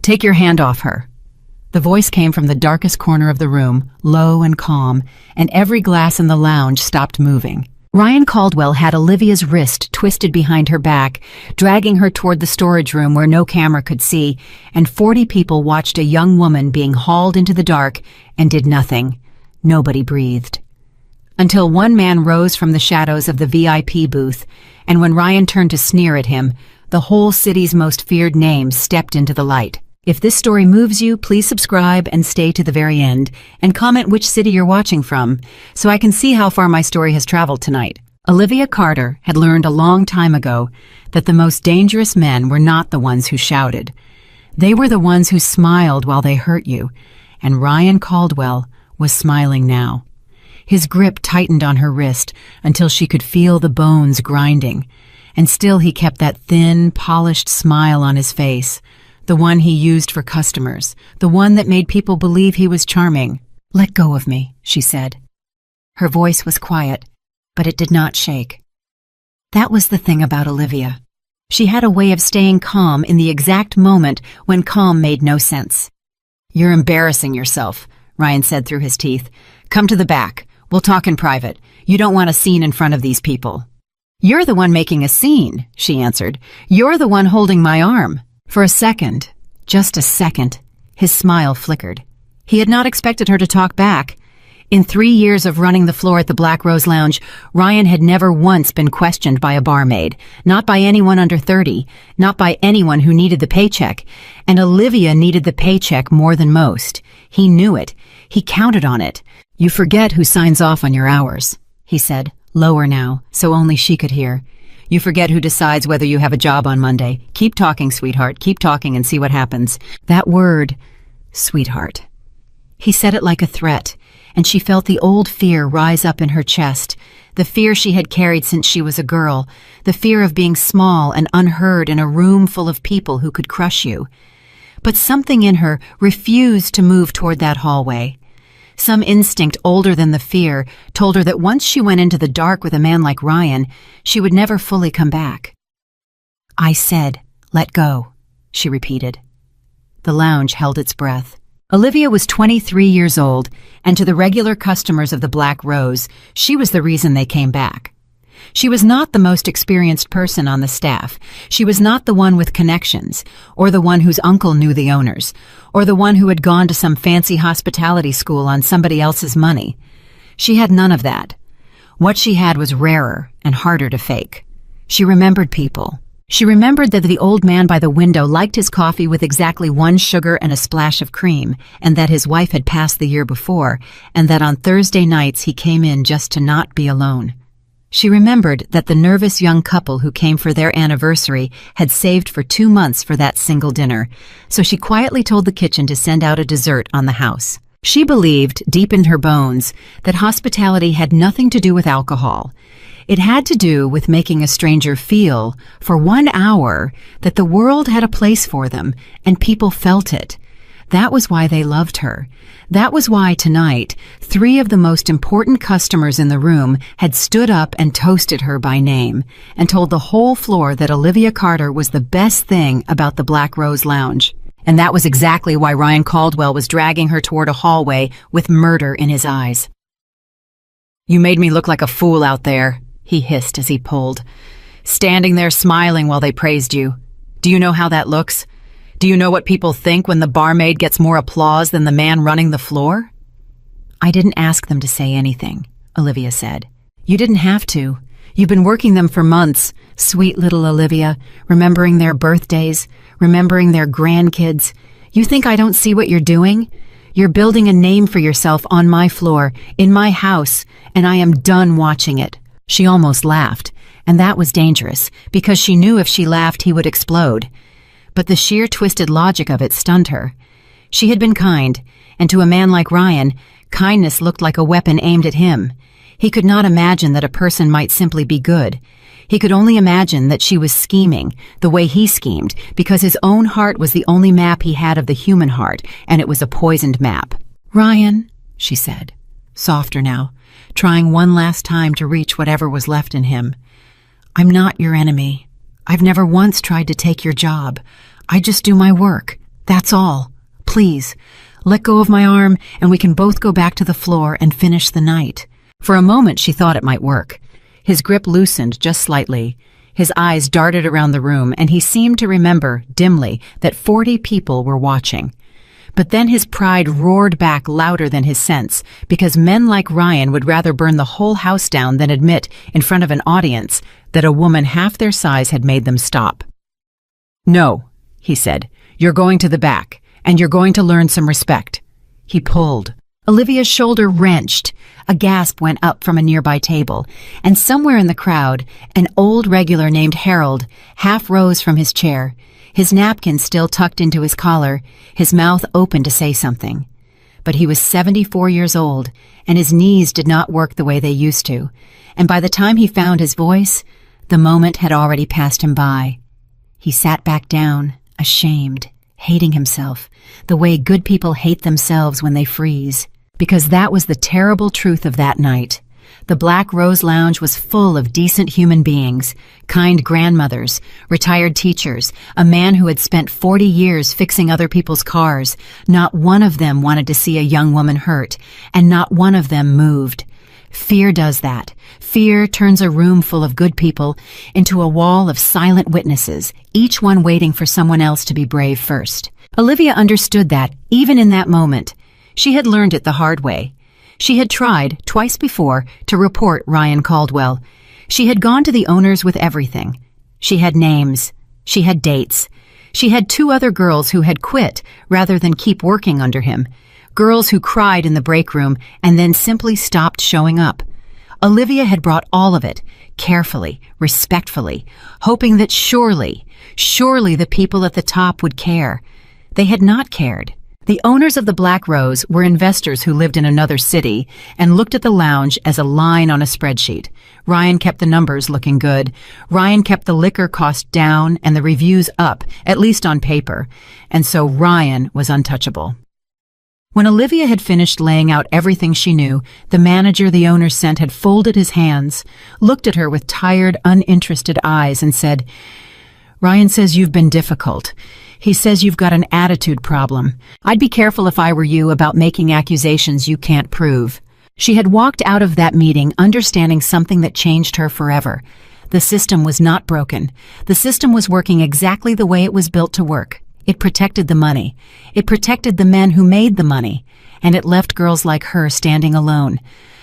Take your hand off her." The voice came from the darkest corner of the room, low and calm, and every glass in the lounge stopped moving. Ryan Caldwell had Olivia's wrist twisted behind her back, dragging her toward the storage room where no camera could see, and 40 people watched a young woman being hauled into the dark and did nothing. Nobody breathed. Until one man rose from the shadows of the VIP booth, and when Ryan turned to sneer at him, the whole city's most feared name stepped into the light. If this story moves you, please subscribe and stay to the very end, and comment which city you're watching from, so I can see how far my story has traveled tonight. Olivia Carter had learned a long time ago that the most dangerous men were not the ones who shouted. They were the ones who smiled while they hurt you, and Ryan Caldwell was smiling now. His grip tightened on her wrist until she could feel the bones grinding, and still he kept that thin, polished smile on his face, the one he used for customers, the one that made people believe he was charming. "Let go of me," she said. Her voice was quiet, but it did not shake. That was the thing about Olivia. She had a way of staying calm in the exact moment when calm made no sense. "You're embarrassing yourself," Ryan said through his teeth. "Come to the back. We'll talk in private. You don't want a scene in front of these people." "You're the one making a scene," she answered. "You're the one holding my arm." For a second, just a second, his smile flickered. He had not expected her to talk back. In 3 years of running the floor at the Black Rose Lounge, Ryan had never once been questioned by a barmaid, not by anyone under 30, not by anyone who needed the paycheck. And Olivia needed the paycheck more than most. He knew it. He counted on it. "You forget who signs off on your hours," he said, lower now, so only she could hear. "You forget who decides whether you have a job on Monday. Keep talking, sweetheart. Keep talking and see what happens." That word, sweetheart. He said it like a threat, and she felt the old fear rise up in her chest, the fear she had carried since she was a girl, the fear of being small and unheard in a room full of people who could crush you. But something in her refused to move toward that hallway. Some instinct older than the fear told her that once she went into the dark with a man like Ryan, she would never fully come back. "I said, let go," she repeated. The lounge held its breath. Olivia was 23 years old, and to the regular customers of the Black Rose, she was the reason they came back. She was not the most experienced person on the staff. She was not the one with connections, or the one whose uncle knew the owners, or the one who had gone to some fancy hospitality school on somebody else's money. She had none of that. What she had was rarer and harder to fake. She remembered people. She remembered that the old man by the window liked his coffee with exactly 1 sugar and a splash of cream, and that his wife had passed the year before, and that on Thursday nights he came in just to not be alone. She remembered that the nervous young couple who came for their anniversary had saved for 2 months for that single dinner, so she quietly told the kitchen to send out a dessert on the house. She believed, deep in her bones, that hospitality had nothing to do with alcohol. It had to do with making a stranger feel, for 1 hour, that the world had a place for them, and people felt it. That was why they loved her. That was why tonight, 3 of the most important customers in the room had stood up and toasted her by name, and told the whole floor that Olivia Carter was the best thing about the Black Rose Lounge. And that was exactly why Ryan Caldwell was dragging her toward a hallway with murder in his eyes. "You made me look like a fool out there," he hissed as he pulled. "Standing there smiling while they praised you. Do you know how that looks? Do you know what people think when the barmaid gets more applause than the man running the floor?" "I didn't ask them to say anything," Olivia said. "You didn't have to. You've been working them for months, sweet little Olivia, remembering their birthdays, remembering their grandkids. You think I don't see what you're doing? You're building a name for yourself on my floor, in my house, and I am done watching it." She almost laughed, and that was dangerous, because she knew if she laughed he would explode. But the sheer twisted logic of it stunned her. She had been kind, and to a man like Ryan, kindness looked like a weapon aimed at him. He could not imagine that a person might simply be good. He could only imagine that she was scheming, the way he schemed, because his own heart was the only map he had of the human heart, and it was a poisoned map. "Ryan," she said, softer now, trying one last time to reach whatever was left in him. "I'm not your enemy. I've never once tried to take your job. I just do my work. That's all. Please, let go of my arm and we can both go back to the floor and finish the night." For a moment she thought it might work. His grip loosened just slightly. His eyes darted around the room, and he seemed to remember, dimly, that 40 people were watching. But then his pride roared back louder than his sense, because men like Ryan would rather burn the whole house down than admit, in front of an audience, that a woman half their size had made them stop. "No," he said, "you're going to the back, and you're going to learn some respect." He pulled. Olivia's shoulder wrenched. A gasp went up from a nearby table, and somewhere in the crowd, an old regular named Harold half rose from his chair, his napkin still tucked into his collar, his mouth open to say something. But he was 74 years old, and his knees did not work the way they used to, and by the time he found his voice, the moment had already passed him by. He sat back down, ashamed, hating himself, the way good people hate themselves when they freeze. Because that was the terrible truth of that night. The Black Rose Lounge was full of decent human beings, kind grandmothers, retired teachers, a man who had spent 40 years fixing other people's cars. Not one of them wanted to see a young woman hurt, and not one of them moved. Fear does that. Fear turns a room full of good people into a wall of silent witnesses, each one waiting for someone else to be brave first. Olivia understood that, even in that moment. She had learned it the hard way. She had tried, twice before, to report Ryan Caldwell. She had gone to the owners with everything. She had names. She had dates. She had 2 other girls who had quit rather than keep working under him. Girls who cried in the break room and then simply stopped showing up. Olivia had brought all of it, carefully, respectfully, hoping that surely the people at the top would care. They had not cared. The owners of the Black Rose were investors who lived in another city and looked at the lounge as a line on a spreadsheet. Ryan kept the numbers looking good. Ryan kept the liquor cost down and the reviews up, at least on paper. And so Ryan was untouchable. When Olivia had finished laying out everything she knew, the manager the owners sent had folded his hands, looked at her with tired, uninterested eyes and said, "Ryan says you've been difficult. He says you've got an attitude problem. I'd be careful if I were you about making accusations you can't prove." She had walked out of that meeting understanding something that changed her forever. The system was not broken. The system was working exactly the way it was built to work. It protected the money. It protected the men who made the money. And it left girls like her standing alone.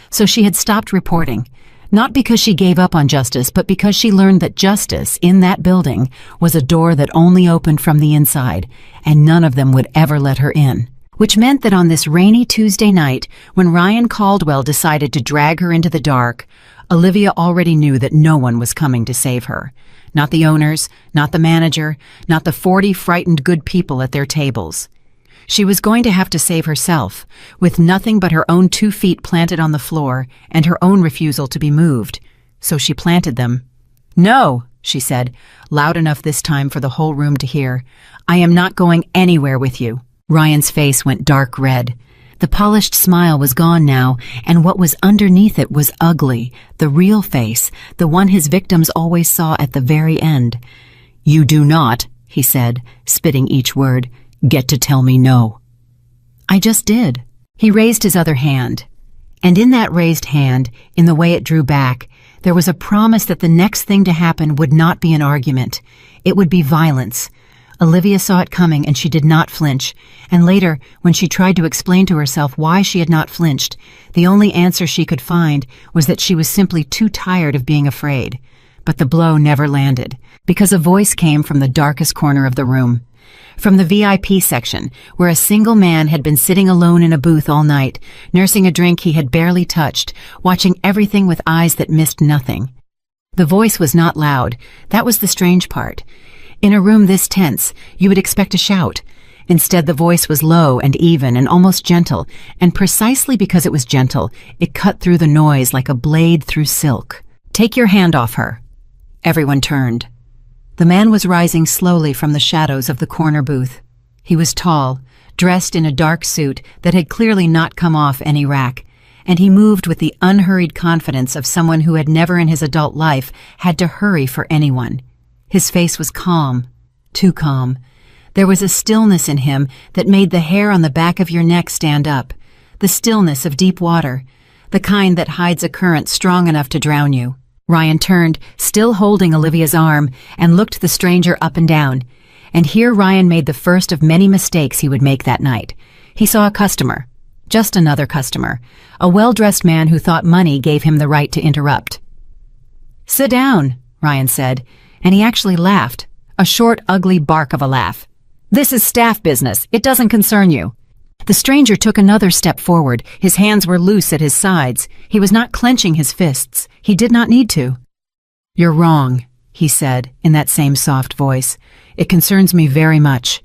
So she had stopped reporting. Not because she gave up on justice, but because she learned that justice, in that building, was a door that only opened from the inside, and none of them would ever let her in. Which meant that on this rainy Tuesday night, when Ryan Caldwell decided to drag her into the dark, Olivia already knew that no one was coming to save her. Not the owners, not the manager, not the 40 frightened good people at their tables. She was going to have to save herself, with nothing but her own 2 feet planted on the floor and her own refusal to be moved. So she planted them. "No," she said, loud enough this time for the whole room to hear. "I am not going anywhere with you." Ryan's face went dark red. The polished smile was gone now, and what was underneath it was ugly, the real face, the one his victims always saw at the very end. "You do not," he said, spitting each word, "get to tell me no." "I just did." He raised his other hand. And in that raised hand, in the way it drew back, there was a promise that the next thing to happen would not be an argument. It would be violence. Olivia saw it coming and she did not flinch. And later, when she tried to explain to herself why she had not flinched, the only answer she could find was that she was simply too tired of being afraid. But the blow never landed, because a voice came from the darkest corner of the room. From the VIP section, where a single man had been sitting alone in a booth all night, nursing a drink he had barely touched, watching everything with eyes that missed nothing. The voice was not loud. That was the strange part. In a room this tense, you would expect a shout. Instead, the voice was low and even and almost gentle, and precisely because it was gentle, it cut through the noise like a blade through silk. "Take your hand off her." Everyone turned. The man was rising slowly from the shadows of the corner booth. He was tall, dressed in a dark suit that had clearly not come off any rack, and he moved with the unhurried confidence of someone who had never in his adult life had to hurry for anyone. His face was calm, too calm. There was a stillness in him that made the hair on the back of your neck stand up, the stillness of deep water, the kind that hides a current strong enough to drown you. Ryan turned, still holding Olivia's arm, and looked the stranger up and down. And here Ryan made the first of many mistakes he would make that night. He saw a customer. Just another customer. A well-dressed man who thought money gave him the right to interrupt. "Sit down," Ryan said, and he actually laughed. A short, ugly bark of a laugh. "This is staff business. It doesn't concern you." The stranger took another step forward. His hands were loose at his sides. He was not clenching his fists. He did not need to. "You're wrong," he said in that same soft voice. "It concerns me very much.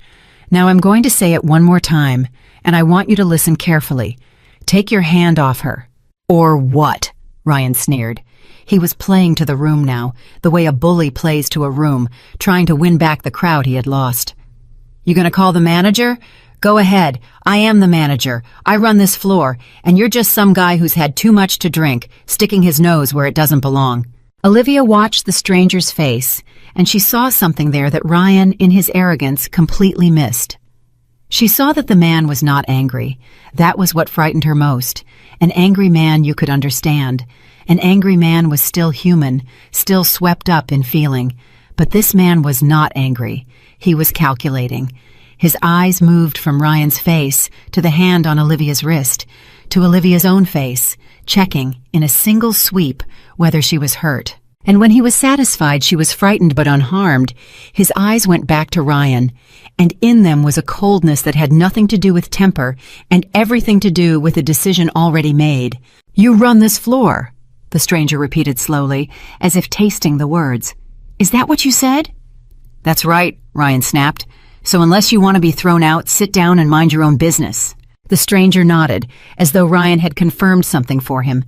Now I'm going to say it one more time, and I want you to listen carefully. Take your hand off her." "Or what?" Ryan sneered. He was playing to the room now, the way a bully plays to a room, trying to win back the crowd he had lost. "You gonna call the manager? Go ahead. I am the manager. I run this floor, and you're just some guy who's had too much to drink, sticking his nose where it doesn't belong." Olivia watched the stranger's face, and she saw something there that Ryan, in his arrogance, completely missed. She saw that the man was not angry. That was what frightened her most. An angry man you could understand. An angry man was still human, still swept up in feeling. But this man was not angry. He was calculating. His eyes moved from Ryan's face to the hand on Olivia's wrist, to Olivia's own face, checking, in a single sweep, whether she was hurt. And when he was satisfied she was frightened but unharmed, his eyes went back to Ryan, and in them was a coldness that had nothing to do with temper and everything to do with a decision already made. "You run this floor," the stranger repeated slowly, as if tasting the words. "Is that what you said?" "That's right," Ryan snapped. "So unless you want to be thrown out, sit down and mind your own business." The stranger nodded, as though Ryan had confirmed something for him.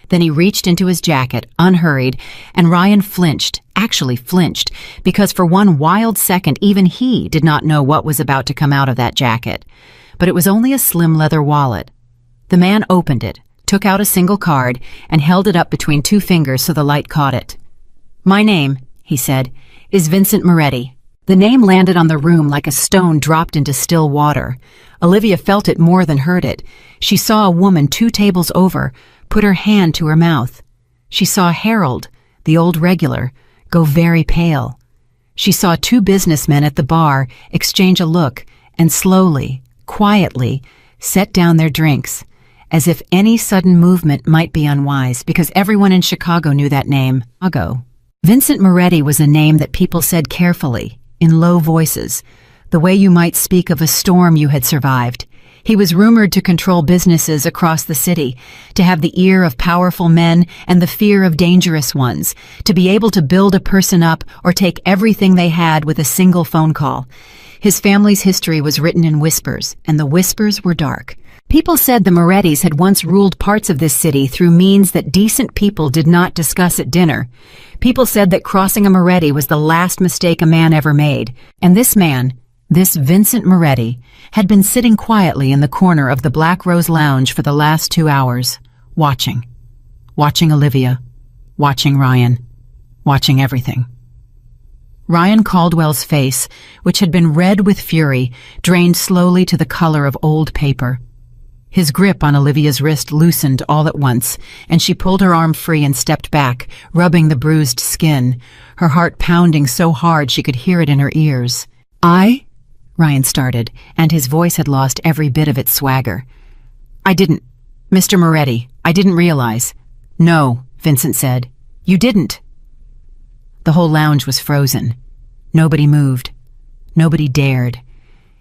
Then he reached into his jacket, unhurried, and Ryan flinched, actually flinched, because for one wild second even he did not know what was about to come out of that jacket. But it was only a slim leather wallet. The man opened it, took out a single card, and held it up between two fingers so the light caught it. "My name," he said, "is Vincent Moretti." The name landed on the room like a stone dropped into still water. Olivia felt it more than heard it. She saw a woman 2 tables over put her hand to her mouth. She saw Harold, the old regular, go very pale. She saw 2 businessmen at the bar exchange a look and slowly, quietly, set down their drinks, as if any sudden movement might be unwise, because everyone in Chicago knew that name. Vincent Moretti was a name that people said carefully, in low voices, the way you might speak of a storm you had survived. He was rumored to control businesses across the city, to have the ear of powerful men and the fear of dangerous ones, to be able to build a person up or take everything they had with a single phone call. His family's history was written in whispers, and the whispers were dark. People said the Morettis had once ruled parts of this city through means that decent people did not discuss at dinner. People said that crossing a Moretti was the last mistake a man ever made. And this man, this Vincent Moretti, had been sitting quietly in the corner of the Black Rose Lounge for the last 2 hours, watching. Watching Olivia. Watching Ryan. Watching everything. Ryan Caldwell's face, which had been red with fury, drained slowly to the color of old paper. His grip on Olivia's wrist loosened all at once, and she pulled her arm free and stepped back, rubbing the bruised skin, her heart pounding so hard she could hear it in her ears. Ryan started, and his voice had lost every bit of its swagger. Mr. Moretti, I didn't realize." "No," Vincent said. "You didn't." The whole lounge was frozen. Nobody moved. Nobody dared.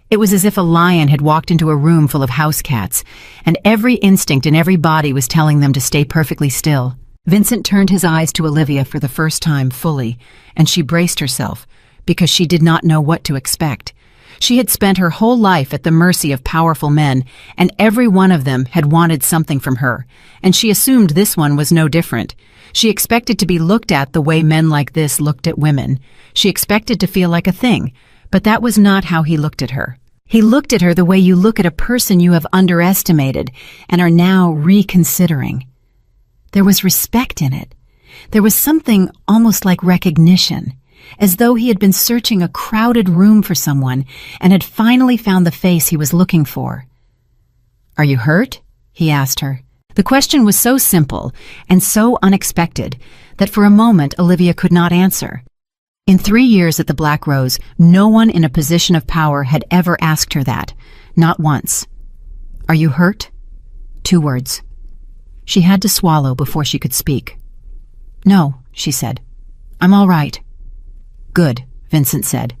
It was as if a lion had walked into a room full of house cats, and every instinct in every body was telling them to stay perfectly still. Vincent turned his eyes to Olivia for the first time fully, and she braced herself, because she did not know what to expect. She had spent her whole life at the mercy of powerful men, and every one of them had wanted something from her, and she assumed this one was no different. She expected to be looked at the way men like this looked at women. She expected to feel like a thing, but that was not how he looked at her. He looked at her the way you look at a person you have underestimated and are now reconsidering. There was respect in it. There was something almost like recognition. as though he had been searching a crowded room for someone and had finally found the face he was looking for. "Are you hurt?" he asked her. The question was so simple and so unexpected that for a moment Olivia could not answer. In 3 years at the Black Rose, no one in a position of power had ever asked her that, not once. "Are you hurt?" 2 words. She had to swallow before she could speak. "No," she said. "I'm all right." "Good," Vincent said.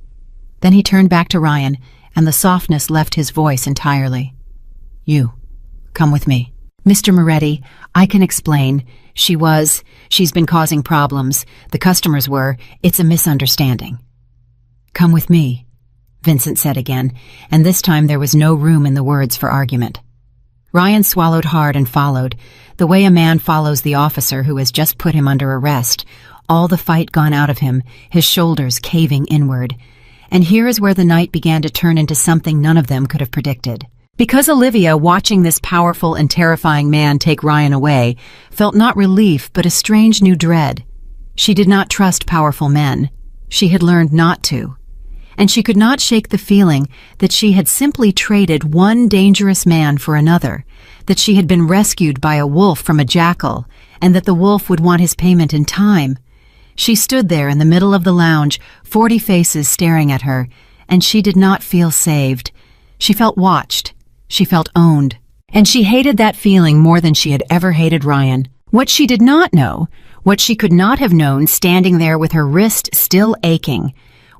Then he turned back to Ryan, and the softness left his voice entirely. "You, come with me." "Mr. Moretti, I can explain. She's been causing problems. The customers were. It's a misunderstanding." "Come with me," Vincent said again, and this time there was no room in the words for argument. Ryan swallowed hard and followed, the way a man follows the officer who has just put him under arrest, all the fight gone out of him, his shoulders caving inward. And here is where the night began to turn into something none of them could have predicted. Because Olivia, watching this powerful and terrifying man take Ryan away, felt not relief but a strange new dread. She did not trust powerful men. She had learned not to. And she could not shake the feeling that she had simply traded one dangerous man for another, that she had been rescued by a wolf from a jackal, and that the wolf would want his payment in time. She stood there in the middle of the lounge, 40 faces staring at her, and she did not feel saved. She felt watched. She felt owned. And she hated that feeling more than she had ever hated Ryan. What she did not know, what she could not have known standing there with her wrist still aching,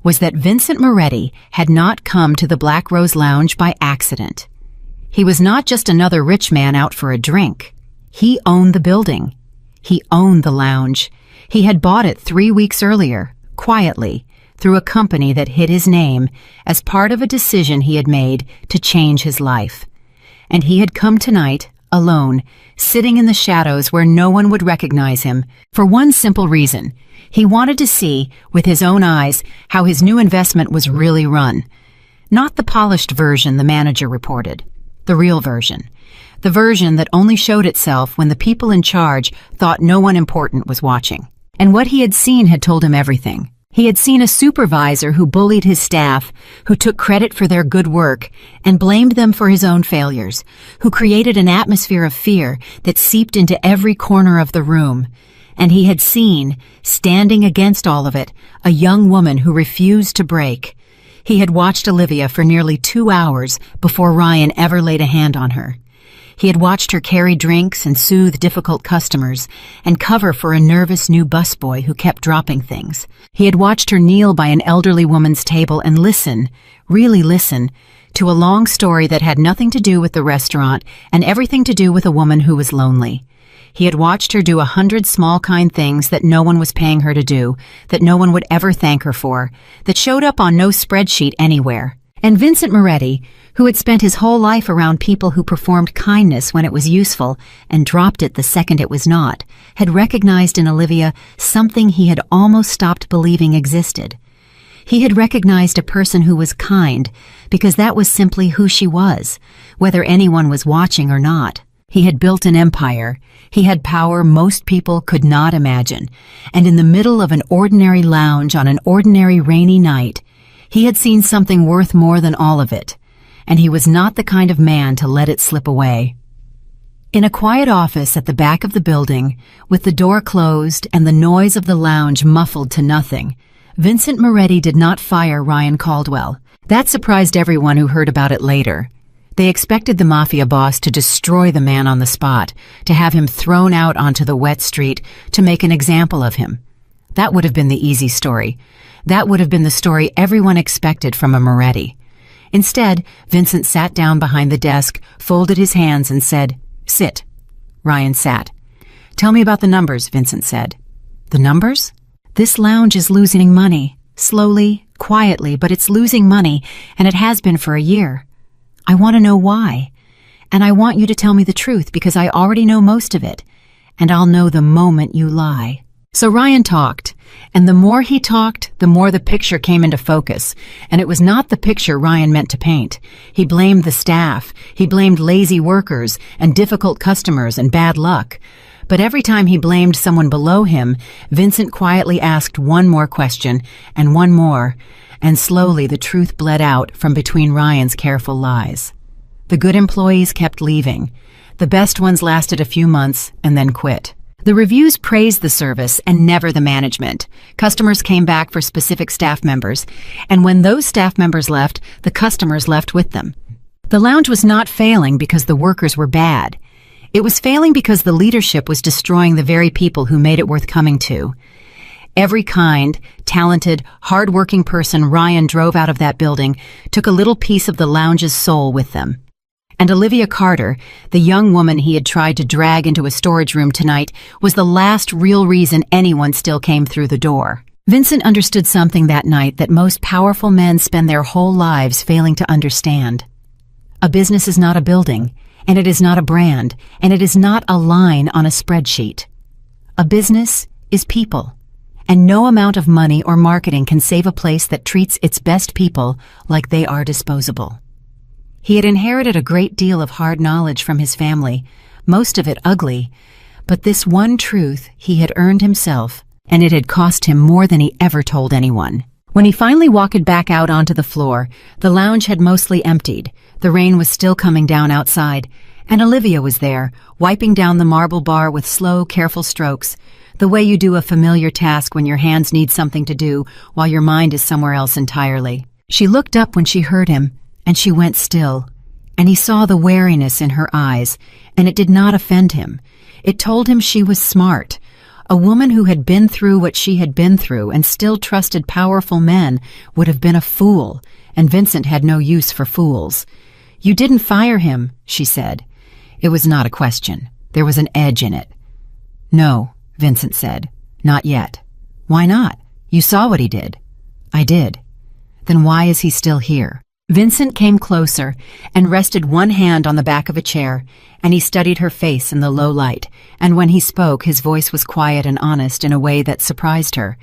was that Vincent Moretti had not come to the Black Rose Lounge by accident. He was not just another rich man out for a drink. He owned the building. He owned the lounge. He had bought it 3 weeks earlier, quietly, through a company that hid his name as part of a decision he had made to change his life. And he had come tonight, alone, sitting in the shadows where no one would recognize him, for one simple reason. He wanted to see, with his own eyes, how his new investment was really run. Not the polished version the manager reported, the real version. The version that only showed itself when the people in charge thought no one important was watching. And what he had seen had told him everything. He had seen a supervisor who bullied his staff, who took credit for their good work and blamed them for his own failures, who created an atmosphere of fear that seeped into every corner of the room. And he had seen, standing against all of it, a young woman who refused to break. He had watched Olivia for nearly 2 hours before Ryan ever laid a hand on her. He had watched her carry drinks and soothe difficult customers and cover for a nervous new busboy who kept dropping things. He had watched her kneel by an elderly woman's table and listen, really listen, to a long story that had nothing to do with the restaurant and everything to do with a woman who was lonely. He had watched her do 100 small kind things that no one was paying her to do, that no one would ever thank her for, that showed up on no spreadsheet anywhere. And Vincent Moretti, who had spent his whole life around people who performed kindness when it was useful and dropped it the second it was not, had recognized in Olivia something he had almost stopped believing existed. He had recognized a person who was kind because that was simply who she was, whether anyone was watching or not. He had built an empire. He had power most people could not imagine. And in the middle of an ordinary lounge on an ordinary rainy night, he had seen something worth more than all of it, and he was not the kind of man to let it slip away. In a quiet office at the back of the building, with the door closed and the noise of the lounge muffled to nothing, Vincent Moretti did not fire Ryan Caldwell. That surprised everyone who heard about it later. They expected the Mafia boss to destroy the man on the spot, to have him thrown out onto the wet street, to make an example of him. That would have been the easy story. That would have been the story everyone expected from a Moretti. Instead, Vincent sat down behind the desk, folded his hands, and said, "Sit." Ryan sat. "Tell me about the numbers," Vincent said. "The numbers? This lounge is losing money. Slowly, quietly, but it's losing money, and it has been for a year. I want to know why. And I want you to tell me the truth because I already know most of it. And I'll know the moment you lie." So Ryan talked, and the more he talked, the more the picture came into focus, and it was not the picture Ryan meant to paint. He blamed the staff, he blamed lazy workers and difficult customers and bad luck. But every time he blamed someone below him, Vincent quietly asked one more question, and one more, and slowly the truth bled out from between Ryan's careful lies. The good employees kept leaving. The best ones lasted a few months and then quit. The reviews praised the service and never the management. Customers came back for specific staff members, and when those staff members left, the customers left with them. The lounge was not failing because the workers were bad. It was failing because the leadership was destroying the very people who made it worth coming to. Every kind, talented, hard-working person Ryan drove out of that building took a little piece of the lounge's soul with them. And Olivia Carter, the young woman he had tried to drag into a storage room tonight, was the last real reason anyone still came through the door. Vincent understood something that night that most powerful men spend their whole lives failing to understand. A business is not a building, and it is not a brand, and it is not a line on a spreadsheet. A business is people, and no amount of money or marketing can save a place that treats its best people like they are disposable. He had inherited a great deal of hard knowledge from his family, most of it ugly, but this one truth he had earned himself, and it had cost him more than he ever told anyone. When he finally walked back out onto the floor, the lounge had mostly emptied. The rain was still coming down outside, and Olivia was there, wiping down the marble bar with slow, careful strokes, the way you do a familiar task when your hands need something to do while your mind is somewhere else entirely. She looked up when she heard him, and she went still, and he saw the wariness in her eyes, and it did not offend him. It told him she was smart. A woman who had been through what she had been through and still trusted powerful men would have been a fool, and Vincent had no use for fools. "You didn't fire him," she said. It was not a question. There was an edge in it. "No," Vincent said. "Not yet." "Why not? You saw what he did." "I did." "Then why is he still here?" Vincent came closer and rested one hand on the back of a chair, and he studied her face in the low light, and when he spoke, his voice was quiet and honest in a way that surprised her.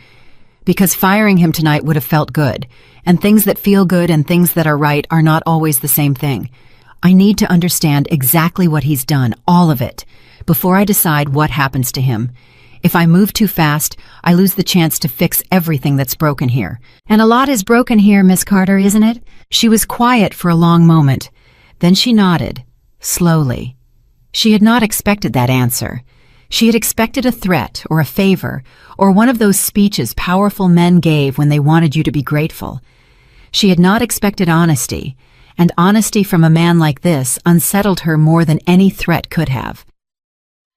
"Because firing him tonight would have felt good, and things that feel good and things that are right are not always the same thing. I need to understand exactly what he's done, all of it, before I decide what happens to him. If I move too fast, I lose the chance to fix everything that's broken here." "And a lot is broken here, Miss Carter, isn't it?" She was quiet for a long moment. Then she nodded, slowly. She had not expected that answer. She had expected a threat or a favor or one of those speeches powerful men gave when they wanted you to be grateful. She had not expected honesty, and honesty from a man like this unsettled her more than any threat could have.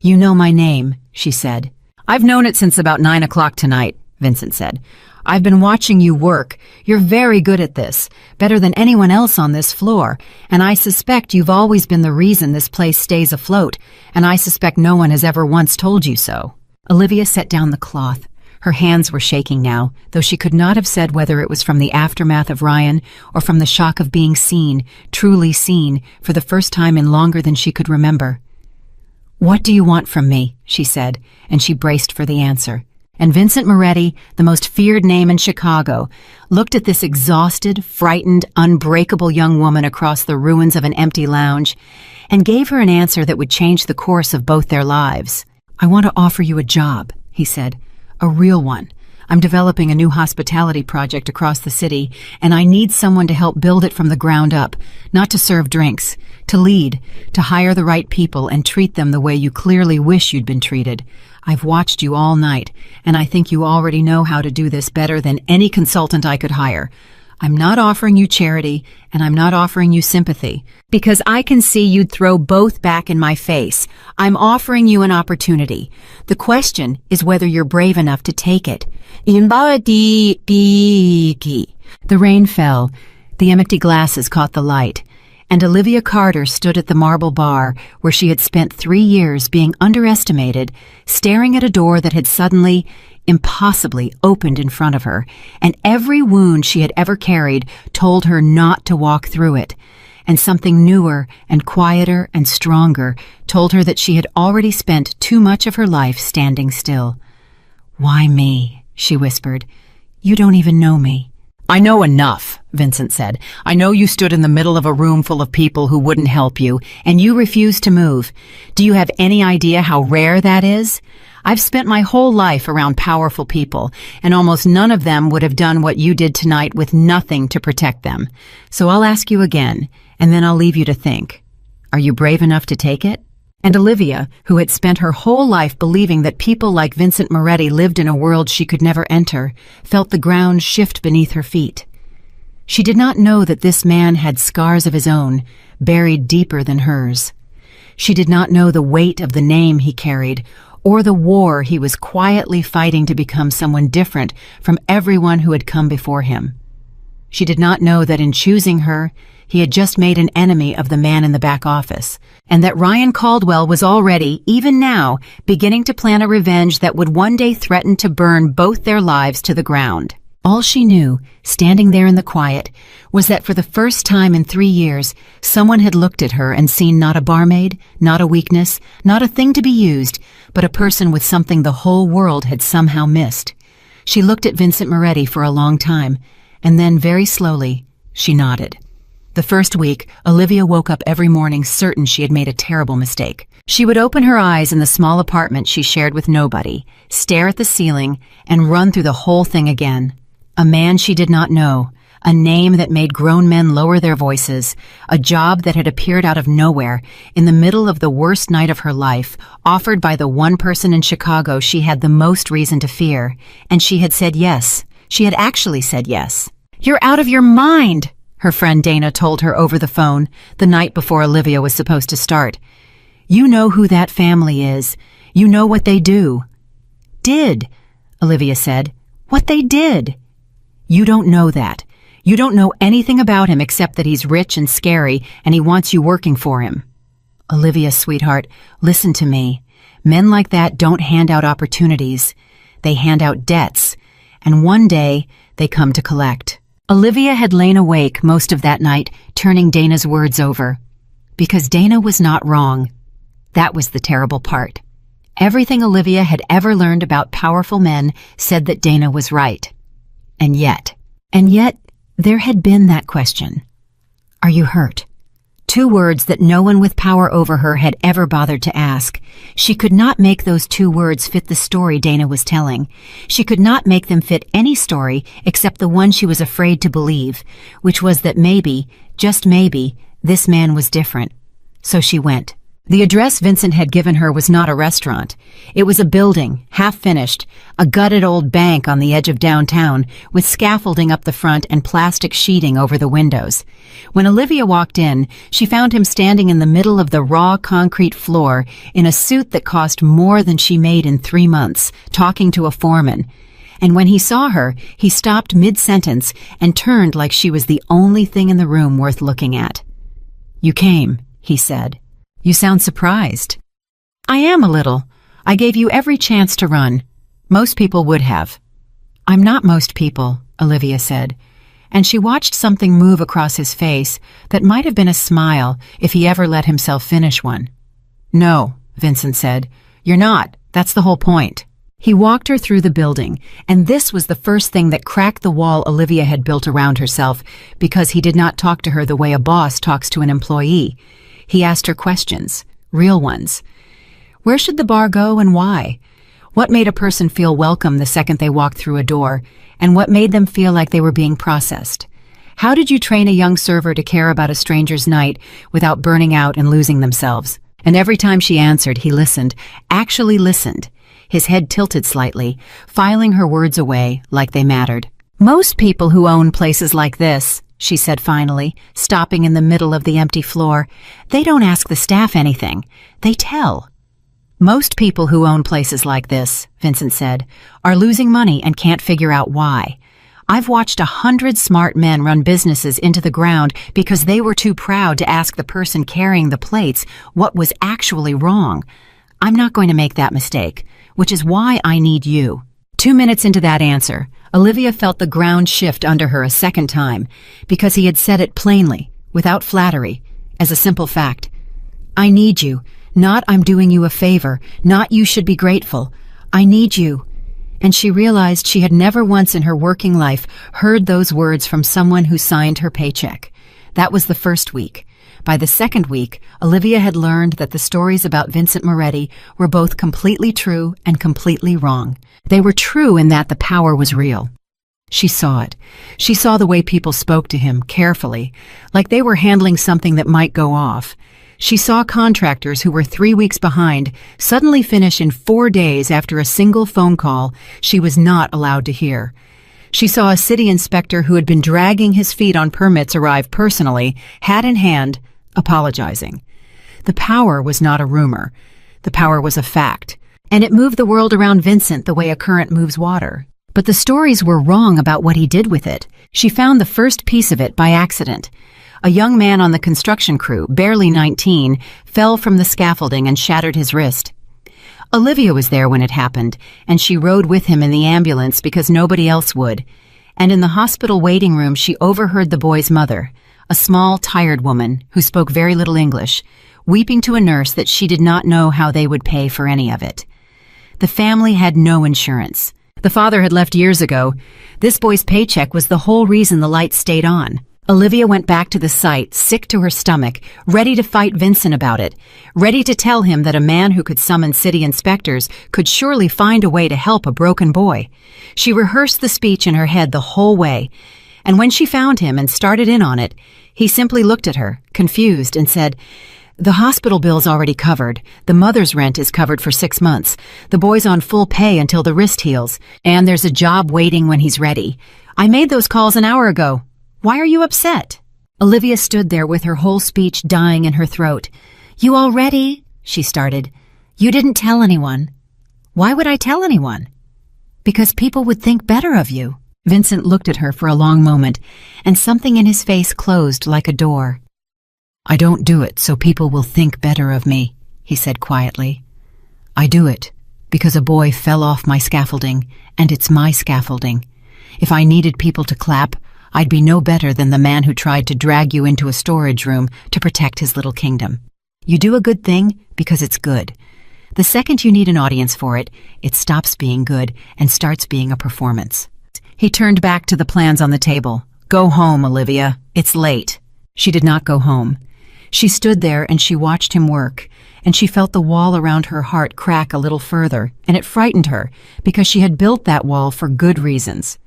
"You know my name," she said. "I've known it since about 9 o'clock tonight," Vincent said. "I've been watching you work. You're very good at this, better than anyone else on this floor, and I suspect you've always been the reason this place stays afloat, and I suspect no one has ever once told you so." Olivia set down the cloth. Her hands were shaking now, though she could not have said whether it was from the aftermath of Ryan or from the shock of being seen, truly seen, for the first time in longer than she could remember. "What do you want from me?" she said, and she braced for the answer. And Vincent Moretti, the most feared name in Chicago, looked at this exhausted, frightened, unbreakable young woman across the ruins of an empty lounge and gave her an answer that would change the course of both their lives. "I want to offer you a job," he said. "A real one. I'm developing a new hospitality project across the city, and I need someone to help build it from the ground up, not to serve drinks, to lead, to hire the right people and treat them the way you clearly wish you'd been treated. I've watched you all night, and I think you already know how to do this better than any consultant I could hire. I'm not offering you charity, and I'm not offering you sympathy, because I can see you'd throw both back in my face. I'm offering you an opportunity. The question is whether you're brave enough to take it." The rain fell. The empty glasses caught the light, and Olivia Carter stood at the marble bar where she had spent 3 years being underestimated, staring at a door that had suddenly, impossibly opened in front of her, and every wound she had ever carried told her not to walk through it, and something newer and quieter and stronger told her that she had already spent too much of her life standing still. "Why me?" she whispered. "You don't even know me." I know enough, Vincent said. I know you stood in the middle of a room full of people who wouldn't help you, and you refused to move. Do you have any idea how rare that is? I've spent my whole life around powerful people, and almost none of them would have done what you did tonight with nothing to protect them. So I'll ask you again, and then I'll leave you to think. Are you brave enough to take it? And Olivia, who had spent her whole life believing that people like Vincent Moretti lived in a world she could never enter, felt the ground shift beneath her feet. She did not know that this man had scars of his own, buried deeper than hers. She did not know the weight of the name he carried, or the war he was quietly fighting to become someone different from everyone who had come before him. She did not know that in choosing her, he had just made an enemy of the man in the back office, and that Ryan Caldwell was already, even now, beginning to plan a revenge that would one day threaten to burn both their lives to the ground. All she knew, standing there in the quiet, was that for the first time in 3 years, someone had looked at her and seen not a barmaid, not a weakness, not a thing to be used, but a person with something the whole world had somehow missed. She looked at Vincent Moretti for a long time, and then, very slowly, she nodded. The first week, Olivia woke up every morning certain she had made a terrible mistake. She would open her eyes in the small apartment she shared with nobody, stare at the ceiling, and run through the whole thing again. A man she did not know, a name that made grown men lower their voices, a job that had appeared out of nowhere in the middle of the worst night of her life, offered by the one person in Chicago she had the most reason to fear, and she had said yes. She had actually said yes. "You're out of your mind," her friend Dana told her over the phone the night before Olivia was supposed to start. "You know who that family is. You know what they do." "Did," Olivia said. "What they did." "You don't know that. You don't know anything about him except that he's rich and scary and he wants you working for him." "Olivia, sweetheart, listen to me. Men like that don't hand out opportunities. They hand out debts, and one day they come to collect." Olivia had lain awake most of that night, turning Dana's words over. Because Dana was not wrong. That was the terrible part. Everything Olivia had ever learned about powerful men said that Dana was right. And yet, there had been that question. "Are you hurt?" 2 words that no one with power over her had ever bothered to ask. She could not make those 2 words fit the story Dana was telling. She could not make them fit any story except the one she was afraid to believe, which was that maybe, just maybe, this man was different. So she went. The address Vincent had given her was not a restaurant. It was a building, half-finished, a gutted old bank on the edge of downtown, with scaffolding up the front and plastic sheeting over the windows. When Olivia walked in, she found him standing in the middle of the raw concrete floor in a suit that cost more than she made in 3 months, talking to a foreman. And when he saw her, he stopped mid-sentence and turned like she was the only thing in the room worth looking at. "You came," he said. "You sound surprised." "I am a little. I gave you every chance to run. Most people would have." "I'm not most people," Olivia said, and she watched something move across his face that might have been a smile if he ever let himself finish one. "No," Vincent said. "You're not. That's the whole point." He walked her through the building, and this was the first thing that cracked the wall Olivia had built around herself, because he did not talk to her the way a boss talks to an employee. He asked her questions, real ones. Where should the bar go and why? What made a person feel welcome the second they walked through a door, and what made them feel like they were being processed? How did you train a young server to care about a stranger's night without burning out and losing themselves? And every time she answered, he listened, actually listened, his head tilted slightly, filing her words away like they mattered. "Most people who own places like this," she said finally, stopping in the middle of the empty floor, "they don't ask the staff anything. They tell." "Most people who own places like this," Vincent said, "are losing money and can't figure out why. I've watched 100 smart men run businesses into the ground because they were too proud to ask the person carrying the plates what was actually wrong. I'm not going to make that mistake, which is why I need you." 2 minutes into that answer, Olivia felt the ground shift under her a second time, because he had said it plainly, without flattery, as a simple fact. "I need you, not I'm doing you a favor, not you should be grateful. I need you." and she realized she had never once in her working life heard those words from someone who signed her paycheck. That was the first week. By the second week, Olivia had learned that the stories about Vincent Moretti were both completely true and completely wrong. They were true in that the power was real. She saw it. She saw the way people spoke to him, carefully, like they were handling something that might go off. She saw contractors who were 3 weeks behind suddenly finish in 4 days after a single phone call she was not allowed to hear. She saw a city inspector who had been dragging his feet on permits arrive personally, hat in hand, apologizing. The power was not a rumor. The power was a fact, and it moved the world around Vincent the way a current moves water. But the stories were wrong about what he did with it. She found the first piece of it by accident. A young man on the construction crew, barely 19, fell from the scaffolding and shattered his wrist. Olivia was there when it happened, and she rode with him in the ambulance because nobody else would. And in the hospital waiting room, she overheard the boy's mother, a small, tired woman who spoke very little English, weeping to a nurse that she did not know how they would pay for any of it. The family had no insurance. The father had left years ago. This boy's paycheck was the whole reason the lights stayed on. Olivia went back to the site, sick to her stomach, ready to fight Vincent about it, ready to tell him that a man who could summon city inspectors could surely find a way to help a broken boy. She rehearsed the speech in her head the whole way, and when she found him and started in on it, he simply looked at her, confused, and said, "The hospital bill's already covered. The mother's rent is covered for 6 months. The boy's on full pay until the wrist heals, and there's a job waiting when he's ready. I made those calls an hour ago. Why are you upset?" Olivia stood there with her whole speech dying in her throat. "You already," she started. "You didn't tell anyone." "Why would I tell anyone?" "Because people would think better of you." Vincent looked at her for a long moment, and something in his face closed like a door. "I don't do it so people will think better of me," he said quietly. "I do it because a boy fell off my scaffolding, and it's my scaffolding. If I needed people to clap, I'd be no better than the man who tried to drag you into a storage room to protect his little kingdom. You do a good thing because it's good. The second you need an audience for it, it stops being good and starts being a performance." He turned back to the plans on the table. "Go home, Olivia. It's late." She did not go home. She stood there and she watched him work, and she felt the wall around her heart crack a little further, and it frightened her because she had built that wall for good reasons.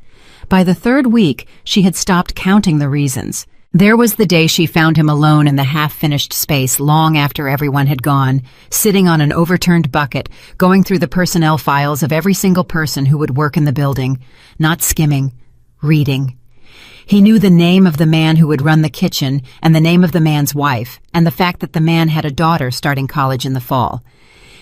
By the third week, she had stopped counting the reasons. There was the day she found him alone in the half-finished space long after everyone had gone, sitting on an overturned bucket, going through the personnel files of every single person who would work in the building, not skimming, reading. He knew the name of the man who would run the kitchen and the name of the man's wife, and the fact that the man had a daughter starting college in the fall.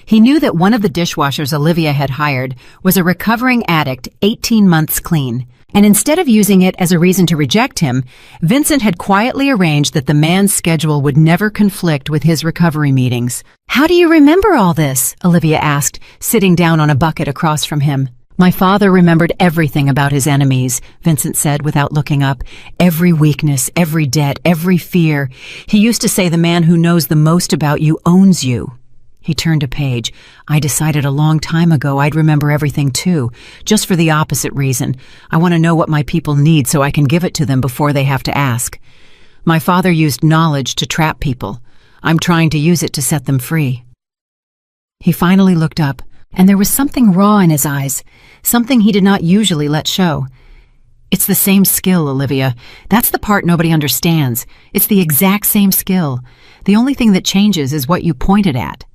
He knew that one of the dishwashers Olivia had hired was a recovering addict 18 months clean. And instead of using it as a reason to reject him, Vincent had quietly arranged that the man's schedule would never conflict with his recovery meetings. "How do you remember all this?" Olivia asked, sitting down on a bucket across from him. "My father remembered everything about his enemies," Vincent said without looking up. "Every weakness, every debt, every fear. He used to say the man who knows the most about you owns you." He turned a page. "I decided a long time ago I'd remember everything too, just for the opposite reason. I want to know what my people need so I can give it to them before they have to ask. My father used knowledge to trap people. I'm trying to use it to set them free." He finally looked up, and there was something raw in his eyes, something he did not usually let show. "It's the same skill, Olivia. That's the part nobody understands. It's the exact same skill. The only thing that changes is what you pointed at."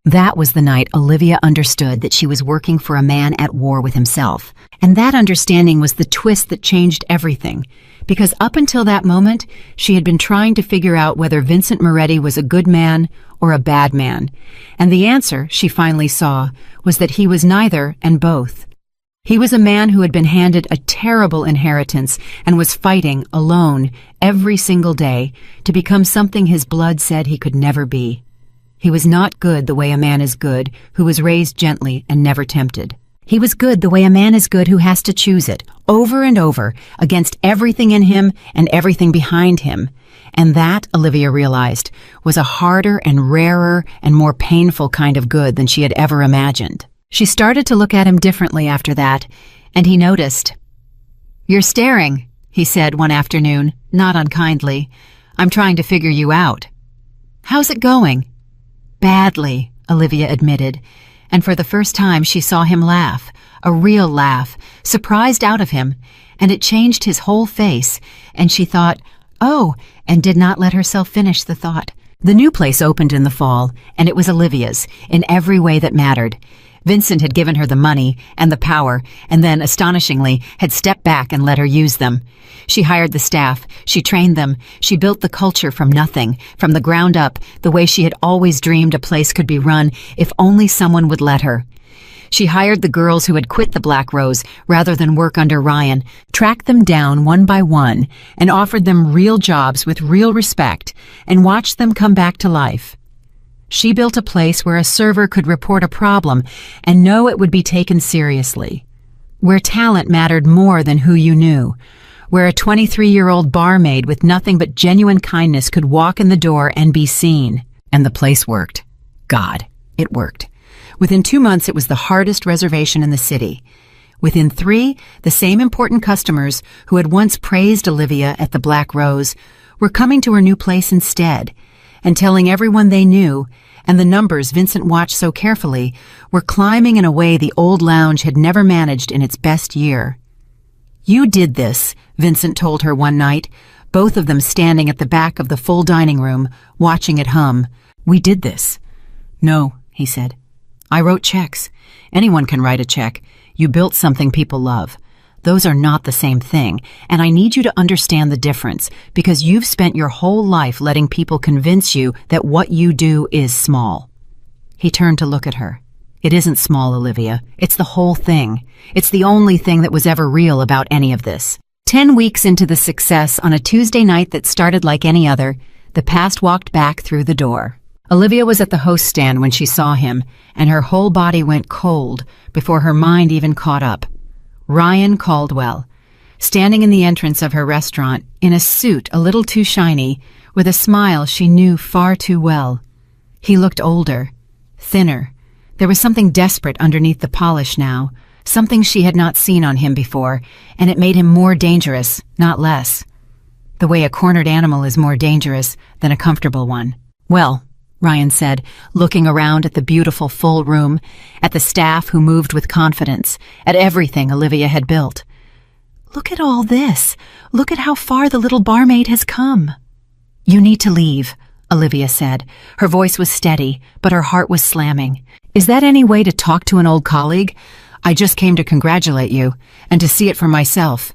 That was the night Olivia understood that she was working for a man at war with himself. And that understanding was the twist that changed everything. Because up until that moment, she had been trying to figure out whether Vincent Moretti was a good man or a bad man. And the answer, she finally saw, was that he was neither and both. He was a man who had been handed a terrible inheritance and was fighting, alone, every single day, to become something his blood said he could never be. He was not good the way a man is good, who was raised gently and never tempted. He was good the way a man is good who has to choose it, over and over, against everything in him and everything behind him. And that, Olivia realized, was a harder and rarer and more painful kind of good than she had ever imagined. She started to look at him differently after that, and he noticed. "You're staring," he said one afternoon, not unkindly. "I'm trying to figure you out." "How's it going?" "Badly," Olivia admitted, and for the first time she saw him laugh, a real laugh, surprised out of him, and it changed his whole face, and she thought, "Oh," and did not let herself finish the thought. The new place opened in the fall, and it was Olivia's, in every way that mattered. Vincent had given her the money and the power, and then, astonishingly, had stepped back and let her use them. She hired the staff, she trained them, she built the culture from nothing, from the ground up, the way she had always dreamed a place could be run if only someone would let her. She hired the girls who had quit the Black Rose rather than work under Ryan, tracked them down one by one, and offered them real jobs with real respect, and watched them come back to life. She built a place where a server could report a problem and know it would be taken seriously, where talent mattered more than who you knew, where a 23-year-old barmaid with nothing but genuine kindness could walk in the door and be seen. And the place worked. God, it worked. Within 2 months, it was the hardest reservation in the city. Within 3, the same important customers who had once praised Olivia at the Black Rose were coming to her new place instead, and telling everyone they knew, and the numbers Vincent watched so carefully were climbing in a way the old lounge had never managed in its best year. "You did this," Vincent told her one night, both of them standing at the back of the full dining room, watching it hum. "We did this." "No," he said. "I wrote checks. Anyone can write a check. You built something people love. Those are not the same thing, and I need you to understand the difference, because you've spent your whole life letting people convince you that what you do is small." He turned to look at her. "It isn't small, Olivia. It's the whole thing. It's the only thing that was ever real about any of this." 10 weeks into the success, on a Tuesday night that started like any other, the past walked back through the door. Olivia was at the host stand when she saw him, and her whole body went cold before her mind even caught up. Ryan Caldwell, standing in the entrance of her restaurant, in a suit a little too shiny, with a smile she knew far too well. He looked older, thinner. There was something desperate underneath the polish now, something she had not seen on him before, and it made him more dangerous, not less. The way a cornered animal is more dangerous than a comfortable one. "Well," Ryan said, looking around at the beautiful full room, at the staff who moved with confidence, at everything Olivia had built. "Look at all this. Look at how far the little barmaid has come." "You need to leave," Olivia said. Her voice was steady, but her heart was slamming. "Is that any way to talk to an old colleague? I just came to congratulate you, and to see it for myself."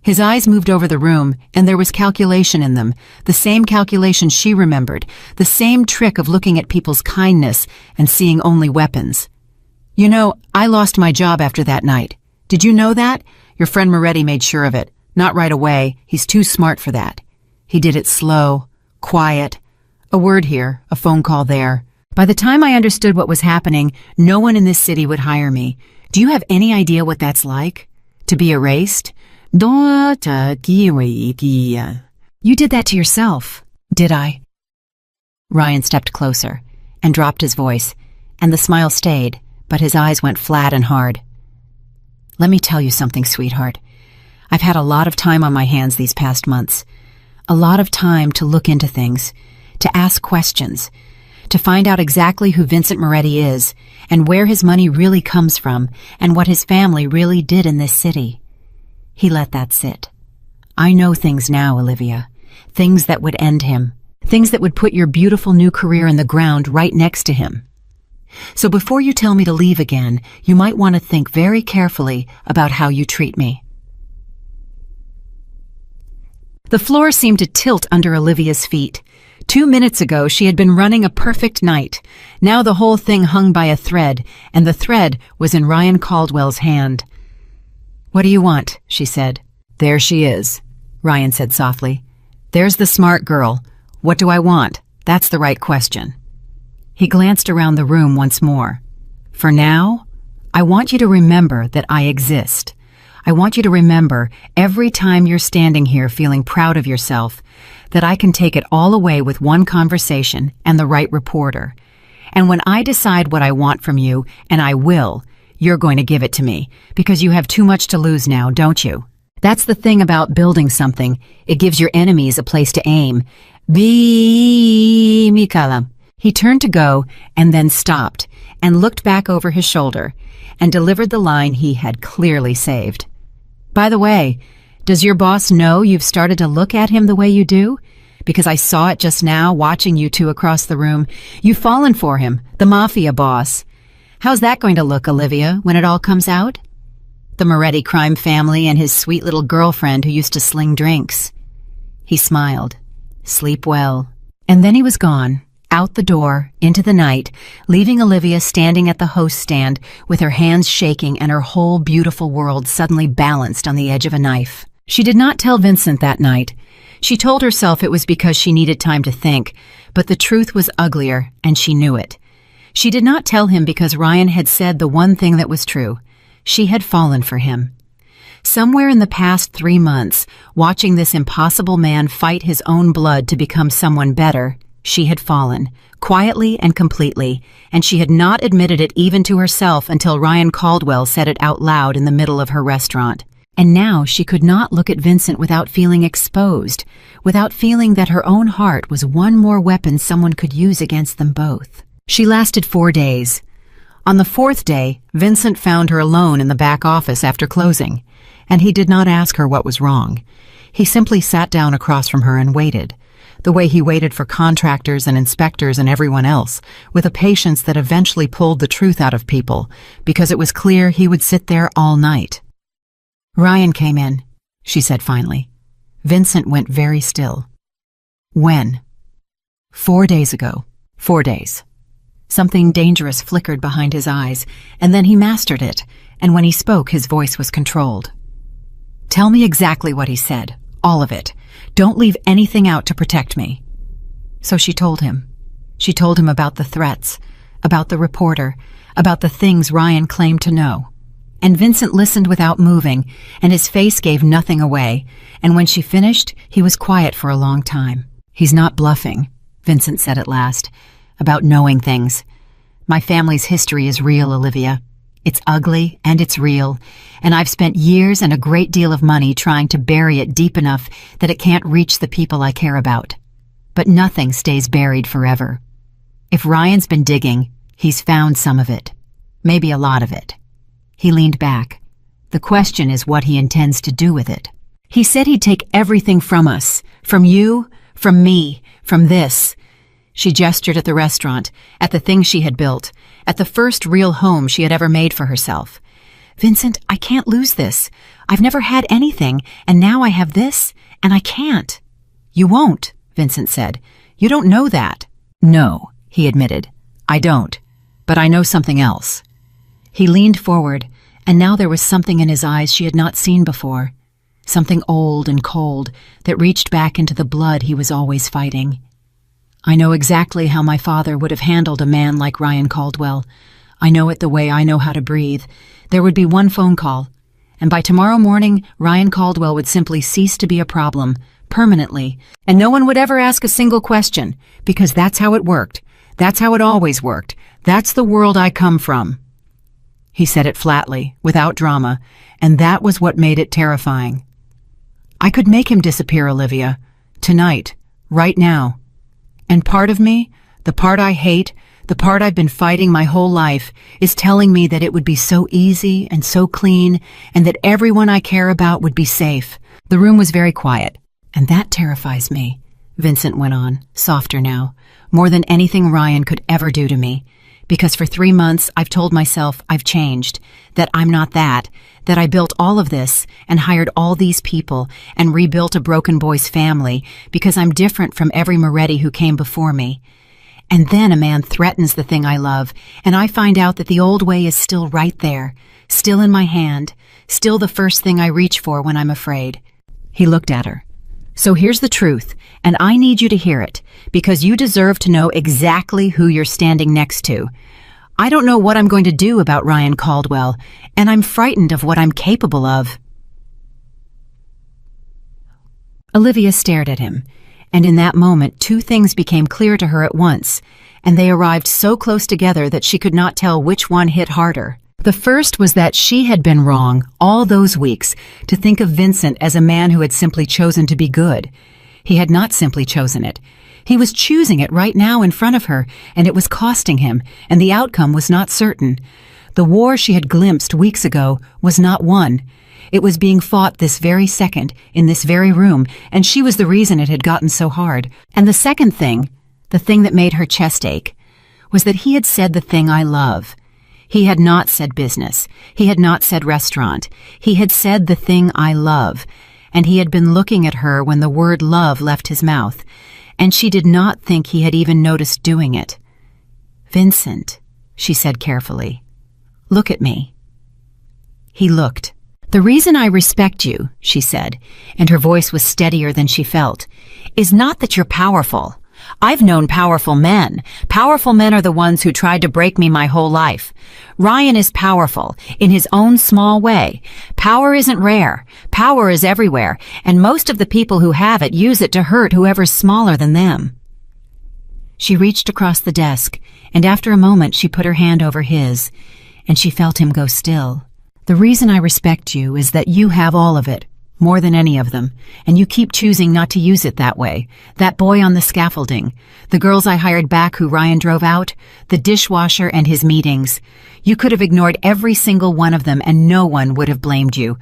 His eyes moved over the room, and there was calculation in them, the same calculation she remembered, the same trick of looking at people's kindness and seeing only weapons. "You know, I lost my job after that night. Did you know that? Your friend Moretti made sure of it. Not right away. He's too smart for that. He did it slow, quiet. A word here, a phone call there. By the time I understood what was happening, no one in this city would hire me. Do you have any idea what that's like? To be erased? You did that to yourself, did I?" Ryan stepped closer and dropped his voice, and the smile stayed, but his eyes went flat and hard. "Let me tell you something, sweetheart. I've had a lot of time on my hands these past months. A lot of time to look into things, to ask questions, to find out exactly who Vincent Moretti is, and where his money really comes from, and what his family really did in this city." He let that sit. "I know things now, Olivia. Things that would end him. Things that would put your beautiful new career in the ground right next to him. So before you tell me to leave again, you might want to think very carefully about how you treat me." The floor seemed to tilt under Olivia's feet. 2 minutes ago, she had been running a perfect night. Now the whole thing hung by a thread, and the thread was in Ryan Caldwell's hand. "What do you want?" she said. "There she is," Ryan said softly. "There's the smart girl. What do I want? That's the right question." He glanced around the room once more. "For now, I want you to remember that I exist. I want you to remember every time you're standing here feeling proud of yourself that I can take it all away with one conversation and the right reporter. And when I decide what I want from you, and I will, you're going to give it to me, because you have too much to lose now, don't you? That's the thing about building something. It gives your enemies a place to aim. Mikala. He turned to go and then stopped and looked back over his shoulder and delivered the line he had clearly saved. By the way, does your boss know you've started to look at him the way you do? Because I saw it just now, watching you two across the room. You've fallen for him, the Mafia boss. How's that going to look, Olivia, when it all comes out? The Moretti crime family and his sweet little girlfriend who used to sling drinks. He smiled. Sleep well. And then he was gone, out the door, into the night, leaving Olivia standing at the host stand with her hands shaking and her whole beautiful world suddenly balanced on the edge of a knife. She did not tell Vincent that night. She told herself it was because she needed time to think, but the truth was uglier, and she knew it. She did not tell him because Ryan had said the one thing that was true. She had fallen for him. Somewhere in the past 3 months, watching this impossible man fight his own blood to become someone better, she had fallen, quietly and completely, and she had not admitted it even to herself until Ryan Caldwell said it out loud in the middle of her restaurant. And now she could not look at Vincent without feeling exposed, without feeling that her own heart was one more weapon someone could use against them both. She lasted 4 days. On the 4th day, Vincent found her alone in the back office after closing, and he did not ask her what was wrong. He simply sat down across from her and waited, the way he waited for contractors and inspectors and everyone else, with a patience that eventually pulled the truth out of people, because it was clear he would sit there all night. Ryan came in, she said finally. Vincent went very still. When? 4 days ago. 4 days. Something dangerous flickered behind his eyes, and then he mastered it, and when he spoke, his voice was controlled. Tell me exactly what he said, all of it. Don't leave anything out to protect me. So she told him. She told him about the threats, about the reporter, about the things Ryan claimed to know. And Vincent listened without moving, and his face gave nothing away, and when she finished, he was quiet for a long time. He's not bluffing, Vincent said at last, about knowing things. My family's history is real, Olivia. It's ugly, and it's real, and I've spent years and a great deal of money trying to bury it deep enough that it can't reach the people I care about. But nothing stays buried forever. If Ryan's been digging, he's found some of it. Maybe a lot of it. He leaned back. The question is what he intends to do with it. He said he'd take everything from us, from you, from me, from this. She gestured at the restaurant, at the things she had built, at the first real home she had ever made for herself. Vincent, I can't lose this. I've never had anything, and now I have this, and I can't. You won't, Vincent said. You don't know that. No, he admitted. I don't, but I know something else. He leaned forward, and now there was something in his eyes she had not seen before, something old and cold that reached back into the blood he was always fighting. I know exactly how my father would have handled a man like Ryan Caldwell. I know it the way I know how to breathe. There would be one phone call, and by tomorrow morning, Ryan Caldwell would simply cease to be a problem, permanently, and no one would ever ask a single question, because that's how it worked. That's how it always worked. That's the world I come from. He said it flatly, without drama, and that was what made it terrifying. I could make him disappear, Olivia. Tonight. Right now. And part of me, the part I hate, the part I've been fighting my whole life, is telling me that it would be so easy and so clean, and that everyone I care about would be safe. The room was very quiet. And that terrifies me, Vincent went on, softer now, more than anything Ryan could ever do to me. Because for 3 months, I've told myself I've changed, that I'm not that I built all of this and hired all these people and rebuilt a broken boy's family because I'm different from every Moretti who came before me. And then a man threatens the thing I love, and I find out that the old way is still right there, still in my hand, still the first thing I reach for when I'm afraid. He looked at her. So here's the truth, and I need you to hear it, because you deserve to know exactly who you're standing next to. I don't know what I'm going to do about Ryan Caldwell, and I'm frightened of what I'm capable of." Olivia stared at him, and in that moment 2 things became clear to her at once, and they arrived so close together that she could not tell which one hit harder. The first was that she had been wrong all those weeks to think of Vincent as a man who had simply chosen to be good. He had not simply chosen it. He was choosing it right now in front of her, and it was costing him, and the outcome was not certain. The war she had glimpsed weeks ago was not won. It was being fought this very second, in this very room, and she was the reason it had gotten so hard. And the second thing, the thing that made her chest ache, was that he had said the thing I love. He had not said business. He had not said restaurant. He had said the thing I love, and he had been looking at her when the word love left his mouth, and she did not think he had even noticed doing it. "Vincent," she said carefully, "look at me." He looked. "The reason I respect you," she said, and her voice was steadier than she felt, "is not that you're powerful. I've known powerful men. Powerful men are the ones who tried to break me my whole life. Ryan is powerful, in his own small way. Power isn't rare. Power is everywhere, and most of the people who have it use it to hurt whoever's smaller than them." She reached across the desk, and after a moment she put her hand over his, and she felt him go still. "The reason I respect you is that you have all of it. More than any of them, and you keep choosing not to use it that way. That boy on the scaffolding, the girls I hired back who Ryan drove out, the dishwasher and his meetings. You could have ignored every single one of them and no one would have blamed you.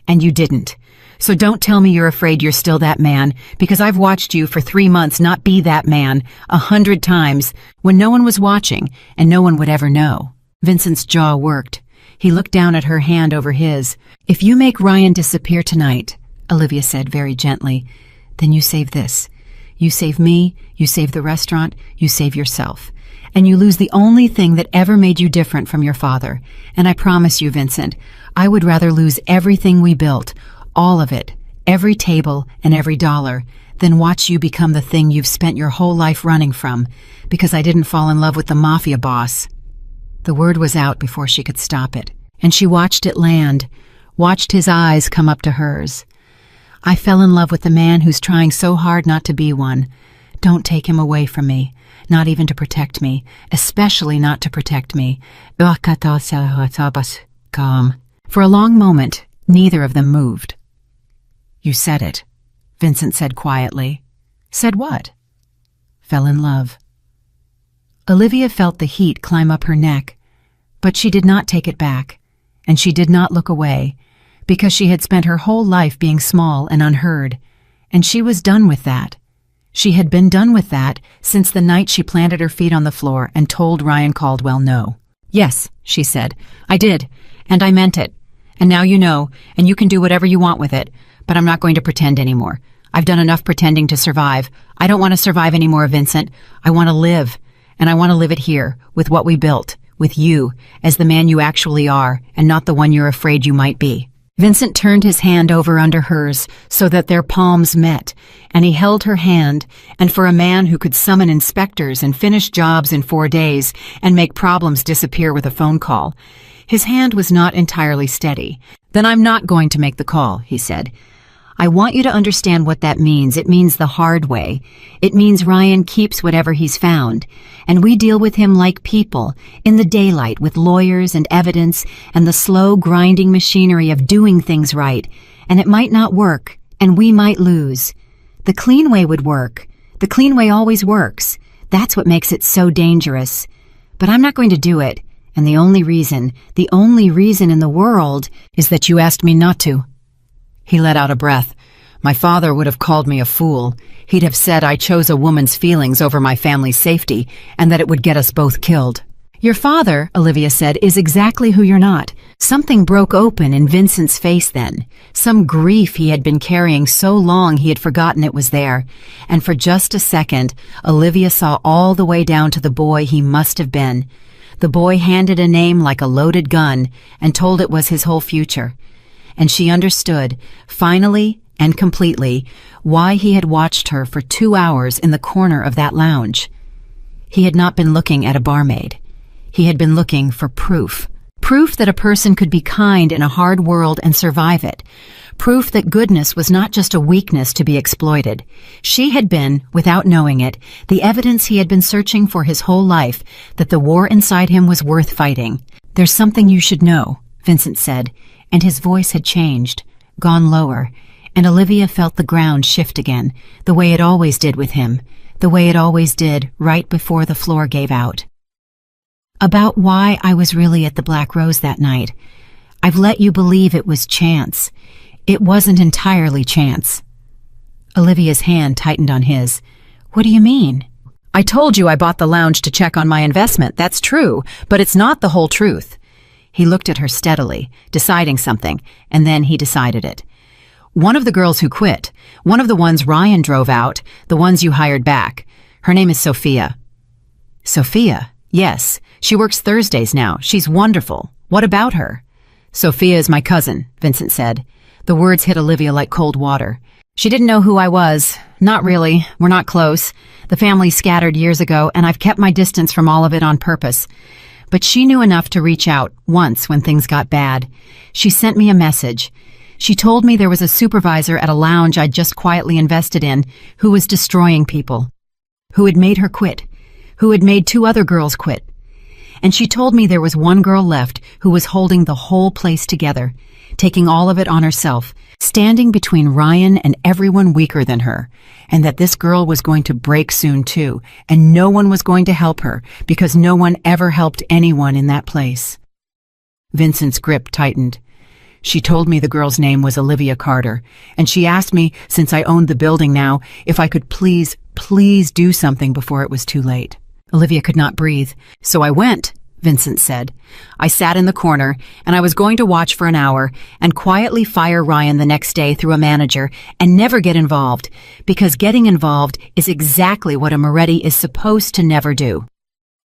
And you didn't. So don't tell me you're afraid you're still that man, because I've watched you for 3 months not be that man 100 times when no one was watching and no one would ever know." Vincent's jaw worked. He looked down at her hand over his. "If you make Ryan disappear tonight," Olivia said very gently, "then you save this. You save me, you save the restaurant, you save yourself. And you lose the only thing that ever made you different from your father. And I promise you, Vincent, I would rather lose everything we built, all of it, every table and every dollar, than watch you become the thing you've spent your whole life running from, because I didn't fall in love with the Mafia boss." The word was out before she could stop it, and she watched it land, watched his eyes come up to hers. "I fell in love with the man who's trying so hard not to be one. Don't take him away from me, not even to protect me, especially not to protect me." For a long moment, neither of them moved. "You said it," Vincent said quietly. "Said what?" "Fell in love." Olivia felt the heat climb up her neck, but she did not take it back, and she did not look away, because she had spent her whole life being small and unheard, and she was done with that. She had been done with that since the night she planted her feet on the floor and told Ryan Caldwell no. "Yes," she said, "I did, and I meant it. And now you know, and you can do whatever you want with it, but I'm not going to pretend anymore. I've done enough pretending to survive. I don't want to survive anymore, Vincent. I want to live. And I want to live it here, with what we built, with you, as the man you actually are, and not the one you're afraid you might be." Vincent turned his hand over under hers so that their palms met, and he held her hand, and for a man who could summon inspectors and finish jobs in 4 days and make problems disappear with a phone call, his hand was not entirely steady. "Then I'm not going to make the call," he said. "I want you to understand what that means. It means the hard way. It means Ryan keeps whatever he's found, and we deal with him like people, in the daylight with lawyers and evidence and the slow grinding machinery of doing things right, and it might not work, and we might lose. The clean way would work. The clean way always works. That's what makes it so dangerous. But I'm not going to do it, and the only reason in the world is that you asked me not to." He let out a breath. "My father would have called me a fool. He'd have said I chose a woman's feelings over my family's safety, and that it would get us both killed." "Your father," Olivia said, "is exactly who you're not." Something broke open in Vincent's face then. Some grief he had been carrying so long he had forgotten it was there. And for just a second, Olivia saw all the way down to the boy he must have been. The boy handed a name like a loaded gun and told it was his whole future. And she understood, finally and completely, why he had watched her for 2 hours in the corner of that lounge. He had not been looking at a barmaid. He had been looking for proof. Proof that a person could be kind in a hard world and survive it. Proof that goodness was not just a weakness to be exploited. She had been, without knowing it, the evidence he had been searching for his whole life, that the war inside him was worth fighting. "There's something you should know," Vincent said, and his voice had changed, gone lower, and Olivia felt the ground shift again, the way it always did with him, the way it always did right before the floor gave out. "About why I was really at the Black Rose that night. I've let you believe it was chance. It wasn't entirely chance." Olivia's hand tightened on his. "What do you mean?" "I told you I bought the lounge to check on my investment. That's true, but it's not the whole truth." He looked at her steadily, deciding something, and then he decided it. "One of the girls who quit, one of the ones Ryan drove out, the ones you hired back. Her name is Sophia." "Sophia? Yes. She works Thursdays now. She's wonderful. What about her?" "Sophia is my cousin," Vincent said. The words hit Olivia like cold water. "She didn't know who I was. Not really. We're not close. The family scattered years ago, and I've kept my distance from all of it on purpose. But she knew enough to reach out once when things got bad. She sent me a message. She told me there was a supervisor at a lounge I'd just quietly invested in who was destroying people, who had made her quit, who had made 2 other girls quit. And she told me there was one girl left who was holding the whole place together, taking all of it on herself, standing between Ryan and everyone weaker than her, and that this girl was going to break soon too, and no one was going to help her because no one ever helped anyone in that place." Vincent's grip tightened. "She told me the girl's name was Olivia Carter, and she asked me, since I owned the building now, if I could please do something before it was too late." Olivia could not breathe. "So I went," Vincent said. "I sat in the corner, and I was going to watch for an hour and quietly fire Ryan the next day through a manager and never get involved, because getting involved is exactly what a Moretti is supposed to never do."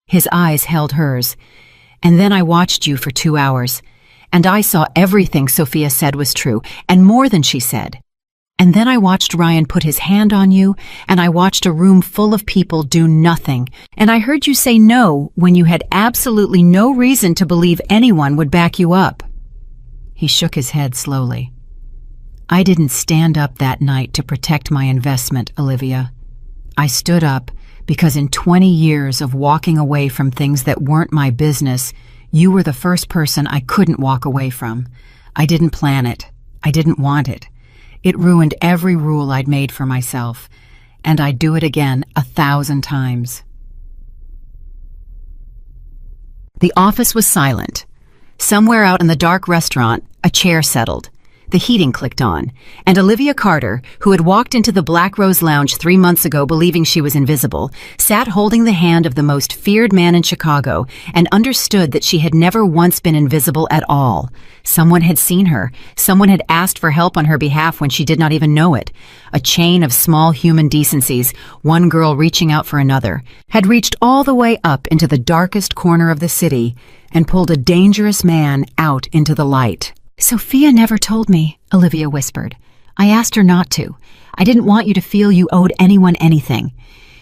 His eyes held hers. "And then I watched you for 2 hours. And I saw everything Sophia said was true, and more than she said. And then I watched Ryan put his hand on you, and I watched a room full of people do nothing, and I heard you say no when you had absolutely no reason to believe anyone would back you up." He shook his head slowly. "I didn't stand up that night to protect my investment, Olivia. I stood up because in 20 years of walking away from things that weren't my business, you were the first person I couldn't walk away from. I didn't plan it. I didn't want it. It ruined every rule I'd made for myself, and I'd do it again 1,000 times." The office was silent. Somewhere out in the dark restaurant, a chair settled. The heating clicked on, and Olivia Carter, who had walked into the Black Rose Lounge 3 months ago believing she was invisible, sat holding the hand of the most feared man in Chicago and understood that she had never once been invisible at all. Someone had seen her. Someone had asked for help on her behalf when she did not even know it. A chain of small human decencies, one girl reaching out for another, had reached all the way up into the darkest corner of the city and pulled a dangerous man out into the light. "Sophia never told me," Olivia whispered. "I asked her not to. I didn't want you to feel you owed anyone anything.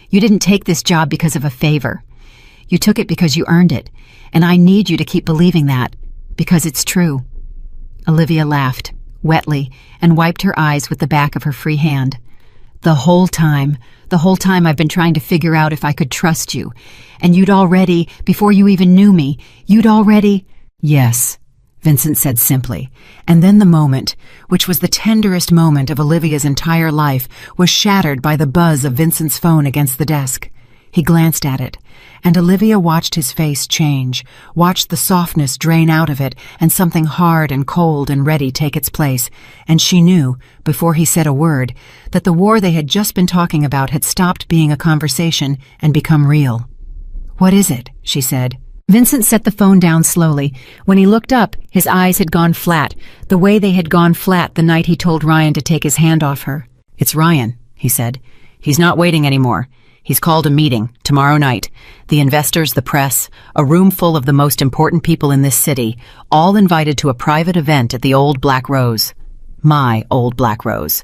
You didn't take this job because of a favor. You took it because you earned it, and I need you to keep believing that, because it's true." Olivia laughed, wetly, and wiped her eyes with the back of her free hand. The whole time I've been trying to figure out if I could trust you, and you'd already, before you even knew me, you'd already—" "Yes," Vincent said simply, and then the moment, which was the tenderest moment of Olivia's entire life, was shattered by the buzz of Vincent's phone against the desk. He glanced at it, and Olivia watched his face change, watched the softness drain out of it, and something hard and cold and ready take its place, and she knew, before he said a word, that the war they had just been talking about had stopped being a conversation and become real. "What is it?" she said. Vincent set the phone down slowly. When he looked up, his eyes had gone flat, the way they had gone flat the night he told Ryan to take his hand off her. "It's Ryan," he said. "He's not waiting anymore. He's called a meeting, tomorrow night. The investors, the press, a room full of the most important people in this city, all invited to a private event at the old Black Rose. My old Black Rose."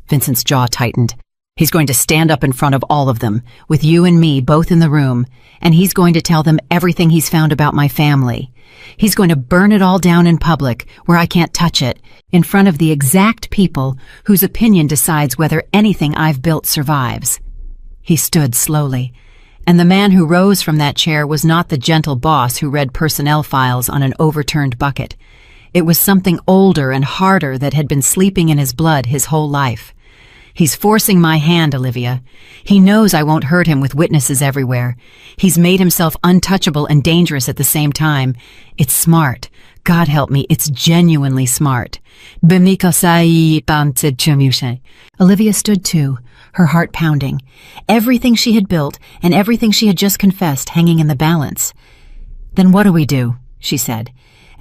Vincent's jaw tightened. He's going to stand up in front of all of them, with you and me both in the room, and he's going to tell them everything he's found about my family. He's going to burn it all down in public, where I can't touch it, in front of the exact people whose opinion decides whether anything I've built survives." He stood slowly, and the man who rose from that chair was not the gentle boss who read personnel files on an overturned bucket. It was something older and harder that had been sleeping in his blood his whole life. "He's forcing my hand, Olivia. He knows I won't hurt him with witnesses everywhere. He's made himself untouchable and dangerous at the same time. It's smart. God help me, it's genuinely smart." Olivia stood too, her heart pounding. Everything she had built and everything she had just confessed hanging in the balance. "Then what do we do?" she said.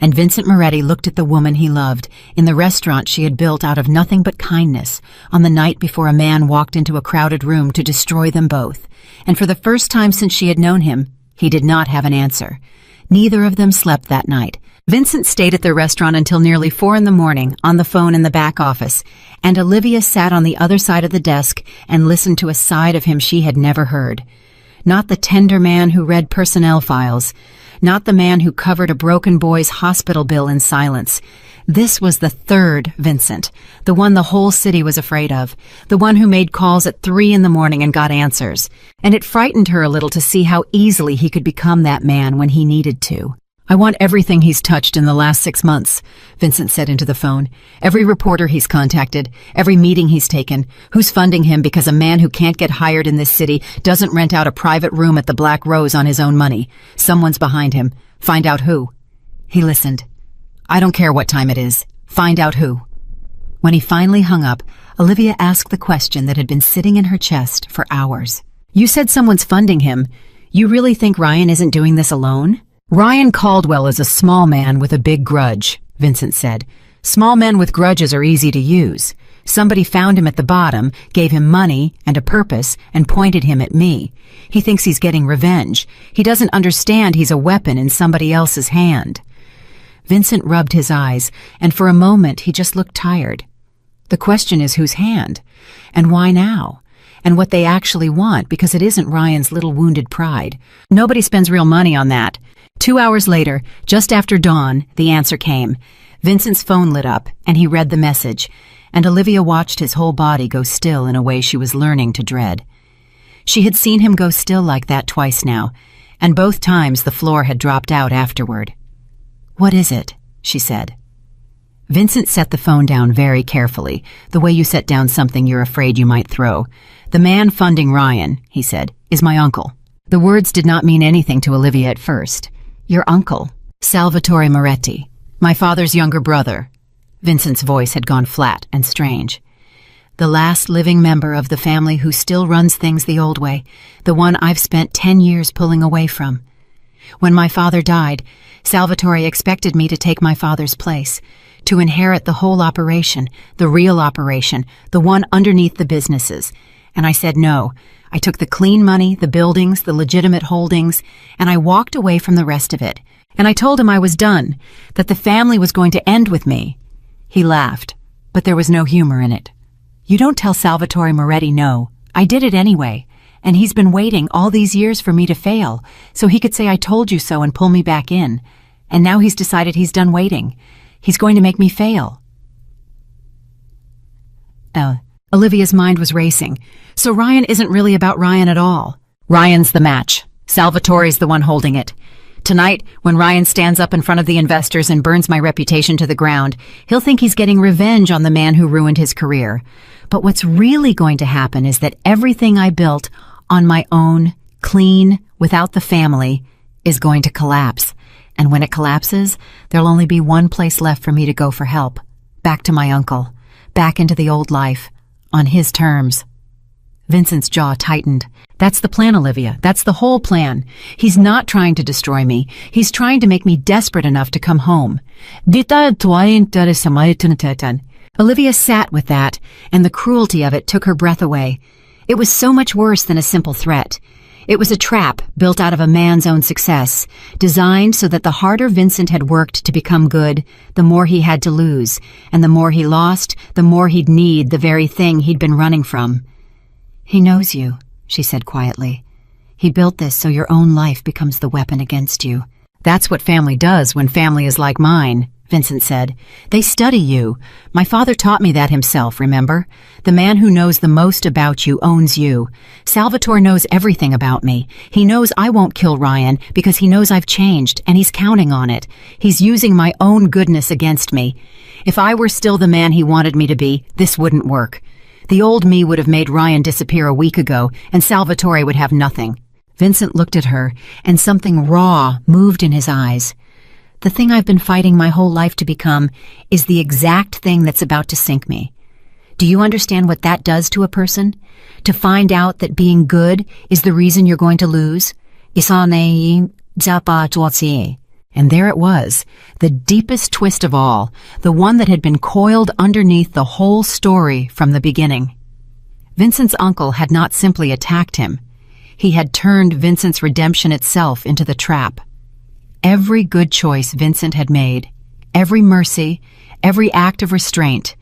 And Vincent Moretti looked at the woman he loved in the restaurant she had built out of nothing but kindness on the night before a man walked into a crowded room to destroy them both. And for the first time since she had known him, he did not have an answer. Neither of them slept that night. Vincent stayed at the restaurant until nearly 4 a.m. on the phone in the back office, and Olivia sat on the other side of the desk and listened to a side of him she had never heard. Not the tender man who read personnel files, not the man who covered a broken boy's hospital bill in silence. This was the third Vincent, the one the whole city was afraid of, the one who made calls at 3 a.m. and got answers. And it frightened her a little to see how easily he could become that man when he needed to. "I want everything he's touched in the last 6 months," Vincent said into the phone. "Every reporter he's contacted, every meeting he's taken, who's funding him because a man who can't get hired in this city doesn't rent out a private room at the Black Rose on his own money. Someone's behind him. Find out who." He listened. "I don't care what time it is. Find out who." When he finally hung up, Olivia asked the question that had been sitting in her chest for hours. "You said someone's funding him. You really think Ryan isn't doing this alone?" "Ryan Caldwell is a small man with a big grudge," Vincent said. "Small men with grudges are easy to use. Somebody found him at the bottom, gave him money and a purpose, and pointed him at me. He thinks he's getting revenge. He doesn't understand he's a weapon in somebody else's hand." Vincent rubbed his eyes, and for a moment he just looked tired. The question is whose hand? And why now? And what they actually want, because it isn't Ryan's little wounded pride. Nobody spends real money on that. 2 hours later, just after dawn, the answer came. Vincent's phone lit up, and he read the message, and Olivia watched his whole body go still in a way she was learning to dread. She had seen him go still like that twice now, and both times the floor had dropped out afterward. "What is it?" she said. Vincent set the phone down very carefully, the way you set down something you're afraid you might throw. "The man funding Ryan," he said, "is my uncle." The words did not mean anything to Olivia at first. "Your uncle? Salvatore Moretti, my father's younger brother." Vincent's voice had gone flat and strange. "The last living member of the family who still runs things the old way, the one I've spent 10 years pulling away from. When my father died, Salvatore expected me to take my father's place, to inherit the whole operation, the real operation, the one underneath the businesses. And I said no. I took the clean money, the buildings, the legitimate holdings, and I walked away from the rest of it. And I told him I was done, that the family was going to end with me." He laughed, but there was no humor in it. "You don't tell Salvatore Moretti no. I did it anyway, and he's been waiting all these years for me to fail, so he could say I told you so and pull me back in. And now he's decided he's done waiting. He's going to make me fail." Olivia's mind was racing. So Ryan isn't really about Ryan at all. Ryan's the match. Salvatore's the one holding it. Tonight, when Ryan stands up in front of the investors and burns my reputation to the ground, he'll think he's getting revenge on the man who ruined his career. But what's really going to happen is that everything I built on my own, clean, without the family, is going to collapse. And when it collapses, there'll only be one place left for me to go for help. Back to my uncle. Back into the old life. On his terms. Vincent's jaw tightened. "That's the plan, Olivia. That's the whole plan. He's not trying to destroy me. He's trying to make me desperate enough to come home." Olivia sat with that, and the cruelty of it took her breath away. It was so much worse than a simple threat. It was a trap built out of a man's own success, designed so that the harder Vincent had worked to become good, the more he had to lose, and the more he lost, the more he'd need the very thing he'd been running from. He knows you, she said quietly. He built this so your own life becomes the weapon against you. That's what family does when family is like mine, Vincent said. They study you. My father taught me that himself, remember? The man who knows the most about you owns you. Salvatore knows everything about me. He knows I won't kill Ryan because he knows I've changed, and he's counting on it. He's using my own goodness against me. If I were still the man he wanted me to be, this wouldn't work. The old me would have made Ryan disappear a week ago, and Salvatore would have nothing. Vincent looked at her, and something raw moved in his eyes. The thing I've been fighting my whole life to become is the exact thing that's about to sink me. Do you understand what that does to a person? To find out that being good is the reason you're going to lose? And there it was, the deepest twist of all, the one that had been coiled underneath the whole story from the beginning. Vincent's uncle had not simply attacked him. He had turned Vincent's redemption itself into the trap. Every good choice Vincent had made, every mercy, every act of restraint,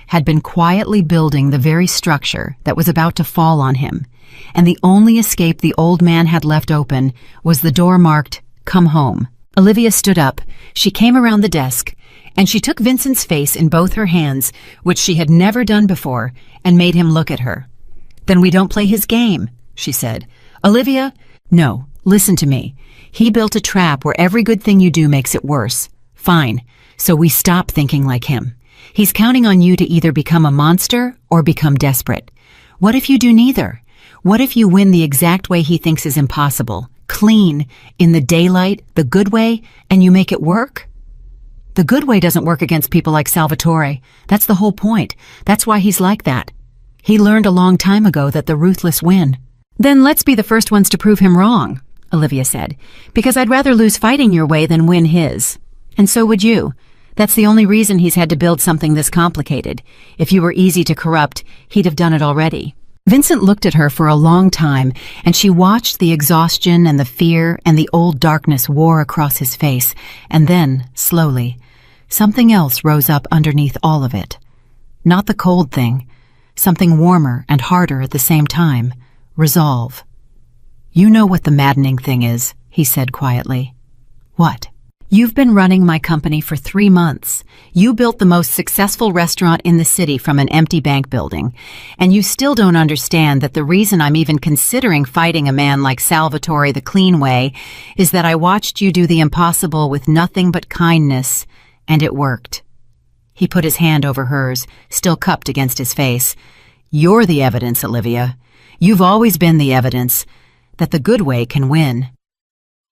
had been quietly building the very structure that was about to fall on him, and the only escape the old man had left open was the door marked, "Come home." Olivia stood up. She came around the desk, and she took Vincent's face in both her hands, which she had never done before, and made him look at her. "Then we don't play his game," she said. "Olivia, no, listen to me. He built a trap where every good thing you do makes it worse. Fine, so we stop thinking like him. He's counting on you to either become a monster or become desperate. What if you do neither? What if you win the exact way he thinks is impossible? Clean, in the daylight, the good way, and you make it work?" "The good way doesn't work against people like Salvatore. That's the whole point. That's why he's like that. He learned a long time ago that the ruthless win." "Then let's be the first ones to prove him wrong," Olivia said, "because I'd rather lose fighting your way than win his. And so would you. That's the only reason he's had to build something this complicated. If you were easy to corrupt, he'd have done it already." Vincent looked at her for a long time, and she watched the exhaustion and the fear and the old darkness war across his face, and then, slowly, something else rose up underneath all of it. Not the cold thing, something warmer and harder at the same time. Resolve. "You know what the maddening thing is," he said quietly. "What?" "You've been running my company for 3 months. You built the most successful restaurant in the city from an empty bank building, and you still don't understand that the reason I'm even considering fighting a man like Salvatore the clean way is that I watched you do the impossible with nothing but kindness, and it worked." He put his hand over hers, still cupped against his face. "You're the evidence, Olivia. You've always been the evidence that the good way can win.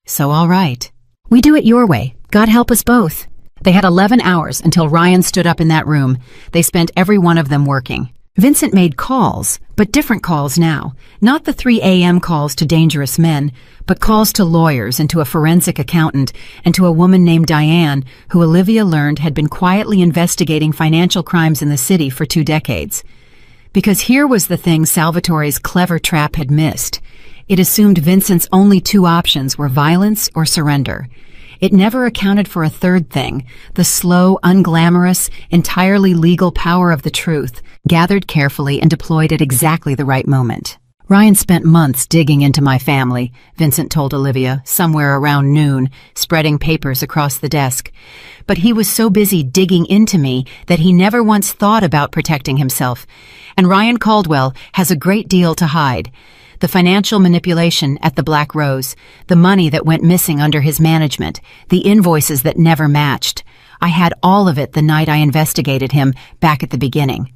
So all right. We do it your way. God help us both." They had 11 hours until Ryan stood up in that room. They spent every one of them working. Vincent made calls, but different calls now. Not the 3 a.m. calls to dangerous men, but calls to lawyers and to a forensic accountant and to a woman named Diane, who Olivia learned had been quietly investigating financial crimes in the city for 2 decades. Because here was the thing Salvatore's clever trap had missed. It assumed Vincent's only 2 options were violence or surrender. It never accounted for a third thing, the slow, unglamorous, entirely legal power of the truth, gathered carefully and deployed at exactly the right moment. "Ryan spent months digging into my family," Vincent told Olivia, somewhere around noon, spreading papers across the desk. "But he was so busy digging into me that he never once thought about protecting himself. And Ryan Caldwell has a great deal to hide. The financial manipulation at the Black Rose, the money that went missing under his management, the invoices that never matched. I had all of it the night I investigated him back at the beginning.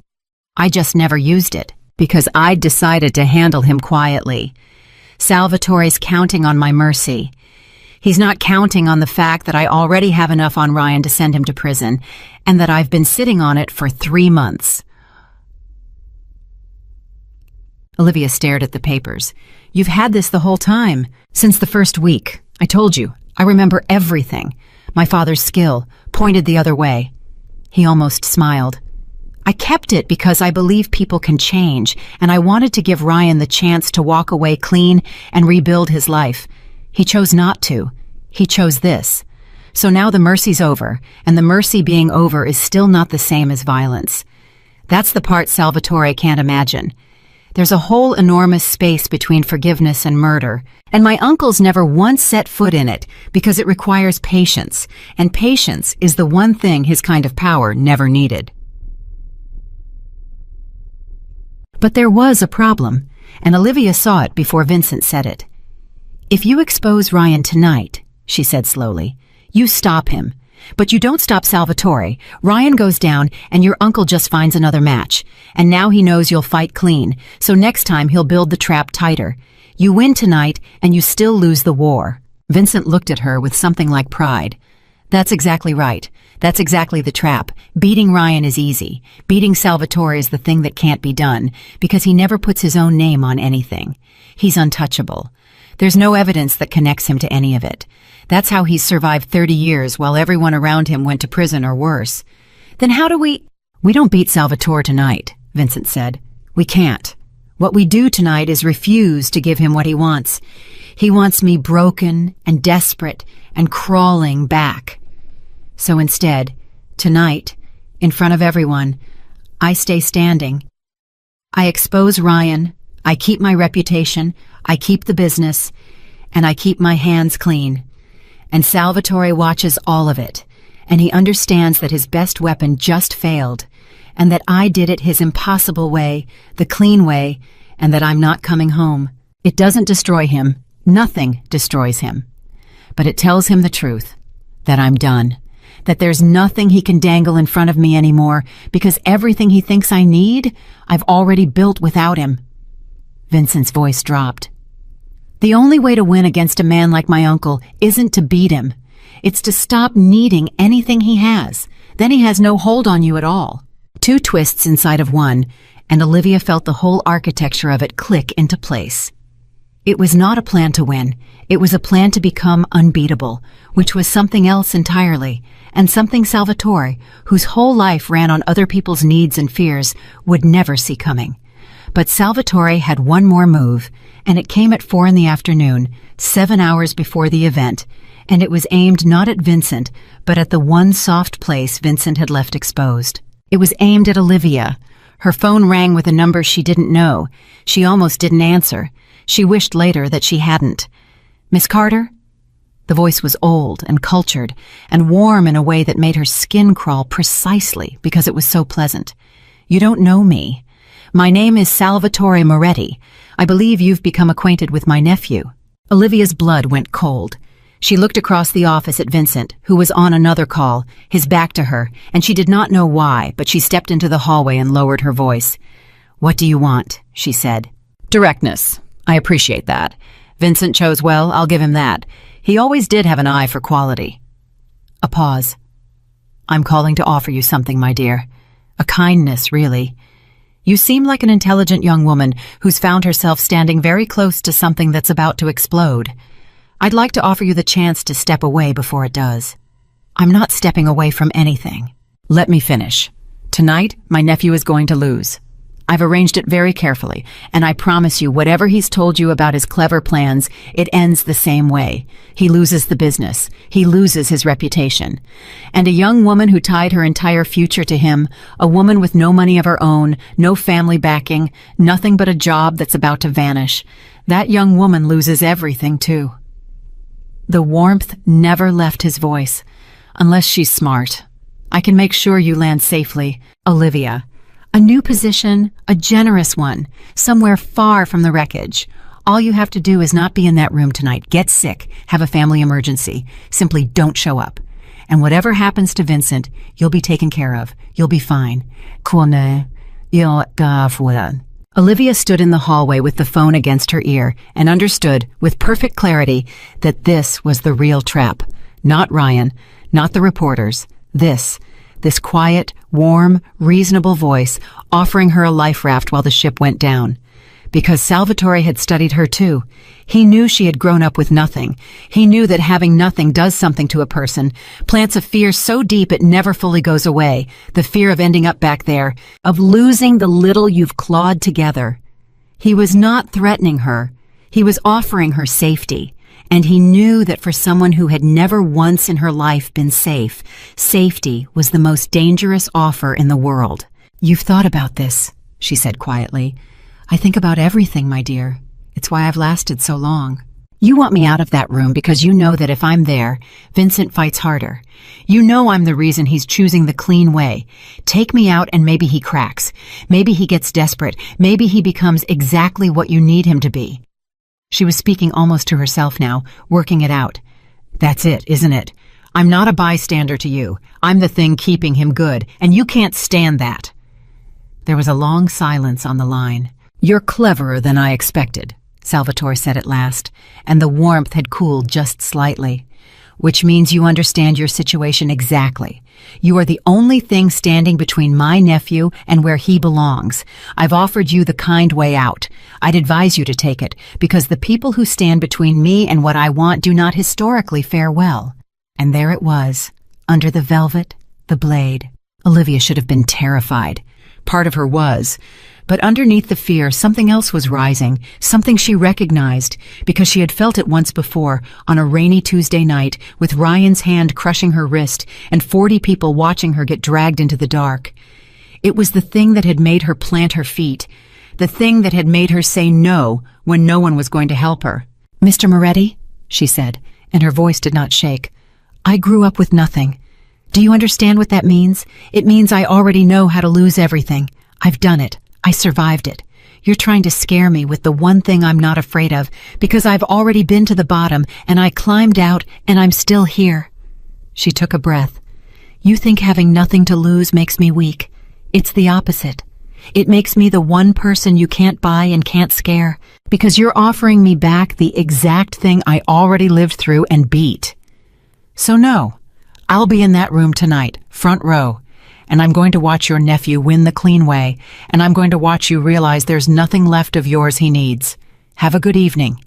I just never used it, because I'd decided to handle him quietly. Salvatore's counting on my mercy. He's not counting on the fact that I already have enough on Ryan to send him to prison, and that I've been sitting on it for 3 months. Olivia stared at the papers. "You've had this the whole time, since the first week. I told you. I remember everything. My father's skill, pointed the other way." He almost smiled. "I kept it because I believe people can change, and I wanted to give Ryan the chance to walk away clean and rebuild his life. He chose not to. He chose this. So now the mercy's over, and the mercy being over is still not the same as violence. That's the part Salvatore can't imagine. There's a whole enormous space between forgiveness and murder, and my uncle's never once set foot in it because it requires patience, and patience is the one thing his kind of power never needed. But there was a problem, and Olivia saw it before Vincent said it. "If you expose Ryan tonight," she said slowly, "you stop him. But you don't stop Salvatore. Ryan goes down, and your uncle just finds another match. And now he knows you'll fight clean, so next time he'll build the trap tighter. You win tonight, and you still lose the war." Vincent looked at her with something like pride. "That's exactly right. That's exactly the trap. Beating Ryan is easy. Beating Salvatore is the thing that can't be done, because he never puts his own name on anything. He's untouchable. There's no evidence that connects him to any of it. That's how he's survived 30 years while everyone around him went to prison or worse. Then how do we— "We don't beat Salvatore tonight," Vincent said. "We can't. What we do tonight is refuse to give him what he wants. He wants me broken and desperate and crawling back. So instead, tonight, in front of everyone, I stay standing. I expose Ryan, I keep my reputation, I keep the business, and I keep my hands clean. And Salvatore watches all of it, and he understands that his best weapon just failed, and that I did it his impossible way, the clean way, and that I'm not coming home. It doesn't destroy him. Nothing destroys him. But it tells him the truth, that I'm done, that there's nothing he can dangle in front of me anymore, because everything he thinks I need, I've already built without him." Vincent's voice dropped. "The only way to win against a man like my uncle isn't to beat him. It's to stop needing anything he has. Then he has no hold on you at all." Two twists inside of one, and Olivia felt the whole architecture of it click into place. It was not a plan to win. It was a plan to become unbeatable, which was something else entirely, and something Salvatore, whose whole life ran on other people's needs and fears, would never see coming. But Salvatore had one more move, and it came at 4 p.m, 7 hours before the event, and it was aimed not at Vincent, but at the one soft place Vincent had left exposed. It was aimed at Olivia. Her phone rang with a number she didn't know. She almost didn't answer. She wished later that she hadn't. "Miss Carter?" The voice was old and cultured, and warm in a way that made her skin crawl precisely because it was so pleasant. "You don't know me. My name is Salvatore Moretti. I believe you've become acquainted with my nephew." Olivia's blood went cold. She looked across the office at Vincent, who was on another call, his back to her, and she did not know why, but she stepped into the hallway and lowered her voice. "What do you want?" she said. "Directness. I appreciate that. Vincent chose well, I'll give him that. He always did have an eye for quality." A pause. "I'm calling to offer you something, my dear. A kindness, really. You seem like an intelligent young woman who's found herself standing very close to something that's about to explode. I'd like to offer you the chance to step away before it does." "I'm not stepping away from anything." "Let me finish. Tonight, my nephew is going to lose. I've arranged it very carefully, and I promise you whatever he's told you about his clever plans, it ends the same way. He loses the business. He loses his reputation. And a young woman who tied her entire future to him, a woman with no money of her own, no family backing, nothing but a job that's about to vanish, that young woman loses everything, too." The warmth never left his voice. "Unless she's smart. I can make sure you land safely, Olivia. A new position, a generous one, somewhere far from the wreckage. All you have to do is not be in that room tonight, get sick, have a family emergency. Simply don't show up. And whatever happens to Vincent, you'll be taken care of. You'll be fine." Olivia stood in the hallway with the phone against her ear and understood, with perfect clarity, that this was the real trap. Not Ryan, not the reporters. This quiet, warm, reasonable voice offering her a life raft while the ship went down. Because Salvatore had studied her too. He knew she had grown up with nothing. He knew that having nothing does something to a person, plants a fear so deep it never fully goes away, the fear of ending up back there, of losing the little you've clawed together. He was not threatening her. He was offering her safety. And he knew that for someone who had never once in her life been safe, safety was the most dangerous offer in the world. "You've thought about this," she said quietly. I think about everything, my dear. It's why I've lasted so long. You want me out of that room because you know that if I'm there, Vincent fights harder. You know I'm the reason he's choosing the clean way. Take me out and maybe he cracks. Maybe he gets desperate. Maybe he becomes exactly what you need him to be. She was speaking almost to herself now, working it out. That's it, isn't it? I'm not a bystander to you. I'm the thing keeping him good, and you can't stand that. There was a long silence on the line. You're cleverer than I expected, Salvatore said at last, and the warmth had cooled just slightly. Which means you understand your situation exactly. You are the only thing standing between my nephew and where he belongs. I've offered you the kind way out. I'd advise you to take it, because the people who stand between me and what I want do not historically fare well. And there it was, under the velvet, the blade. Olivia should have been terrified. Part of her was. But underneath the fear, something else was rising, something she recognized, because she had felt it once before, on a rainy Tuesday night, with Ryan's hand crushing her wrist and 40 people watching her get dragged into the dark. It was the thing that had made her plant her feet, the thing that had made her say no when no one was going to help her. "Mr. Moretti," she said, and her voice did not shake. "I grew up with nothing. Do you understand what that means? It means I already know how to lose everything. I've done it. I survived it. You're trying to scare me with the one thing I'm not afraid of, because I've already been to the bottom, and I climbed out, and I'm still here." She took a breath. "You think having nothing to lose makes me weak. It's the opposite. It makes me the one person you can't buy and can't scare, because you're offering me back the exact thing I already lived through and beat. So no, I'll be in that room tonight, front row. And I'm going to watch your nephew win the clean way, and I'm going to watch you realize there's nothing left of yours he needs. Have a good evening."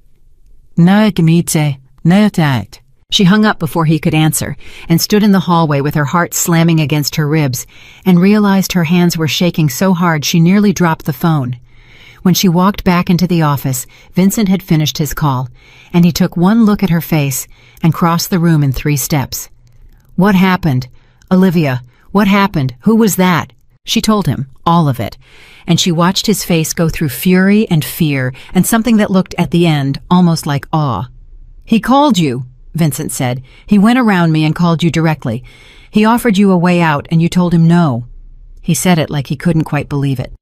She hung up before he could answer, and stood in the hallway with her heart slamming against her ribs, and realized her hands were shaking so hard she nearly dropped the phone. When she walked back into the office, Vincent had finished his call, and he took one look at her face and crossed the room in 3 steps. "What happened? Olivia, what happened? Who was that?" She told him, all of it, and she watched his face go through fury and fear and something that looked at the end almost like awe. "He called you," Vincent said. "He went around me and called you directly. He offered you a way out and you told him no." He said it like he couldn't quite believe it.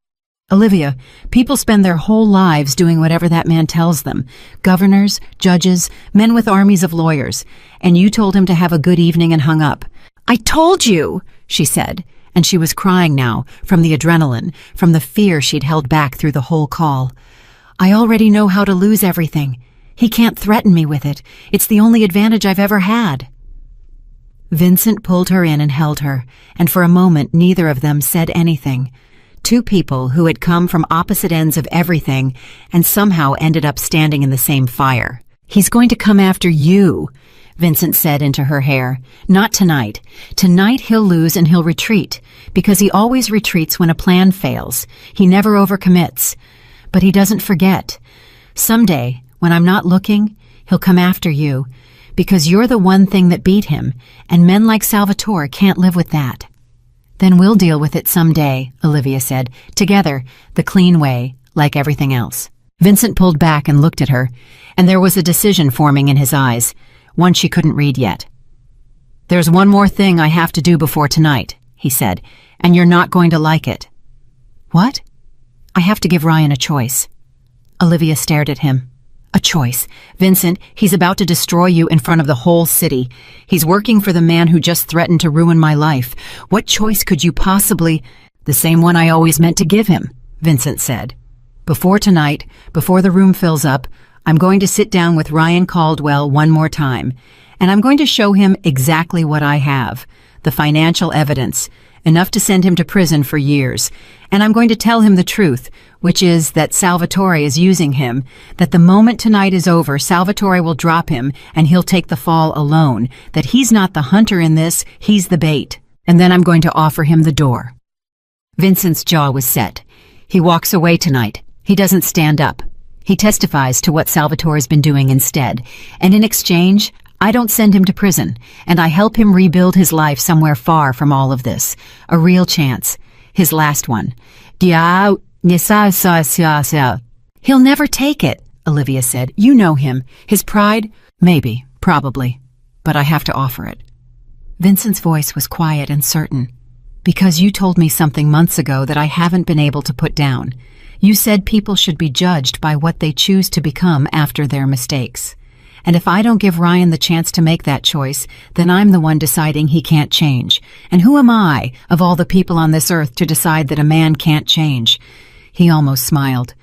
"Olivia, people spend their whole lives doing whatever that man tells them. Governors, judges, men with armies of lawyers. And you told him to have a good evening and hung up." "I told you," she said, and she was crying now, from the adrenaline, from the fear she'd held back through the whole call. "I already know how to lose everything. He can't threaten me with it. It's the only advantage I've ever had." Vincent pulled her in and held her, and for a moment neither of them said anything. 2 people who had come from opposite ends of everything and somehow ended up standing in the same fire. "He's going to come after you," Vincent said into her hair. "Not tonight. Tonight he'll lose and he'll retreat, because he always retreats when a plan fails. He never overcommits. But he doesn't forget. Someday, when I'm not looking, he'll come after you, because you're the one thing that beat him, and men like Salvatore can't live with that." "Then we'll deal with it someday," Olivia said. "Together, the clean way, like everything else." Vincent pulled back and looked at her, and there was a decision forming in his eyes, one she couldn't read yet. "There's one more thing I have to do before tonight," he said, "and you're not going to like it." "What?" "I have to give Ryan a choice." Olivia stared at him. "A choice. Vincent, he's about to destroy you in front of the whole city. He's working for the man who just threatened to ruin my life. What choice could you possibly—" "The same one I always meant to give him," Vincent said. "Before tonight, before the room fills up, I'm going to sit down with Ryan Caldwell one more time, and I'm going to show him exactly what I have, the financial evidence, enough to send him to prison for years, and I'm going to tell him the truth, which is that Salvatore is using him, that the moment tonight is over, Salvatore will drop him and he'll take the fall alone, that he's not the hunter in this, he's the bait, and then I'm going to offer him the door." Vincent's jaw was set. He walks away tonight. He doesn't stand up. He testifies to what Salvatore's been doing instead, and in exchange, I don't send him to prison, and I help him rebuild his life somewhere far from all of this. A real chance. His last one. He'll never take it, Olivia said. You know him. His pride? Maybe, probably. But I have to offer it. Vincent's voice was quiet and certain. Because you told me something months ago that I haven't been able to put down. You said people should be judged by what they choose to become after their mistakes. And if I don't give Ryan the chance to make that choice, then I'm the one deciding he can't change. And who am I, of all the people on this earth, to decide that a man can't change? He almost smiled.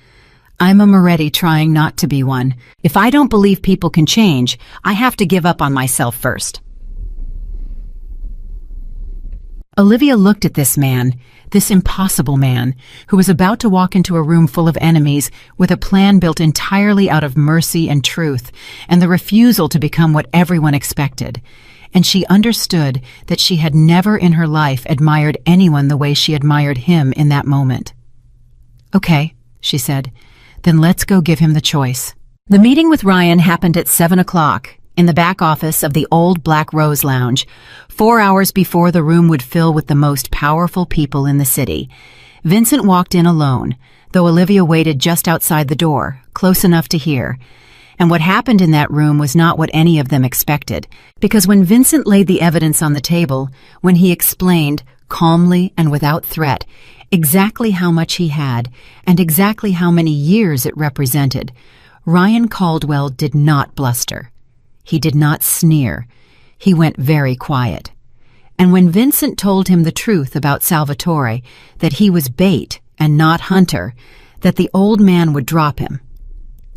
I'm a Moretti trying not to be one. If I don't believe people can change, I have to give up on myself first. Olivia looked at this man, this impossible man, who was about to walk into a room full of enemies with a plan built entirely out of mercy and truth, and the refusal to become what everyone expected. And she understood that she had never in her life admired anyone the way she admired him in that moment. Okay, she said, then let's go give him the choice. The meeting with Ryan happened at 7 o'clock. In the back office of the old Black Rose Lounge, 4 hours before the room would fill with the most powerful people in the city. Vincent walked in alone, though Olivia waited just outside the door, close enough to hear. And what happened in that room was not what any of them expected, because when Vincent laid the evidence on the table, when he explained, calmly and without threat, exactly how much he had and exactly how many years it represented, Ryan Caldwell did not bluster. He did not sneer. He went very quiet. And when Vincent told him the truth about Salvatore, that he was bait and not hunter, that the old man would drop him.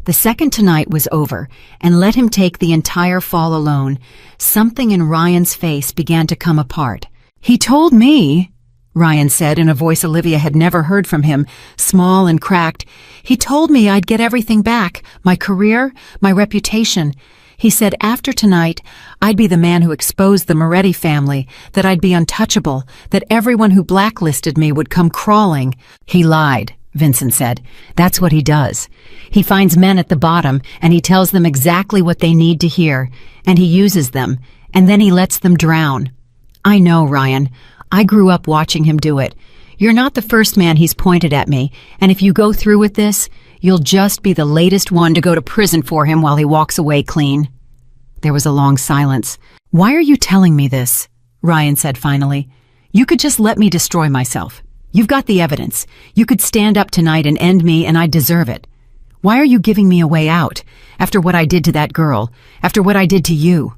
The second tonight was over, and let him take the entire fall alone, something in Ryan's face began to come apart. He told me, Ryan said in a voice Olivia had never heard from him, small and cracked, he told me I'd get everything back, my career, my reputation. He said after tonight, I'd be the man who exposed the Moretti family, that I'd be untouchable, that everyone who blacklisted me would come crawling. He lied, Vincent said. That's what he does. He finds men at the bottom, and he tells them exactly what they need to hear, and he uses them, and then he lets them drown. I know, Ryan. I grew up watching him do it. You're not the first man he's pointed at me, and if you go through with this, you'll just be the latest one to go to prison for him while he walks away clean. There was a long silence. Why are you telling me this? Ryan said finally. You could just let me destroy myself. You've got the evidence. You could stand up tonight and end me, and I'd deserve it. Why are you giving me a way out, after what I did to that girl, after what I did to you?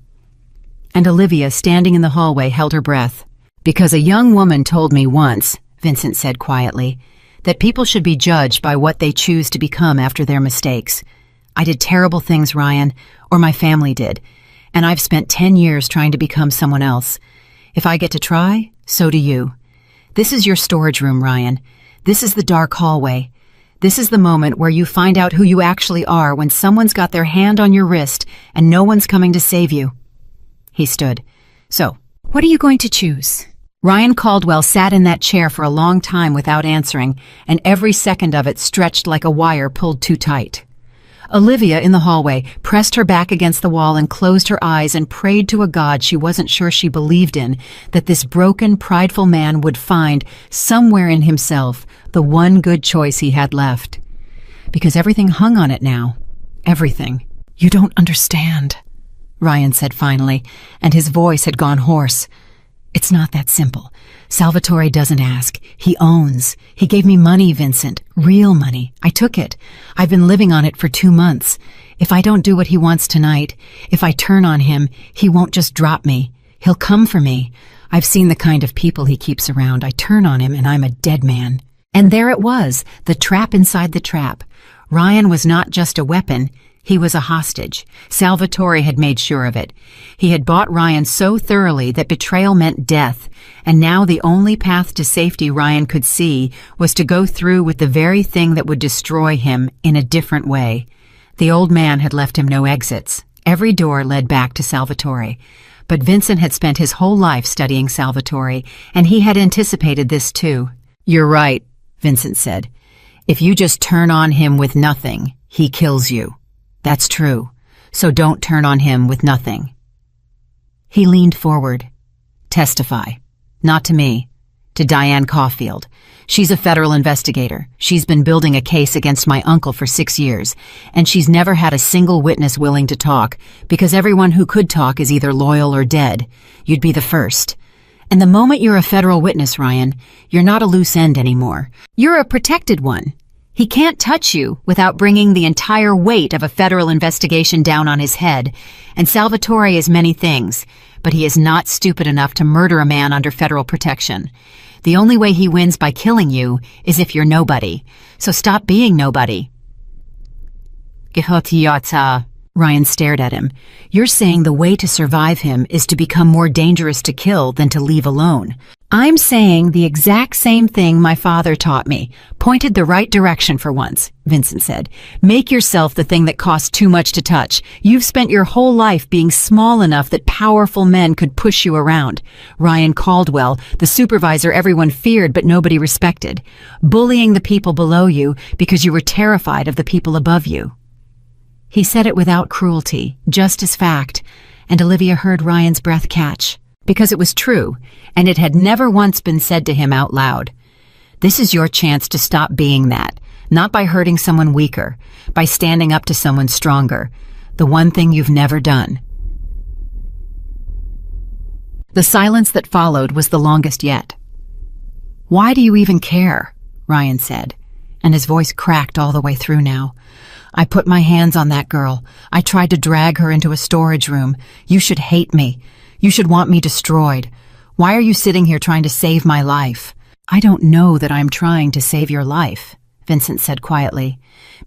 And Olivia, standing in the hallway, held her breath. Because a young woman told me once, Vincent said quietly, that people should be judged by what they choose to become after their mistakes. I did terrible things, Ryan, or my family did, and I've spent 10 years trying to become someone else. If I get to try, so do you. This is your storage room, Ryan. This is the dark hallway. This is the moment where you find out who you actually are when someone's got their hand on your wrist and no one's coming to save you. He stood. So, what are you going to choose? Ryan Caldwell sat in that chair for a long time without answering, and every second of it stretched like a wire pulled too tight. Olivia, in the hallway, pressed her back against the wall and closed her eyes and prayed to a God she wasn't sure she believed in, that this broken, prideful man would find, somewhere in himself, the one good choice he had left. Because everything hung on it now. Everything. You don't understand, Ryan said finally, and his voice had gone hoarse. It's not that simple. Salvatore doesn't ask. He owns. He gave me money, Vincent. Real money. I took it. I've been living on it for 2 months. If I don't do what he wants tonight, if I turn on him, he won't just drop me. He'll come for me. I've seen the kind of people he keeps around. I turn on him and I'm a dead man. And there it was, the trap inside the trap. Ryan was not just a weapon. He was a hostage. Salvatore had made sure of it. He had bought Ryan so thoroughly that betrayal meant death, and now the only path to safety Ryan could see was to go through with the very thing that would destroy him in a different way. The old man had left him no exits. Every door led back to Salvatore. But Vincent had spent his whole life studying Salvatore, and he had anticipated this too. You're right, Vincent said. If you just turn on him with nothing, he kills you. That's true, so don't turn on him with nothing. He leaned forward. Testify. Not to me. To Diane Caulfield. She's a federal investigator. She's been building a case against my uncle for 6 years, and she's never had a single witness willing to talk, because everyone who could talk is either loyal or dead. You'd be the first. And the moment you're a federal witness, Ryan, you're not a loose end anymore. You're a protected one. He can't touch you without bringing the entire weight of a federal investigation down on his head. And Salvatore is many things, but he is not stupid enough to murder a man under federal protection. The only way he wins by killing you is if you're nobody. So stop being nobody. Ryan stared at him. You're saying the way to survive him is to become more dangerous to kill than to leave alone. I'm saying the exact same thing my father taught me. Pointed the right direction for once, Vincent said. Make yourself the thing that costs too much to touch. You've spent your whole life being small enough that powerful men could push you around. Ryan Caldwell, the supervisor everyone feared but nobody respected. Bullying the people below you because you were terrified of the people above you. He said it without cruelty, just as fact, and Olivia heard Ryan's breath catch. Because it was true, and it had never once been said to him out loud. This is your chance to stop being that, not by hurting someone weaker, by standing up to someone stronger, the one thing you've never done. The silence that followed was the longest yet. Why do you even care? Ryan said, and his voice cracked all the way through now. I put my hands on that girl. I tried to drag her into a storage room. You should hate me. You should want me destroyed. Why are you sitting here trying to save my life? I don't know that I'm trying to save your life, Vincent said quietly.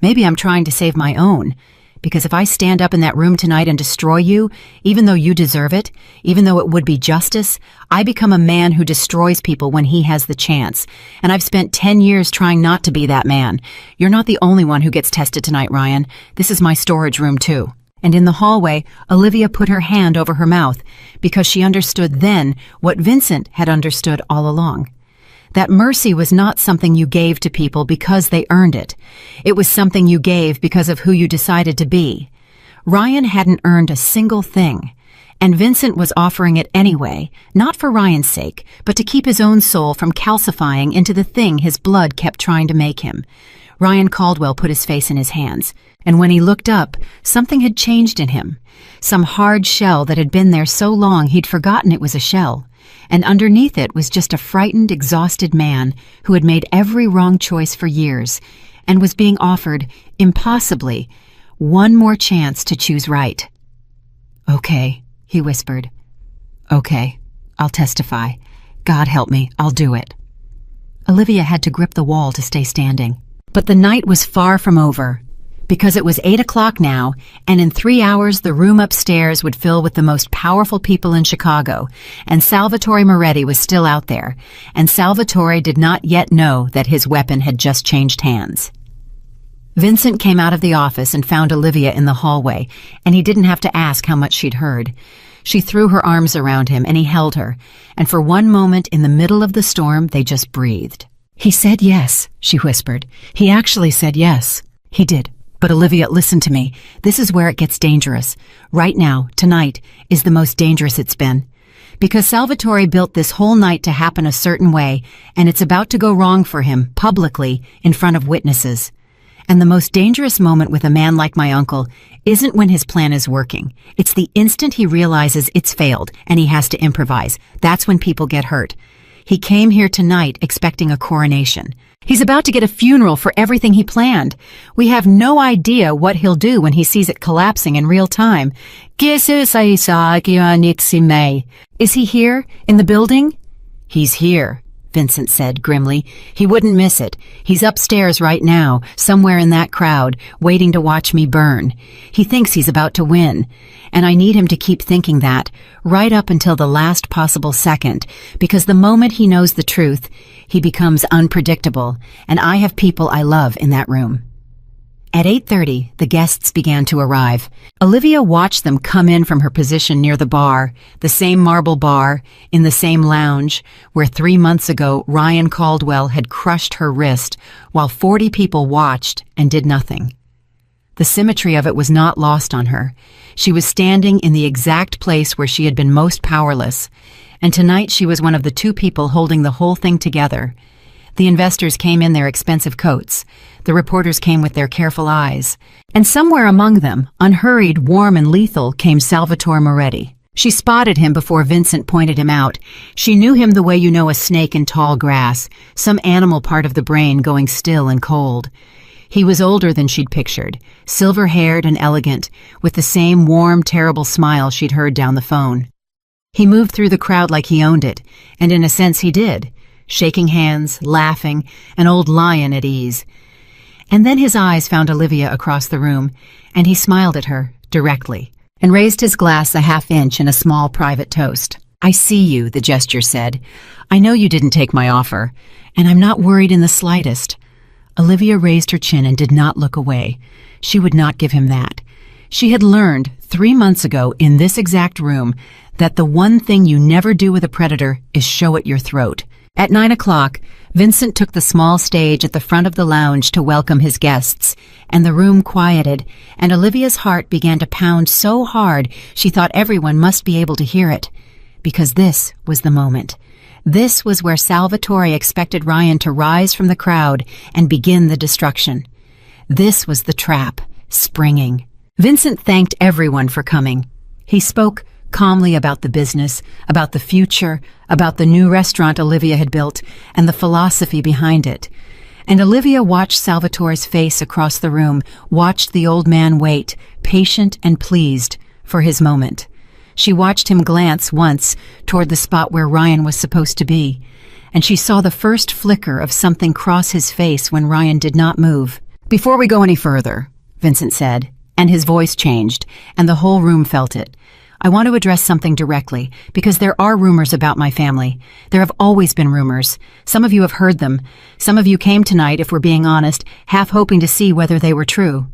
Maybe I'm trying to save my own. Because if I stand up in that room tonight and destroy you, even though you deserve it, even though it would be justice, I become a man who destroys people when he has the chance. And I've spent 10 years trying not to be that man. You're not the only one who gets tested tonight, Ryan. This is my storage room, too. And in the hallway, Olivia put her hand over her mouth because she understood then what Vincent had understood all along. That mercy was not something you gave to people because they earned it. It was something you gave because of who you decided to be. Ryan hadn't earned a single thing, and Vincent was offering it anyway, not for Ryan's sake, but to keep his own soul from calcifying into the thing his blood kept trying to make him. Ryan Caldwell put his face in his hands, and when he looked up, something had changed in him. Some hard shell that had been there so long he'd forgotten it was a shell. And underneath it was just a frightened, exhausted man who had made every wrong choice for years and was being offered, impossibly, one more chance to choose right. Okay, he whispered. Okay, I'll testify. God help me, I'll do it. Olivia had to grip the wall to stay standing. But the night was far from over. Because it was 8 o'clock now, and in 3 hours the room upstairs would fill with the most powerful people in Chicago, and Salvatore Moretti was still out there, and Salvatore did not yet know that his weapon had just changed hands. Vincent came out of the office and found Olivia in the hallway, and he didn't have to ask how much she'd heard. She threw her arms around him, and he held her, and for one moment in the middle of the storm they just breathed. He said yes, she whispered. He actually said yes. He did. But Olivia, listen to me. This is where it gets dangerous. Right now, tonight, is the most dangerous it's been. Because Salvatore built this whole night to happen a certain way, and it's about to go wrong for him, publicly, in front of witnesses. And the most dangerous moment with a man like my uncle isn't when his plan is working. It's the instant he realizes it's failed, and he has to improvise. That's when people get hurt. He came here tonight expecting a coronation. He's about to get a funeral for everything he planned. We have no idea what he'll do when he sees it collapsing in real time. Is he here, in the building? He's here, Vincent said grimly. He wouldn't miss it. He's upstairs right now, somewhere in that crowd, waiting to watch me burn. He thinks he's about to win. And I need him to keep thinking that, right up until the last possible second, because the moment he knows the truth, he becomes unpredictable, and I have people I love in that room. At 8:30, the guests began to arrive. Olivia watched them come in from her position near the bar, the same marble bar, in the same lounge, where 3 months ago Ryan Caldwell had crushed her wrist, while 40 people watched and did nothing. The symmetry of it was not lost on her. She was standing in the exact place where she had been most powerless, And tonight she was one of the two people holding the whole thing together. The investors came in their expensive coats. The reporters came with their careful eyes. And somewhere among them, unhurried, warm, and lethal, came Salvatore Moretti. She spotted him before Vincent pointed him out. She knew him the way you know a snake in tall grass, some animal part of the brain going still and cold. He was older than she'd pictured, silver-haired and elegant, with the same warm, terrible smile she'd heard down the phone. He moved through the crowd like he owned it, and in a sense he did, shaking hands, laughing, an old lion at ease. And then his eyes found Olivia across the room, and he smiled at her, directly, and raised his glass a half-inch in a small private toast. "I see you," the gesture said. "I know you didn't take my offer, and I'm not worried in the slightest." Olivia raised her chin and did not look away. She would not give him that. She had learned 3 months ago in this exact room that the one thing you never do with a predator is show it your throat. At 9 o'clock, Vincent took the small stage at the front of the lounge to welcome his guests, and the room quieted, and Olivia's heart began to pound so hard she thought everyone must be able to hear it. Because this was the moment. This was where Salvatore expected Ryan to rise from the crowd and begin the destruction. This was the trap, springing. Vincent thanked everyone for coming. He spoke calmly about the business, about the future, about the new restaurant Olivia had built, and the philosophy behind it. And Olivia watched Salvatore's face across the room, watched the old man wait, patient and pleased, for his moment. She watched him glance once toward the spot where Ryan was supposed to be, and she saw the first flicker of something cross his face when Ryan did not move. "Before we go any further," Vincent said, and his voice changed, and the whole room felt it. "I want to address something directly, because there are rumors about my family. There have always been rumors. Some of you have heard them. Some of you came tonight, if we're being honest, half hoping to see whether they were true."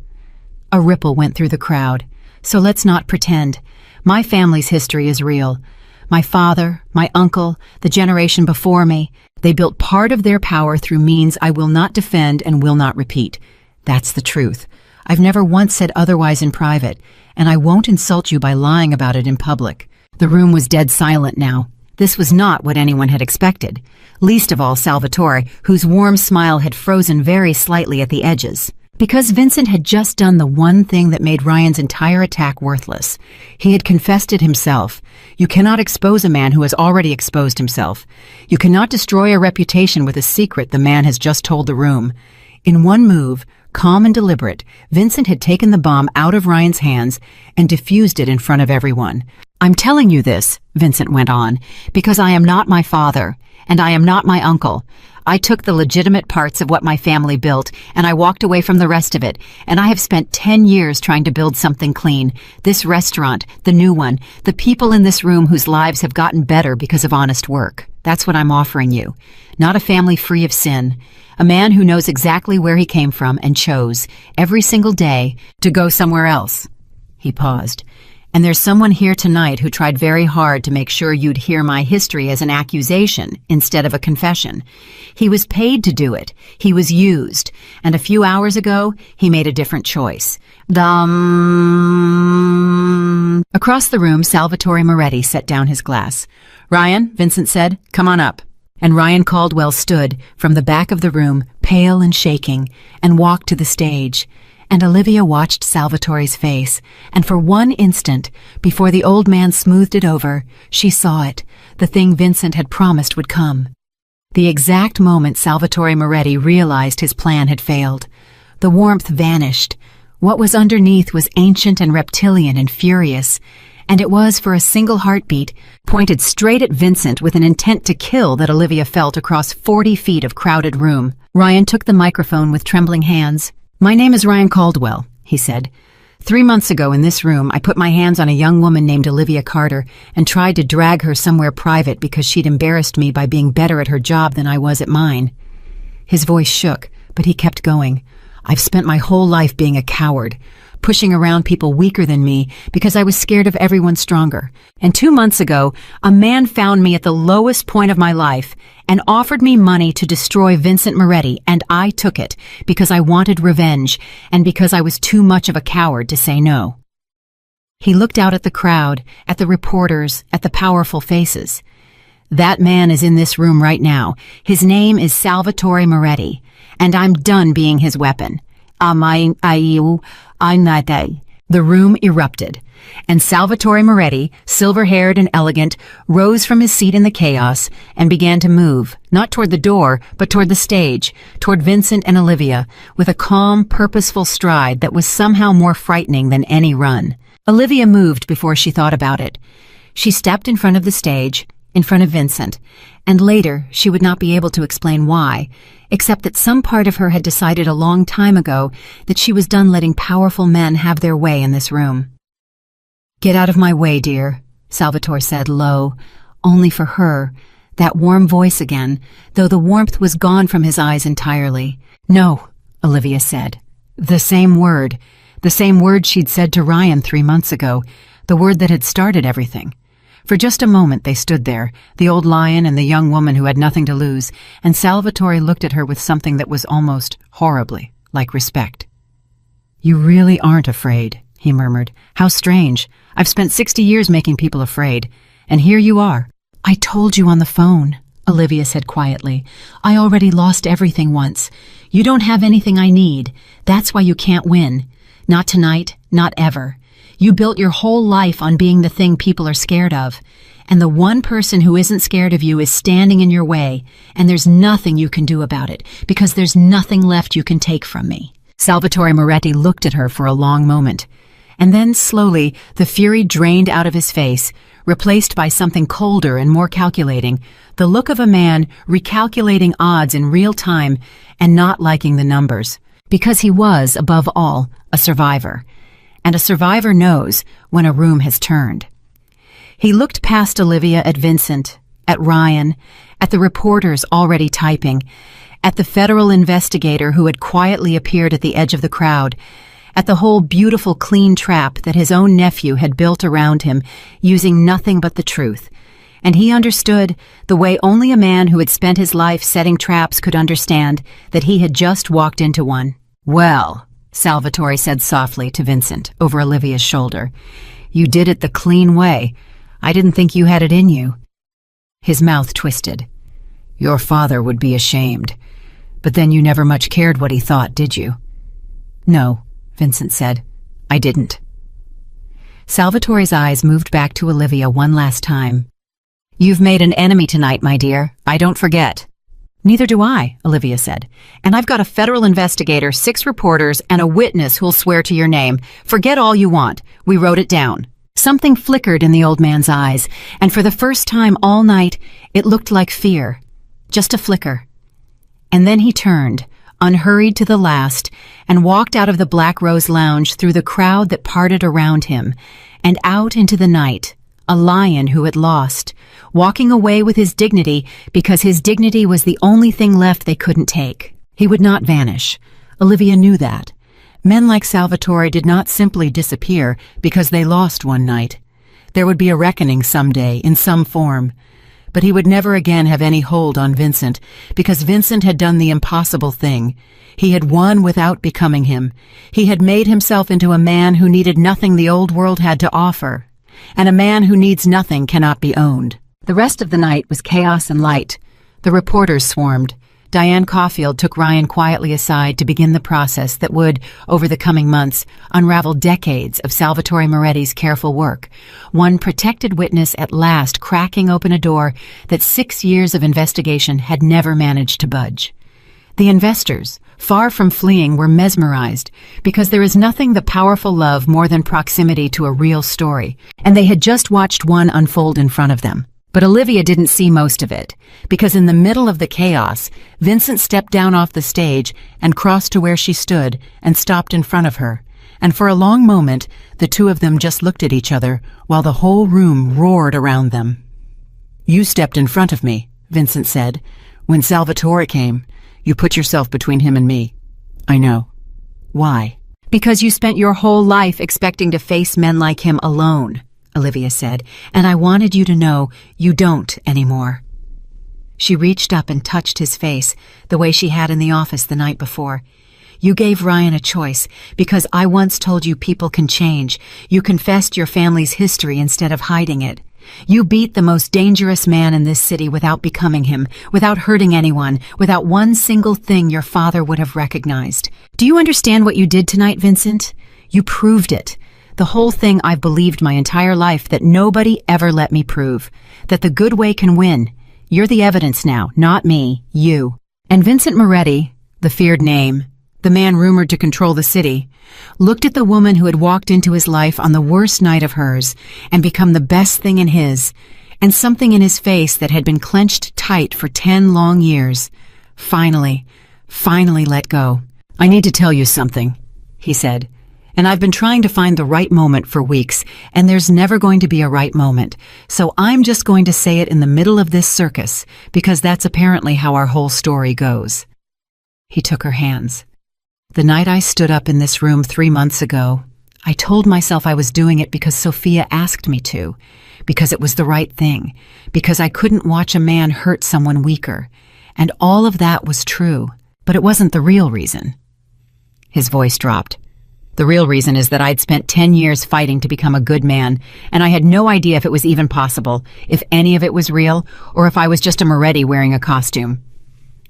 A ripple went through the crowd. "So let's not pretend. My family's history is real. My father, my uncle, the generation before me, they built part of their power through means I will not defend and will not repeat. That's the truth. I've never once said otherwise in private, and I won't insult you by lying about it in public." The room was dead silent now. This was not what anyone had expected, least of all Salvatore, whose warm smile had frozen very slightly at the edges. Because Vincent had just done the one thing that made Ryan's entire attack worthless. He had confessed it himself. You cannot expose a man who has already exposed himself. You cannot destroy a reputation with a secret the man has just told the room. In one move, calm and deliberate, Vincent had taken the bomb out of Ryan's hands and diffused it in front of everyone. "I'm telling you this," Vincent went on, "because I am not my father, and I am not my uncle. I took the legitimate parts of what my family built, and I walked away from the rest of it, and I have spent 10 years trying to build something clean. This restaurant, the new one, the people in this room whose lives have gotten better because of honest work. That's what I'm offering you. Not a family free of sin. A man who knows exactly where he came from and chose, every single day, to go somewhere else." He paused. "And there's someone here tonight who tried very hard to make sure you'd hear my history as an accusation instead of a confession. He was paid to do it. He was used. And a few hours ago, he made a different choice." Across the room, Salvatore Moretti set down his glass. "Ryan," Vincent said, "come on up." And Ryan Caldwell stood from the back of the room, pale and shaking, and walked to the stage. And Olivia watched Salvatore's face, and for one instant, before the old man smoothed it over, she saw it, the thing Vincent had promised would come. The exact moment Salvatore Moretti realized his plan had failed. The warmth vanished. What was underneath was ancient and reptilian and furious, and it was, for a single heartbeat, pointed straight at Vincent with an intent to kill that Olivia felt across 40 feet of crowded room. Ryan took the microphone with trembling hands. "My name is Ryan Caldwell," he said. 3 months ago in this room, I put my hands on a young woman named Olivia Carter and tried to drag her somewhere private because she'd embarrassed me by being better at her job than I was at mine." His voice shook, but he kept going. "I've spent my whole life being a coward, pushing around people weaker than me because I was scared of everyone stronger. And 2 months ago, a man found me at the lowest point of my life and offered me money to destroy Vincent Moretti, and I took it because I wanted revenge and because I was too much of a coward to say no." He looked out at the crowd, at the reporters, at the powerful faces. That man is in this room right now. His name is Salvatore Moretti, and I'm done being his weapon. I'm not that. The room erupted, and Salvatore Moretti, silver-haired and elegant, rose from his seat in the chaos and began to move, not toward the door, but toward the stage, toward Vincent and Olivia, with a calm, purposeful stride that was somehow more frightening than any run. Olivia moved before she thought about it. She stepped in front of the stage, in front of Vincent, and later she would not be able to explain why, except that some part of her had decided a long time ago that she was done letting powerful men have their way in this room. "Get out of my way, dear," Salvatore said low, only for her, that warm voice again, though the warmth was gone from his eyes entirely. "No," Olivia said. The same word she'd said to Ryan 3 months ago, the word that had started everything. For just a moment they stood there, the old lion and the young woman who had nothing to lose, and Salvatore looked at her with something that was almost horribly like respect. "You really aren't afraid," he murmured. "How strange. I've spent 60 years making people afraid, and here you are." "I told you on the phone," Olivia said quietly. "I already lost everything once. You don't have anything I need. That's why you can't win. Not tonight, not ever. You built your whole life on being the thing people are scared of. And the one person who isn't scared of you is standing in your way, and there's nothing you can do about it, because there's nothing left you can take from me." Salvatore Moretti looked at her for a long moment, and then slowly the fury drained out of his face, replaced by something colder and more calculating, the look of a man recalculating odds in real time and not liking the numbers, because he was, above all, a survivor. And a survivor knows when a room has turned. He looked past Olivia at Vincent, at Ryan, at the reporters already typing, at the federal investigator who had quietly appeared at the edge of the crowd, at the whole beautiful clean trap that his own nephew had built around him, using nothing but the truth. And he understood, the way only a man who had spent his life setting traps could understand, that he had just walked into one. "Well," Salvatore said softly to Vincent over Olivia's shoulder, "you did it the clean way. I didn't think you had it in you." His mouth twisted. "Your father would be ashamed. But then you never much cared what he thought, did you?" "No," Vincent said. "I didn't." Salvatore's eyes moved back to Olivia one last time. "You've made an enemy tonight, my dear. I don't forget." "Neither do I," Olivia said. "And I've got a federal investigator, 6 reporters, and a witness who'll swear to your name. Forget all you want. We wrote it down." Something flickered in the old man's eyes, and for the first time all night, it looked like fear. Just a flicker. And then he turned, unhurried to the last, and walked out of the Black Rose Lounge through the crowd that parted around him, and out into the night, a lion who had lost, walking away with his dignity because his dignity was the only thing left they couldn't take. He would not vanish. Olivia knew that. Men like Salvatore did not simply disappear because they lost one night. There would be a reckoning someday, in some form. But he would never again have any hold on Vincent, because Vincent had done the impossible thing. He had won without becoming him. He had made himself into a man who needed nothing the old world had to offer. And a man who needs nothing cannot be owned. The rest of the night was chaos and light. The reporters swarmed. Diane Caulfield took Ryan quietly aside to begin the process that would, over the coming months, unravel decades of Salvatore Moretti's careful work. One protected witness at last cracking open a door that 6 years of investigation had never managed to budge. The investors, far from fleeing, were mesmerized, because there is nothing the powerful love more than proximity to a real story, and they had just watched one unfold in front of them. But Olivia didn't see most of it, because in the middle of the chaos, Vincent stepped down off the stage and crossed to where she stood and stopped in front of her. And for a long moment, the two of them just looked at each other while the whole room roared around them. "You stepped in front of me," Vincent said. "When Salvatore came, you put yourself between him and me." "I know." "Why?" "Because you spent your whole life expecting to face men like him alone," Olivia said, "and I wanted you to know you don't anymore." She reached up and touched his face, the way she had in the office the night before. "You gave Ryan a choice, because I once told you people can change. You confessed your family's history instead of hiding it. You beat the most dangerous man in this city without becoming him, without hurting anyone, without one single thing your father would have recognized. Do you understand what you did tonight, Vincent? You proved it. The whole thing I've believed my entire life that nobody ever let me prove. That the good way can win. You're the evidence now, not me, you. And Vincent Moretti, the feared name, the man rumored to control the city, looked at the woman who had walked into his life on the worst night of hers and become the best thing in his, and something in his face that had been clenched tight for 10 long years. Finally let go. I need to tell you something, he said. And I've been trying to find the right moment for weeks, and there's never going to be a right moment. So I'm just going to say it in the middle of this circus, because that's apparently how our whole story goes. He took her hands. The night I stood up in this room 3 months ago, I told myself I was doing it because Sophia asked me to, because it was the right thing, because I couldn't watch a man hurt someone weaker. And all of that was true, but it wasn't the real reason. His voice dropped. The real reason is that I'd spent 10 years fighting to become a good man, and I had no idea if it was even possible, if any of it was real, or if I was just a Moretti wearing a costume.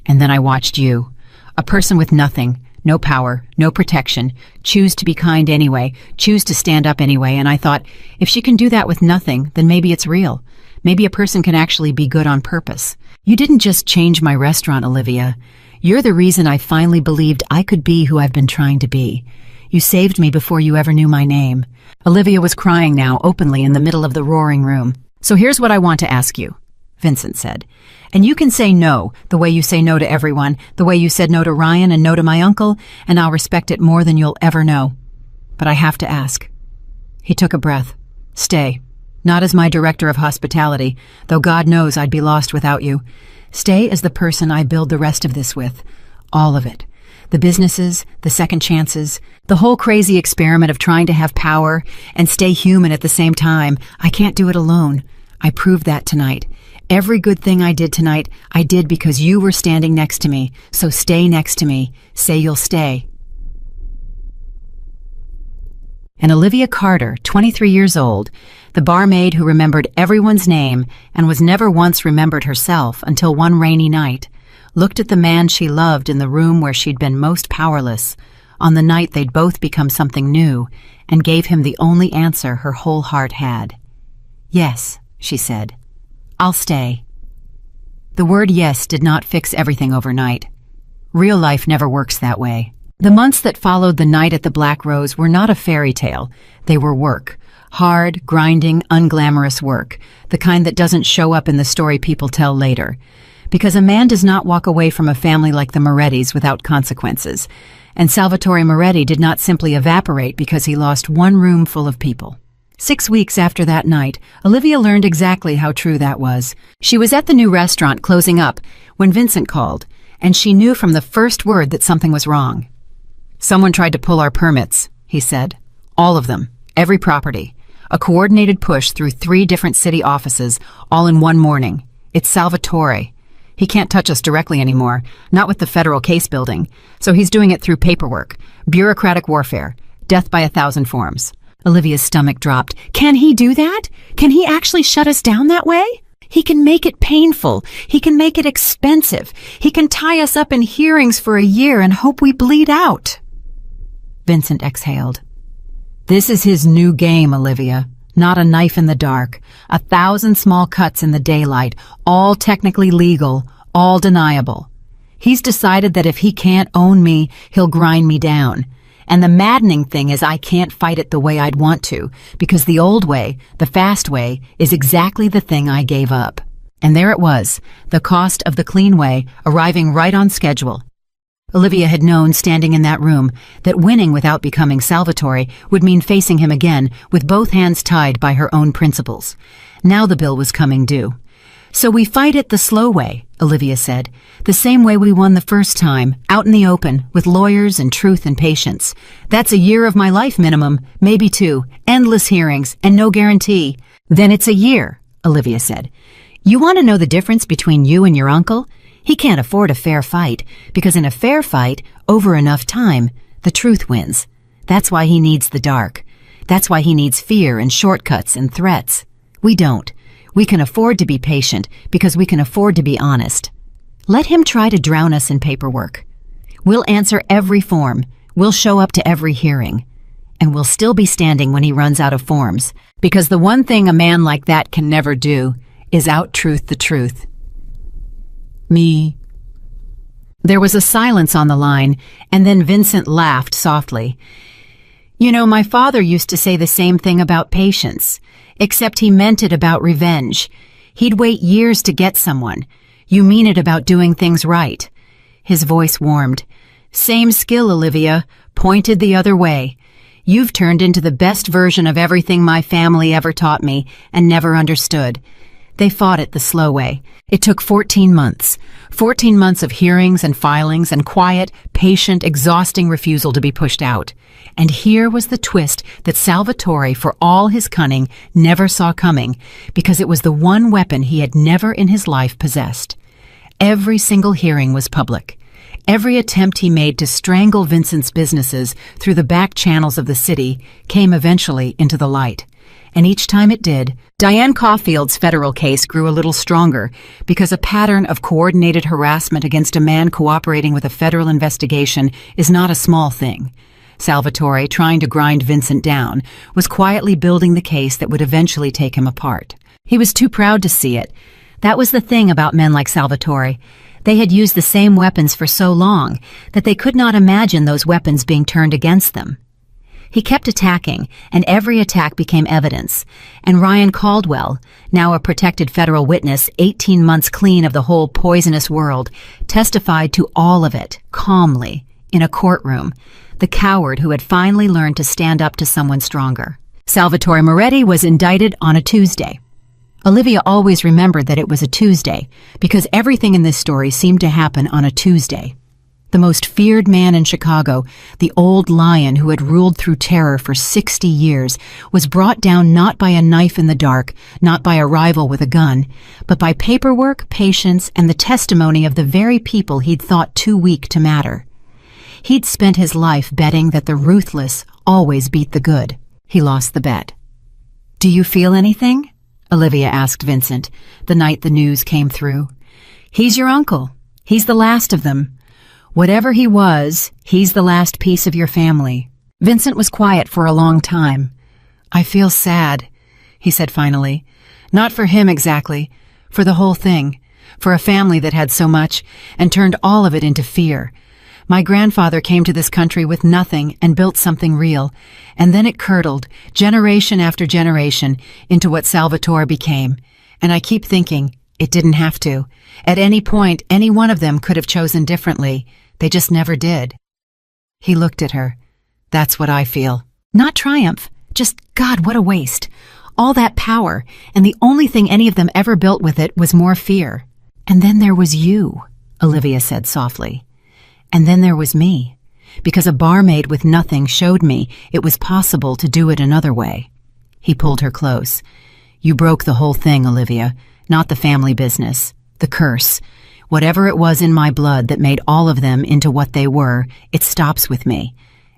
And then I watched you, a person with nothing, no power, no protection, choose to be kind anyway, choose to stand up anyway, and I thought, if she can do that with nothing, then maybe it's real. Maybe a person can actually be good on purpose. You didn't just change my restaurant, Olivia. You're the reason I finally believed I could be who I've been trying to be. You saved me before you ever knew my name. Olivia was crying now, openly in the middle of the roaring room. So here's what I want to ask you, Vincent said. And you can say no, the way you say no to everyone, the way you said no to Ryan and no to my uncle, and I'll respect it more than you'll ever know. But I have to ask. He took a breath. Stay. Not as my director of hospitality, though God knows I'd be lost without you. Stay as the person I build the rest of this with. All of it. The businesses, the second chances, the whole crazy experiment of trying to have power and stay human at the same time. I can't do it alone. I proved that tonight. Every good thing I did tonight, I did because you were standing next to me. So stay next to me. Say you'll stay. And Olivia Carter, 23 years old, the barmaid who remembered everyone's name and was never once remembered herself until one rainy night, looked at the man she loved in the room where she'd been most powerless, on the night they'd both become something new, and gave him the only answer her whole heart had. Yes, she said. I'll stay. The word yes did not fix everything overnight. Real life never works that way. The months that followed the night at the Black Rose were not a fairy tale. They were work. Hard, grinding, unglamorous work. The kind that doesn't show up in the story people tell later. Because a man does not walk away from a family like the Morettis without consequences. And Salvatore Moretti did not simply evaporate because he lost one room full of people. 6 weeks after that night, Olivia learned exactly how true that was. She was at the new restaurant closing up when Vincent called, and she knew from the first word that something was wrong. Someone tried to pull our permits, he said. All of them. Every property. A coordinated push through 3 different city offices, all in one morning. It's Salvatore. He can't touch us directly anymore, not with the federal case building, so he's doing it through paperwork, bureaucratic warfare, death by 1,000 forms. Olivia's stomach dropped. Can he do that? Can he actually shut us down that way? He can make it painful. He can make it expensive. He can tie us up in hearings for a year and hope we bleed out. Vincent exhaled. This is his new game, Olivia. Not a knife in the dark. 1,000 small cuts in the daylight, all technically legal, all deniable. He's decided that if he can't own me, he'll grind me down. And the maddening thing is I can't fight it the way I'd want to, because the old way, the fast way, is exactly the thing I gave up. And there it was, the cost of the clean way, arriving right on schedule. Olivia had known, standing in that room, that winning without becoming Salvatore would mean facing him again with both hands tied by her own principles. Now the bill was coming due. So we fight it the slow way, Olivia said, the same way we won the first time, out in the open, with lawyers and truth and patience. That's a year of my life minimum, maybe 2, endless hearings, and no guarantee. Then it's a year, Olivia said. You want to know the difference between you and your uncle? He can't afford a fair fight, because in a fair fight, over enough time, the truth wins. That's why he needs the dark. That's why he needs fear and shortcuts and threats. We don't. We can afford to be patient because we can afford to be honest. Let him try to drown us in paperwork. We'll answer every form. We'll show up to every hearing. And we'll still be standing when he runs out of forms. Because the one thing a man like that can never do is out-truth the truth. Me. There was a silence on the line, and then Vincent laughed softly. You know, my father used to say the same thing about patience, except he meant it about revenge. He'd wait years to get someone. You mean it about doing things right. His voice warmed. Same skill, Olivia, pointed the other way. You've turned into the best version of everything my family ever taught me and never understood. They fought it the slow way. It took 14 months. 14 months of hearings and filings and quiet, patient, exhausting refusal to be pushed out. And here was the twist that Salvatore, for all his cunning, never saw coming, because it was the one weapon he had never in his life possessed. Every single hearing was public. Every attempt he made to strangle Vincent's businesses through the back channels of the city came eventually into the light. And each time it did, Diane Caulfield's federal case grew a little stronger because a pattern of coordinated harassment against a man cooperating with a federal investigation is not a small thing. Salvatore, trying to grind Vincent down, was quietly building the case that would eventually take him apart. He was too proud to see it. That was the thing about men like Salvatore. They had used the same weapons for so long that they could not imagine those weapons being turned against them. He kept attacking, and every attack became evidence. And Ryan Caldwell, now a protected federal witness 18 months clean of the whole poisonous world, testified to all of it, calmly, in a courtroom, the coward who had finally learned to stand up to someone stronger. Salvatore Moretti was indicted on a Tuesday. Olivia always remembered that it was a Tuesday, because everything in this story seemed to happen on a Tuesday. The most feared man in Chicago, the old lion who had ruled through terror for 60 years, was brought down not by a knife in the dark, not by a rival with a gun, but by paperwork, patience, and the testimony of the very people he'd thought too weak to matter. He'd spent his life betting that the ruthless always beat the good. He lost the bet. "Do you feel anything?" Olivia asked Vincent, the night the news came through. "He's your uncle. He's the last of them. Whatever he was, he's the last piece of your family." Vincent was quiet for a long time. "I feel sad," he said finally. "Not for him exactly, for the whole thing, for a family that had so much and turned all of it into fear. My grandfather came to this country with nothing and built something real, and then it curdled, generation after generation, into what Salvatore became. And I keep thinking, it didn't have to. At any point, any one of them could have chosen differently. They just never did." He looked at her. "That's what I feel." Not triumph, just, God, what a waste. All that power, and the only thing any of them ever built with it was more fear. "And then there was you," Olivia said softly. "And then there was me, because a barmaid with nothing showed me it was possible to do it another way." He pulled her close. "You broke the whole thing, Olivia, not the family business, the curse. Whatever it was in my blood that made all of them into what they were, it stops with me,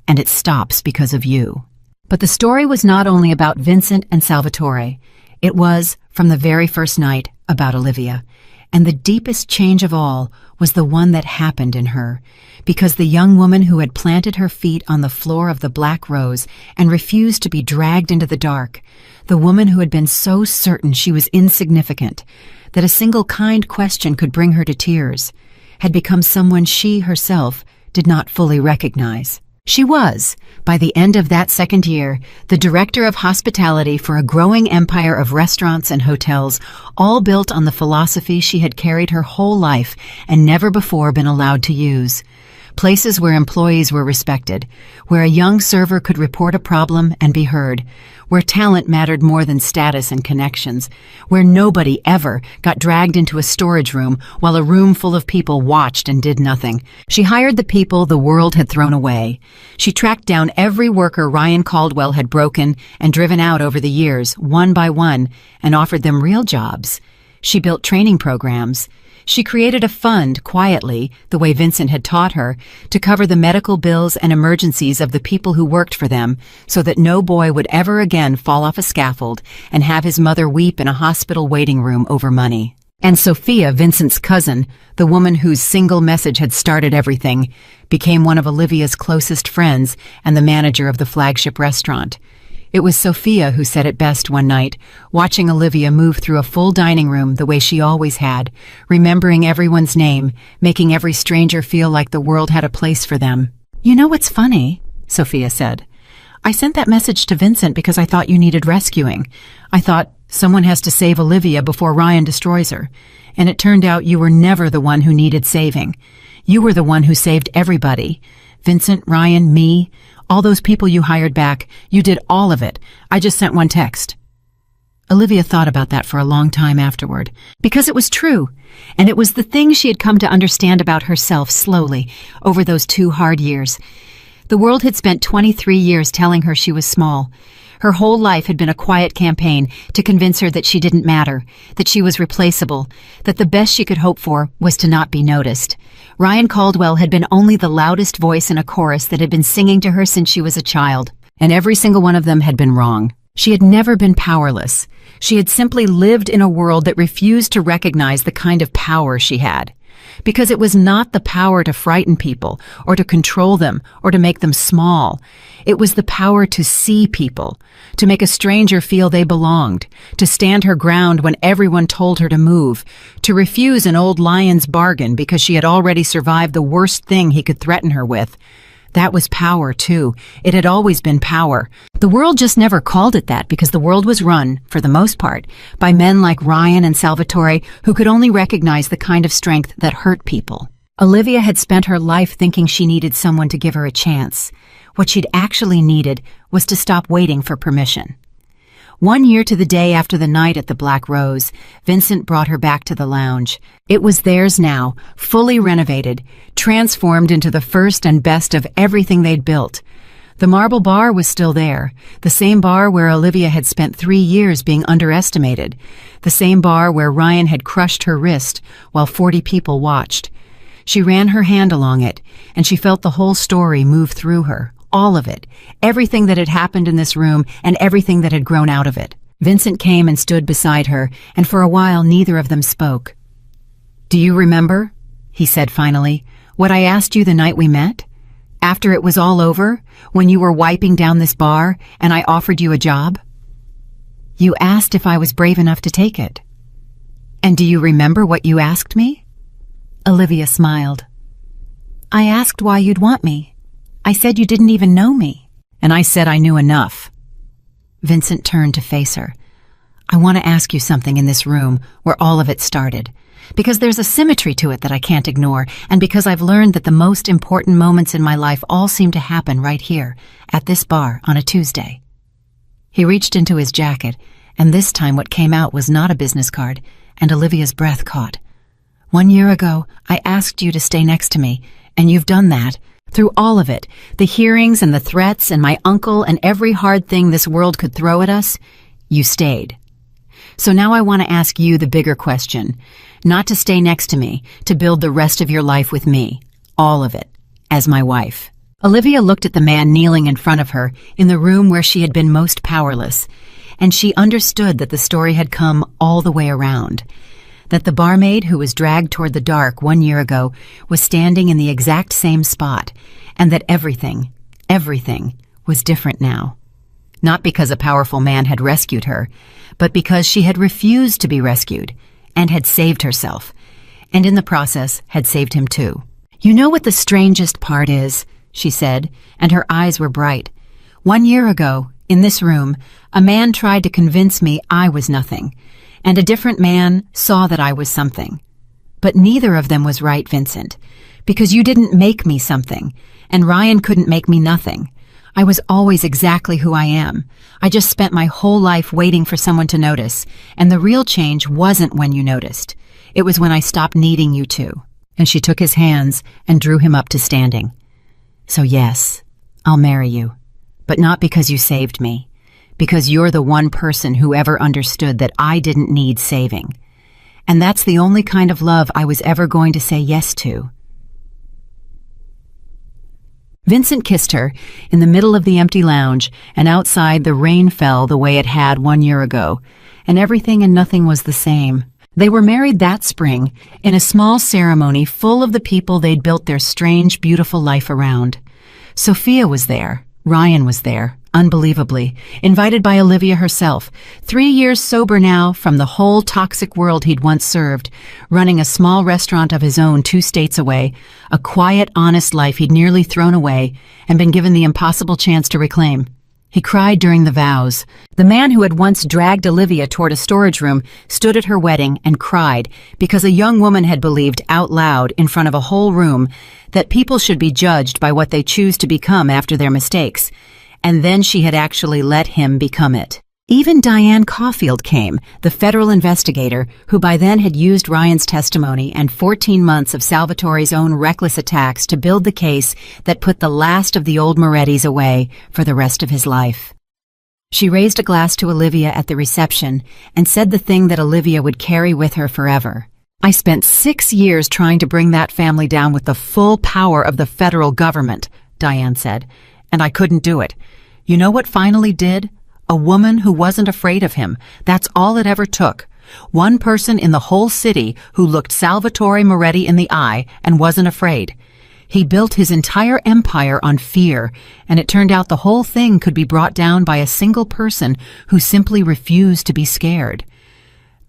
and it stops because of you." But the story was not only about Vincent and Salvatore. It was, from the very first night, about Olivia. And the deepest change of all was the one that happened in her, because the young woman who had planted her feet on the floor of the Black Rose and refused to be dragged into the dark, the woman who had been so certain she was insignificant, that a single kind question could bring her to tears, had become someone she herself did not fully recognize. She was, by the end of that second year, the director of hospitality for a growing empire of restaurants and hotels, all built on the philosophy she had carried her whole life and never before been allowed to use. Places where employees were respected, where a young server could report a problem and be heard, where talent mattered more than status and connections, where nobody ever got dragged into a storage room while a room full of people watched and did nothing. She hired the people the world had thrown away. She tracked down every worker Ryan Caldwell had broken and driven out over the years, one by one, and offered them real jobs. She built training programs. She created a fund quietly, the way Vincent had taught her, to cover the medical bills and emergencies of the people who worked for them so that no boy would ever again fall off a scaffold and have his mother weep in a hospital waiting room over money. And Sophia, Vincent's cousin, the woman whose single message had started everything, became one of Olivia's closest friends and the manager of the flagship restaurant. It was Sophia who said it best one night, watching Olivia move through a full dining room the way she always had, remembering everyone's name, making every stranger feel like the world had a place for them. "You know what's funny?" Sophia said. "I sent that message to Vincent because I thought you needed rescuing. I thought, someone has to save Olivia before Ryan destroys her. And it turned out you were never the one who needed saving. You were the one who saved everybody. Vincent, Ryan, me, all those people you hired back. You did all of it. I just sent one text." Olivia thought about that for a long time afterward, because it was true, and it was the thing she had come to understand about herself slowly over those 2 hard years. The world had spent 23 years telling her she was small. Her whole life had been a quiet campaign to convince her that she didn't matter, that she was replaceable, that the best she could hope for was to not be noticed. Ryan Caldwell had been only the loudest voice in a chorus that had been singing to her since she was a child, and every single one of them had been wrong. She had never been powerless. She had simply lived in a world that refused to recognize the kind of power she had. Because it was not the power to frighten people, or to control them, or to make them small. It was the power to see people, to make a stranger feel they belonged, to stand her ground when everyone told her to move, to refuse an old lion's bargain because she had already survived the worst thing he could threaten her with. That was power, too. It had always been power. The world just never called it that because the world was run, for the most part, by men like Ryan and Salvatore who could only recognize the kind of strength that hurt people. Olivia had spent her life thinking she needed someone to give her a chance. What she'd actually needed was to stop waiting for permission. 1 year to the day after the night at the Black Rose, Vincent brought her back to the lounge. It was theirs now, fully renovated, transformed into the first and best of everything they'd built. The marble bar was still there, the same bar where Olivia had spent 3 years being underestimated, the same bar where Ryan had crushed her wrist while 40 people watched. She ran her hand along it, and she felt the whole story move through her. All of it, everything that had happened in this room and everything that had grown out of it. Vincent came and stood beside her, and for a while neither of them spoke. "Do you remember," he said finally, "what I asked you the night we met? After it was all over, when you were wiping down this bar and I offered you a job? You asked if I was brave enough to take it. And do you remember what you asked me?" Olivia smiled. "I asked why you'd want me. I said you didn't even know me." "And I said I knew enough." Vincent turned to face her. "I want to ask you something in this room where all of it started. Because there's a symmetry to it that I can't ignore, and because I've learned that the most important moments in my life all seem to happen right here, at this bar, on a Tuesday." He reached into his jacket, and this time what came out was not a business card, and Olivia's breath caught. "1 year ago, I asked you to stay next to me, and you've done that. Through all of it, the hearings and the threats and my uncle and every hard thing this world could throw at us, you stayed. So now I want to ask you the bigger question. Not to stay next to me, to build the rest of your life with me. All of it. As my wife." Olivia looked at the man kneeling in front of her, in the room where she had been most powerless, and she understood that the story had come all the way around. That the barmaid who was dragged toward the dark 1 year ago was standing in the exact same spot, and that everything was different now. Not because a powerful man had rescued her, but because she had refused to be rescued, and had saved herself, and in the process had saved him too. "You know what the strangest part is?" she said, and her eyes were bright. 1 year ago, in this room, a man tried to convince me I was nothing, and a different man saw that I was something. But neither of them was right, Vincent, because you didn't make me something, and Ryan couldn't make me nothing. I was always exactly who I am. I just spent my whole life waiting for someone to notice, and the real change wasn't when you noticed. It was when I stopped needing you to." And she took his hands and drew him up to standing. "So yes, I'll marry you, but not because you saved me. Because you're the one person who ever understood that I didn't need saving. And that's the only kind of love I was ever going to say yes to. Vincent kissed her in the middle of the empty lounge, and outside the rain fell the way it had 1 year ago, and everything and nothing was the same. They were married that spring in a small ceremony full of the people they'd built their strange, beautiful life around. Sophia was there. Ryan was there, unbelievably, invited by Olivia herself, 3 years sober now from the whole toxic world he'd once served, running a small restaurant of his own 2 states away, a quiet, honest life he'd nearly thrown away and been given the impossible chance to reclaim. He cried during the vows. The man who had once dragged Olivia toward a storage room stood at her wedding and cried because a young woman had believed out loud in front of a whole room that people should be judged by what they choose to become after their mistakes, and then she had actually let him become it. Even Diane Caulfield came, the federal investigator who by then had used Ryan's testimony and 14 months of Salvatore's own reckless attacks to build the case that put the last of the old Morettis away for the rest of his life. She raised a glass to Olivia at the reception and said the thing that Olivia would carry with her forever. "I spent 6 years trying to bring that family down with the full power of the federal government," Diane said, "and I couldn't do it. You know what finally did? A woman who wasn't afraid of him. That's all it ever took. One person in the whole city who looked Salvatore Moretti in the eye and wasn't afraid. He built his entire empire on fear, and it turned out the whole thing could be brought down by a single person who simply refused to be scared.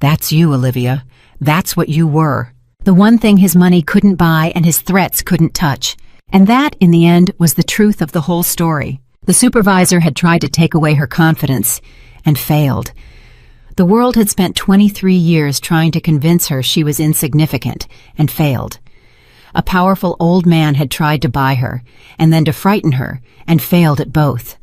That's you, Olivia. That's what you were. The one thing his money couldn't buy and his threats couldn't touch. And that, in the end, was the truth of the whole story. The supervisor had tried to take away her confidence and failed. The world had spent 23 years trying to convince her she was insignificant and failed. A powerful old man had tried to buy her and then to frighten her and failed at both.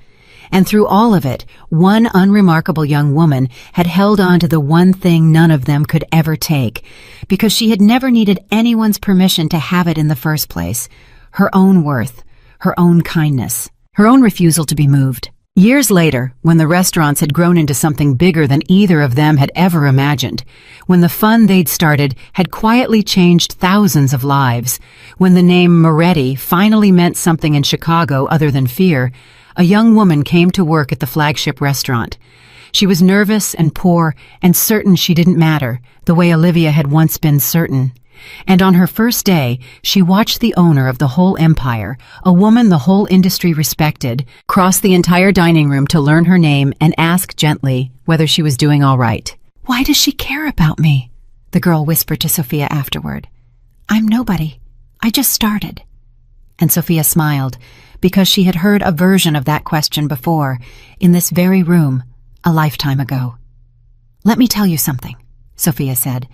And through all of it, one unremarkable young woman had held on to the one thing none of them could ever take, because she had never needed anyone's permission to have it in the first place. Her own worth, her own kindness. Her own refusal to be moved. Years later, when the restaurants had grown into something bigger than either of them had ever imagined, when the fun they'd started had quietly changed thousands of lives, when the name Moretti finally meant something in Chicago other than fear, a young woman came to work at the flagship restaurant. She was nervous and poor and certain she didn't matter, the way Olivia had once been certain. And on her first day, she watched the owner of the whole empire, a woman the whole industry respected, cross the entire dining room to learn her name and ask gently whether she was doing all right. "Why does she care about me?" the girl whispered to Sophia afterward. "I'm nobody. I just started." And Sophia smiled, because she had heard a version of that question before, in this very room, a lifetime ago. "Let me tell you something," Sophia said.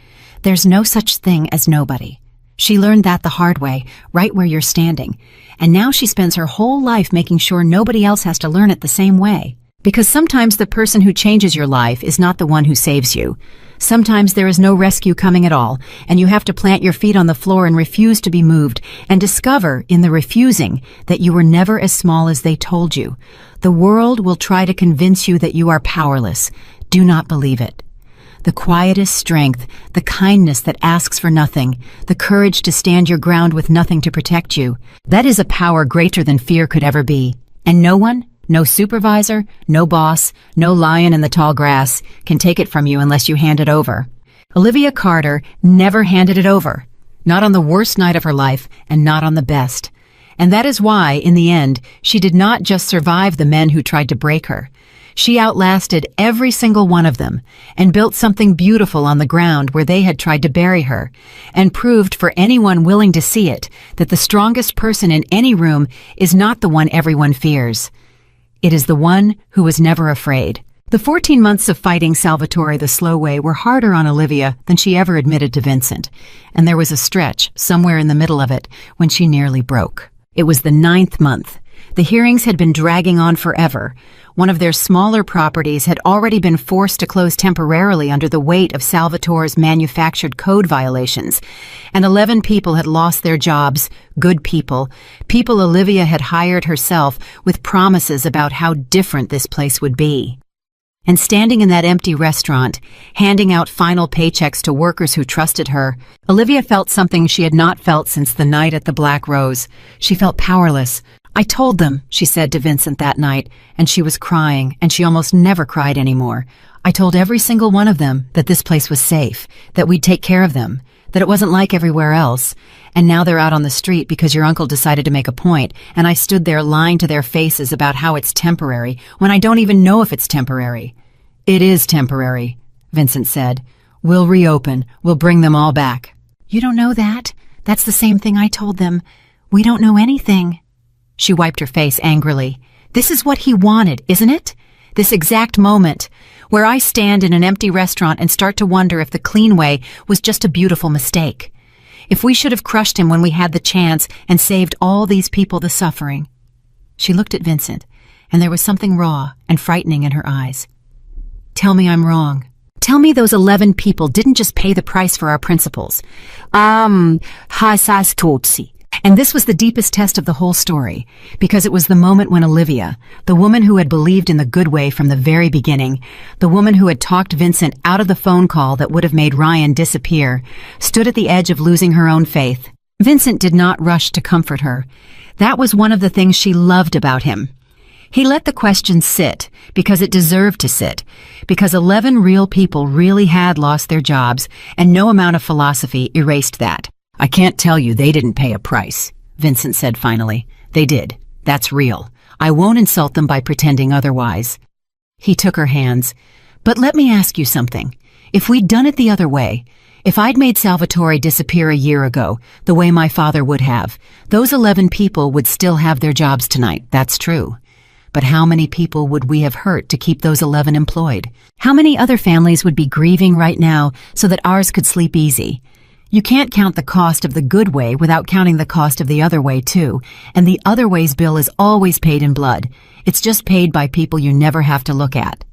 "There's no such thing as nobody. She learned that the hard way, right where you're standing, and now she spends her whole life making sure nobody else has to learn it the same way. Because sometimes the person who changes your life is not the one who saves you. Sometimes there is no rescue coming at all, and you have to plant your feet on the floor and refuse to be moved, and discover in the refusing that you were never as small as they told you. The world will try to convince you that you are powerless. Do not believe it. The quietest strength, the kindness that asks for nothing, the courage to stand your ground with nothing to protect you, that is a power greater than fear could ever be. And no one, no supervisor, no boss, no lion in the tall grass, can take it from you unless you hand it over. Olivia Carter never handed it over, not on the worst night of her life and not on the best. And that is why, in the end, she did not just survive the men who tried to break her. She outlasted every single one of them and built something beautiful on the ground where they had tried to bury her, and proved for anyone willing to see it that the strongest person in any room is not the one everyone fears. It is the one who was never afraid. The 14 months of fighting Salvatore the slow way were harder on Olivia than she ever admitted to Vincent, and there was a stretch, somewhere in the middle of it, when she nearly broke. It was the 9th month. The hearings had been dragging on forever. One of their smaller properties had already been forced to close temporarily under the weight of Salvatore's manufactured code violations, and 11 people had lost their jobs, good people Olivia had hired herself with promises about how different this place would be. And standing in that empty restaurant, handing out final paychecks to workers who trusted her, Olivia felt something she had not felt since the night at the Black Rose. She felt powerless. "I told them," she said to Vincent that night, and she was crying, and she almost never cried anymore. "I told every single one of them that this place was safe, that we'd take care of them, that it wasn't like everywhere else. And now they're out on the street because your uncle decided to make a point, and I stood there lying to their faces about how it's temporary, when I don't even know if it's temporary." "It is temporary," Vincent said. "We'll reopen. We'll bring them all back." "You don't know that? That's the same thing I told them. We don't know anything." She wiped her face angrily. "This is what he wanted, isn't it? This exact moment, where I stand in an empty restaurant and start to wonder if the clean way was just a beautiful mistake. If we should have crushed him when we had the chance and saved all these people the suffering." She looked at Vincent, and there was something raw and frightening in her eyes. "Tell me I'm wrong. Tell me those 11 people didn't just pay the price for our principles." Hasas Totsi. And this was the deepest test of the whole story, because it was the moment when Olivia, the woman who had believed in the good way from the very beginning, the woman who had talked Vincent out of the phone call that would have made Ryan disappear, stood at the edge of losing her own faith. Vincent did not rush to comfort her. That was one of the things she loved about him. He let the question sit, because it deserved to sit, because 11 real people really had lost their jobs, and no amount of philosophy erased that. "I can't tell you they didn't pay a price," Vincent said finally. "They did. That's real. I won't insult them by pretending otherwise." He took her hands. "But let me ask you something. If we'd done it the other way, if I'd made Salvatore disappear a year ago, the way my father would have, those 11 people would still have their jobs tonight. That's true. But how many people would we have hurt to keep those 11 employed? How many other families would be grieving right now so that ours could sleep easy? You can't count the cost of the good way without counting the cost of the other way, too. And the other way's bill is always paid in blood. It's just paid by people you never have to look at."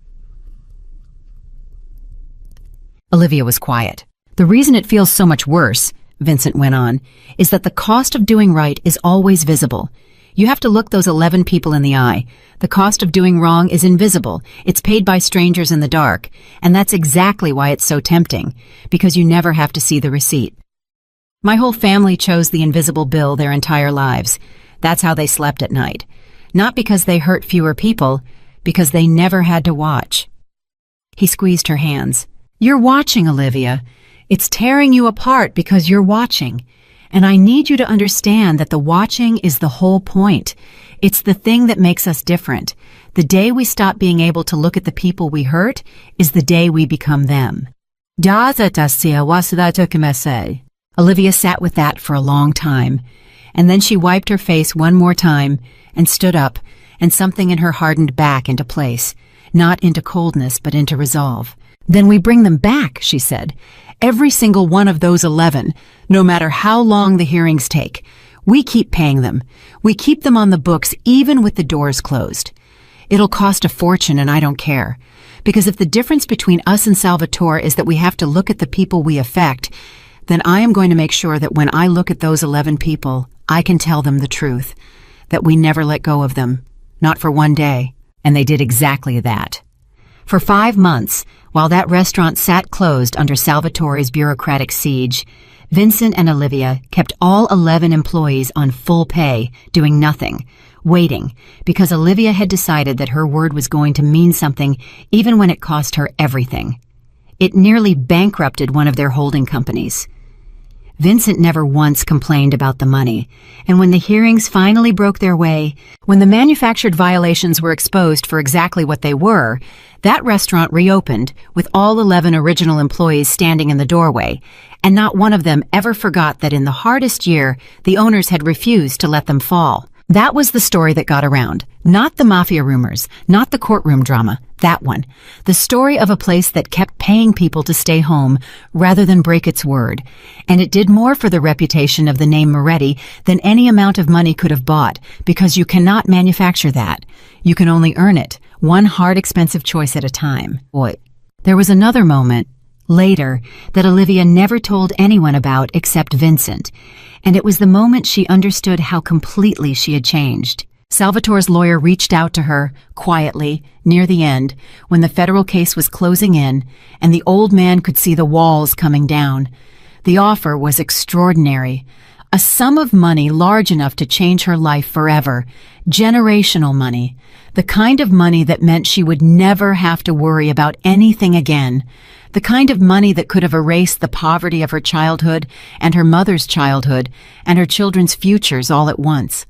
Olivia was quiet. "The reason it feels so much worse," Vincent went on, "is that the cost of doing right is always visible. You have to look those 11 people in the eye. The cost of doing wrong is invisible. It's paid by strangers in the dark. And that's exactly why it's so tempting, because you never have to see the receipt. My whole family chose the invisible bill their entire lives. That's how they slept at night. Not because they hurt fewer people, because they never had to watch." He squeezed her hands. "You're watching, Olivia. It's tearing you apart because you're watching. And I need you to understand that the watching is the whole point. It's the thing that makes us different. The day we stop being able to look at the people we hurt is the day we become them." Olivia sat with that for a long time, and then she wiped her face one more time and stood up, and something in her hardened back into place, not into coldness but into resolve. "Then we bring them back," she said. "Every single one of those 11, no matter how long the hearings take. We keep paying them. We keep them on the books even with the doors closed. It'll cost a fortune and I don't care. Because if the difference between us and Salvatore is that we have to look at the people we affect, then I am going to make sure that when I look at those 11 people, I can tell them the truth. That we never let go of them. Not for one day." And they did exactly that. For 5 months, while that restaurant sat closed under Salvatore's bureaucratic siege, Vincent and Olivia kept all 11 employees on full pay, doing nothing, waiting, because Olivia had decided that her word was going to mean something even when it cost her everything. It nearly bankrupted one of their holding companies. Vincent never once complained about the money, and when the hearings finally broke their way, when the manufactured violations were exposed for exactly what they were, that restaurant reopened with all 11 original employees standing in the doorway, and not one of them ever forgot that in the hardest year, the owners had refused to let them fall. That was the story that got around. Not the Mafia rumors, not the courtroom drama, that one. The story of a place that kept paying people to stay home rather than break its word. And it did more for the reputation of the name Moretti than any amount of money could have bought, because you cannot manufacture that. You can only earn it, one hard, expensive choice at a time. Boy, there was another moment, later, that Olivia never told anyone about except Vincent. And it was the moment she understood how completely she had changed. Salvatore's lawyer reached out to her, quietly, near the end, when the federal case was closing in, and the old man could see the walls coming down. The offer was extraordinary. A sum of money large enough to change her life forever. Generational money. The kind of money that meant she would never have to worry about anything again. The kind of money that could have erased the poverty of her childhood and her mother's childhood and her children's futures all at once.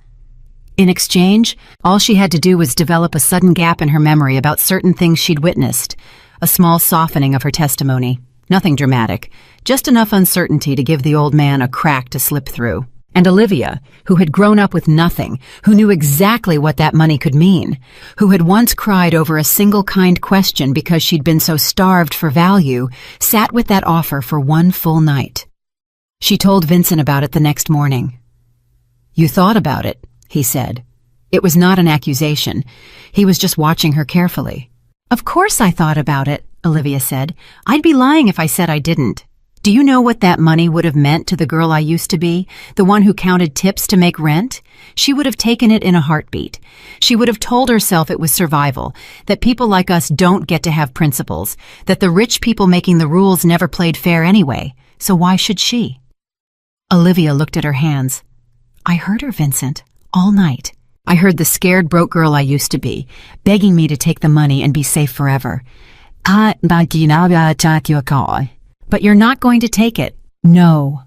In exchange, all she had to do was develop a sudden gap in her memory about certain things she'd witnessed. A small softening of her testimony. Nothing dramatic. Just enough uncertainty to give the old man a crack to slip through. And Olivia, who had grown up with nothing, who knew exactly what that money could mean, who had once cried over a single kind question because she'd been so starved for value, sat with that offer for one full night. She told Vincent about it the next morning. "You thought about it," he said. It was not an accusation. He was just watching her carefully. "Of course I thought about it," Olivia said. "I'd be lying if I said I didn't. Do you know what that money would have meant to the girl I used to be, the one who counted tips to make rent? She would have taken it in a heartbeat. She would have told herself it was survival, that people like us don't get to have principles, that the rich people making the rules never played fair anyway, so why should she?" Olivia looked at her hands. "I heard her, Vincent, all night. I heard the scared broke girl I used to be, begging me to take the money and be safe forever. But you're not going to take it. No."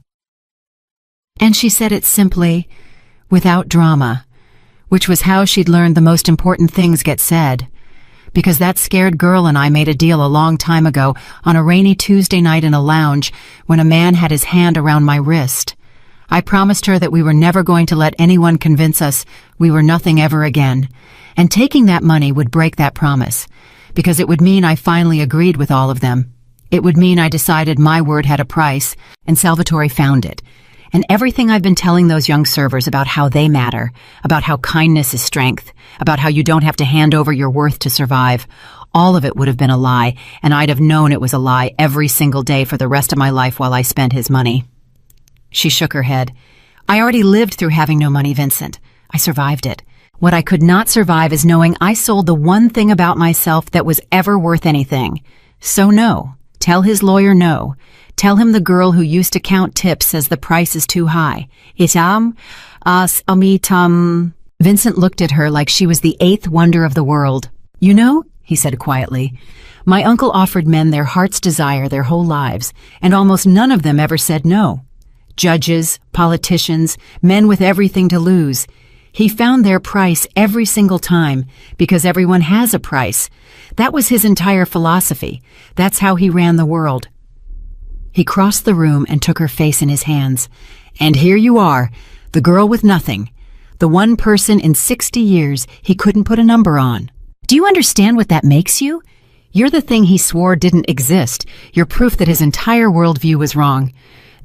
And she said it simply, without drama, which was how she'd learned the most important things get said. Because that scared girl and I made a deal a long time ago on a rainy Tuesday night in a lounge when a man had his hand around my wrist. I promised her that we were never going to let anyone convince us we were nothing ever again, and taking that money would break that promise, because it would mean I finally agreed with all of them. It would mean I decided my word had a price, and Salvatore found it. And everything I've been telling those young servers about how they matter, about how kindness is strength, about how you don't have to hand over your worth to survive, all of it would have been a lie, and I'd have known it was a lie every single day for the rest of my life while I spent his money. She shook her head. "I already lived through having no money, Vincent. I survived it. What I could not survive is knowing I sold the one thing about myself that was ever worth anything. So no. Tell his lawyer no. Tell him the girl who used to count tips says the price is too high. Vincent looked at her like she was the eighth wonder of the world. "You know," he said quietly, "my uncle offered men their heart's desire their whole lives, and almost none of them ever said no. Judges, politicians, men with everything to lose. He found their price every single time, because everyone has a price. That was his entire philosophy. That's how he ran the world." He crossed the room and took her face in his hands. "And here you are, the girl with nothing. The one person in 60 years he couldn't put a number on. Do you understand what that makes you? You're the thing he swore didn't exist. You're proof that his entire worldview was wrong.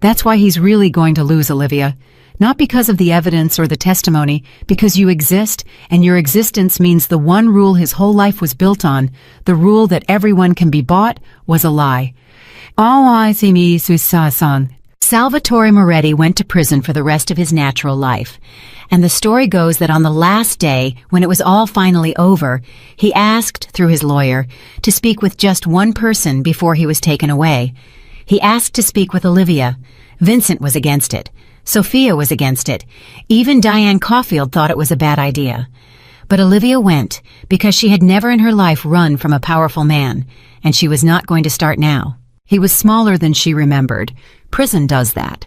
That's why he's really going to lose, Olivia. Not because of the evidence or the testimony, because you exist, and your existence means the one rule his whole life was built on, the rule that everyone can be bought, was a lie." Salvatore Moretti went to prison for the rest of his natural life, and the story goes that on the last day, when it was all finally over, he asked, through his lawyer, to speak with just one person before he was taken away. He asked to speak with Olivia. Vincent was against it. Sophia was against it. Even Diane Caulfield thought it was a bad idea. But Olivia went, because she had never in her life run from a powerful man, and she was not going to start now. He was smaller than she remembered. Prison does that.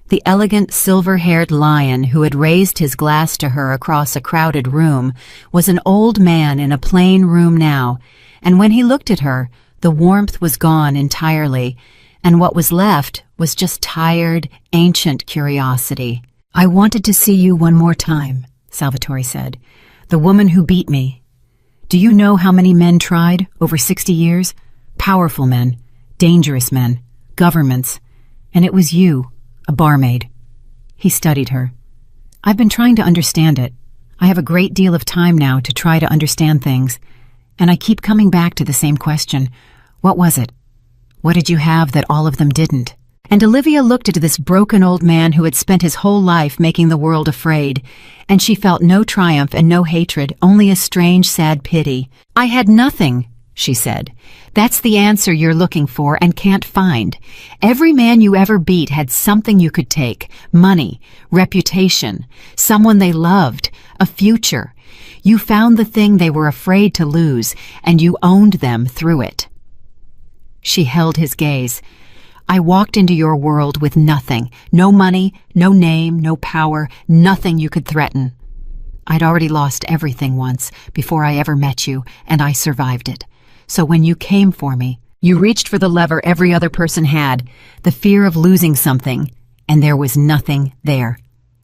The elegant, silver-haired lion who had raised his glass to her across a crowded room was an old man in a plain room now, and when he looked at her, the warmth was gone entirely, and what was left was just tired, ancient curiosity. "I wanted to see you one more time," Salvatore said. "The woman who beat me. Do you know how many men tried over 60 years? Powerful men, dangerous men, governments. And it was you, a barmaid." He studied her. "I've been trying to understand it. I have a great deal of time now to try to understand things. And I keep coming back to the same question. What was it? What did you have that all of them didn't? And Olivia looked at this broken old man who had spent his whole life making the world afraid, and she felt no triumph and no hatred, only a strange, sad pity. "I had nothing," she said. "That's the answer you're looking for and can't find. Every man you ever beat had something you could take: money, reputation, someone they loved, a future. You found the thing they were afraid to lose, and you owned them through it." She held his gaze. "I walked into your world with nothing. No money, no name, no power, nothing you could threaten. I'd already lost everything once before I ever met you, and I survived it. So when you came for me, you reached for the lever every other person had, the fear of losing something, and there was nothing there.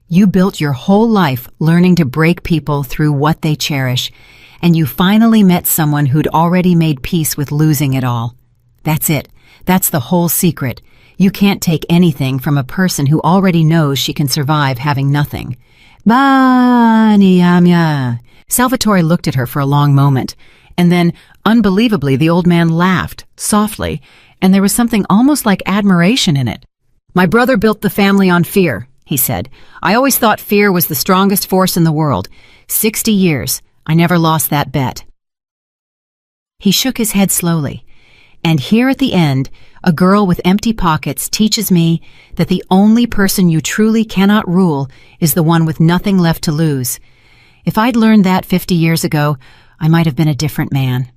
You built your whole life learning to break people through what they cherish, and you finally met someone who'd already made peace with losing it all. That's it. That's the whole secret. You can't take anything from a person who already knows she can survive having nothing." "Ba-ni-amya." Salvatore looked at her for a long moment, and then, unbelievably, the old man laughed, softly, and there was something almost like admiration in it. "My brother built the family on fear," he said. "I always thought fear was the strongest force in the world. 60 years. I never lost that bet." He shook his head slowly. "And here at the end, a girl with empty pockets teaches me that the only person you truly cannot rule is the one with nothing left to lose. If I'd learned that 50 years ago, I might have been a different man."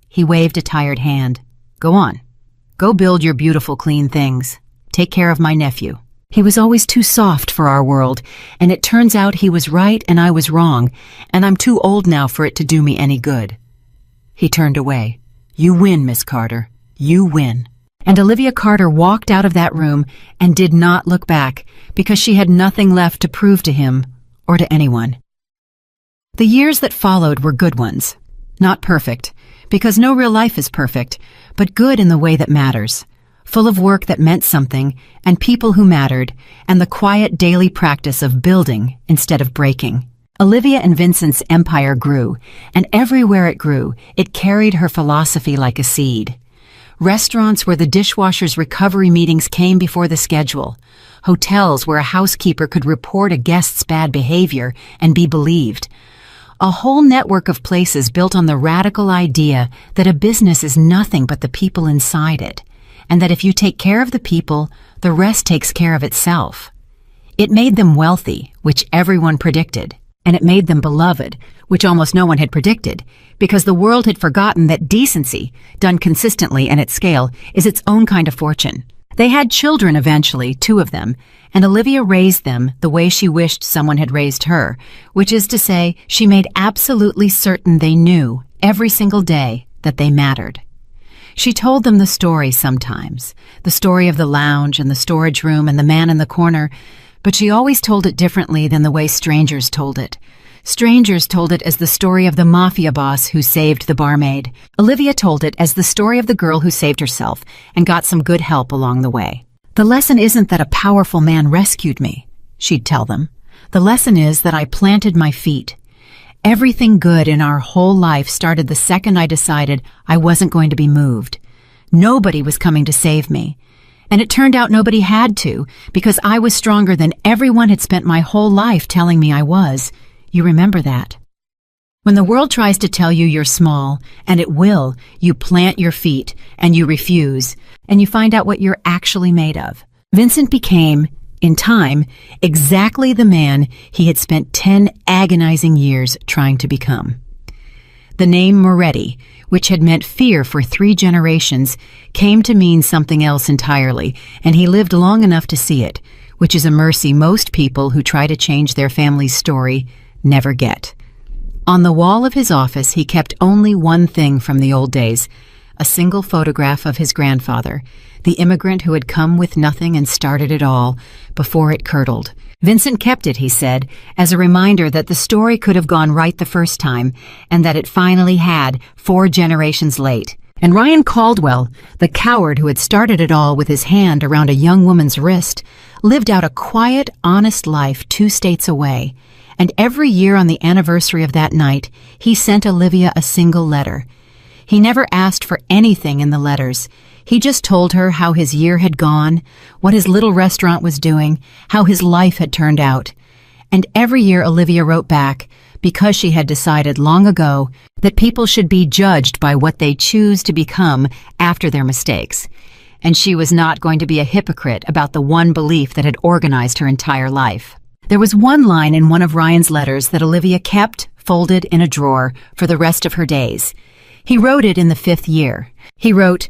He waved a tired hand. "Go on. Go build your beautiful, clean things. Take care of my nephew. He was always too soft for our world, and it turns out he was right and I was wrong, and I'm too old now for it to do me any good." He turned away. "You win, Miss Carter. You win." And Olivia Carter walked out of that room and did not look back, because she had nothing left to prove to him or to anyone. The years that followed were good ones. Not perfect, because no real life is perfect, but good in the way that matters. Full of work that meant something, and people who mattered, and the quiet daily practice of building instead of breaking. Olivia and Vincent's empire grew, and everywhere it grew, it carried her philosophy like a seed. Restaurants where the dishwasher's recovery meetings came before the schedule. Hotels where a housekeeper could report a guest's bad behavior and be believed. A whole network of places built on the radical idea that a business is nothing but the people inside it, and that if you take care of the people, the rest takes care of itself. It made them wealthy, which everyone predicted. And it made them beloved, which almost no one had predicted, because the world had forgotten that decency, done consistently and at scale, is its own kind of fortune. They had children eventually, 2 of them, and Olivia raised them the way she wished someone had raised her, which is to say, she made absolutely certain they knew, every single day, that they mattered. She told them the story sometimes, the story of the lounge and the storage room and the man in the corner, but she always told it differently than the way strangers told it. Strangers told it as the story of the Mafia boss who saved the barmaid. Olivia told it as the story of the girl who saved herself and got some good help along the way. "The lesson isn't that a powerful man rescued me," she'd tell them. "The lesson is that I planted my feet. Everything good in our whole life started the second I decided I wasn't going to be moved. Nobody was coming to save me. And it turned out nobody had to, because I was stronger than everyone had spent my whole life telling me I was. You remember that. When the world tries to tell you you're small, and it will, you plant your feet, and you refuse, and you find out what you're actually made of." Vincent became, in time, exactly the man he had spent 10 agonizing years trying to become. The name Moretti, which had meant fear for 3 generations, came to mean something else entirely, and he lived long enough to see it, which is a mercy most people who try to change their family's story never get. On the wall of his office, he kept only one thing from the old days, a single photograph of his grandfather, the immigrant who had come with nothing and started it all, before it curdled. Vincent kept it, he said, as a reminder that the story could have gone right the first time, and that it finally had 4 generations late. And Ryan Caldwell, the coward who had started it all with his hand around a young woman's wrist, lived out a quiet, honest life 2 states away. And every year on the anniversary of that night, he sent Olivia a single letter. He never asked for anything in the letters. He just told her how his year had gone, what his little restaurant was doing, how his life had turned out. And every year Olivia wrote back, because she had decided long ago that people should be judged by what they choose to become after their mistakes. And she was not going to be a hypocrite about the one belief that had organized her entire life. There was one line in one of Ryan's letters that Olivia kept folded in a drawer for the rest of her days. He wrote it in the 5th year. He wrote,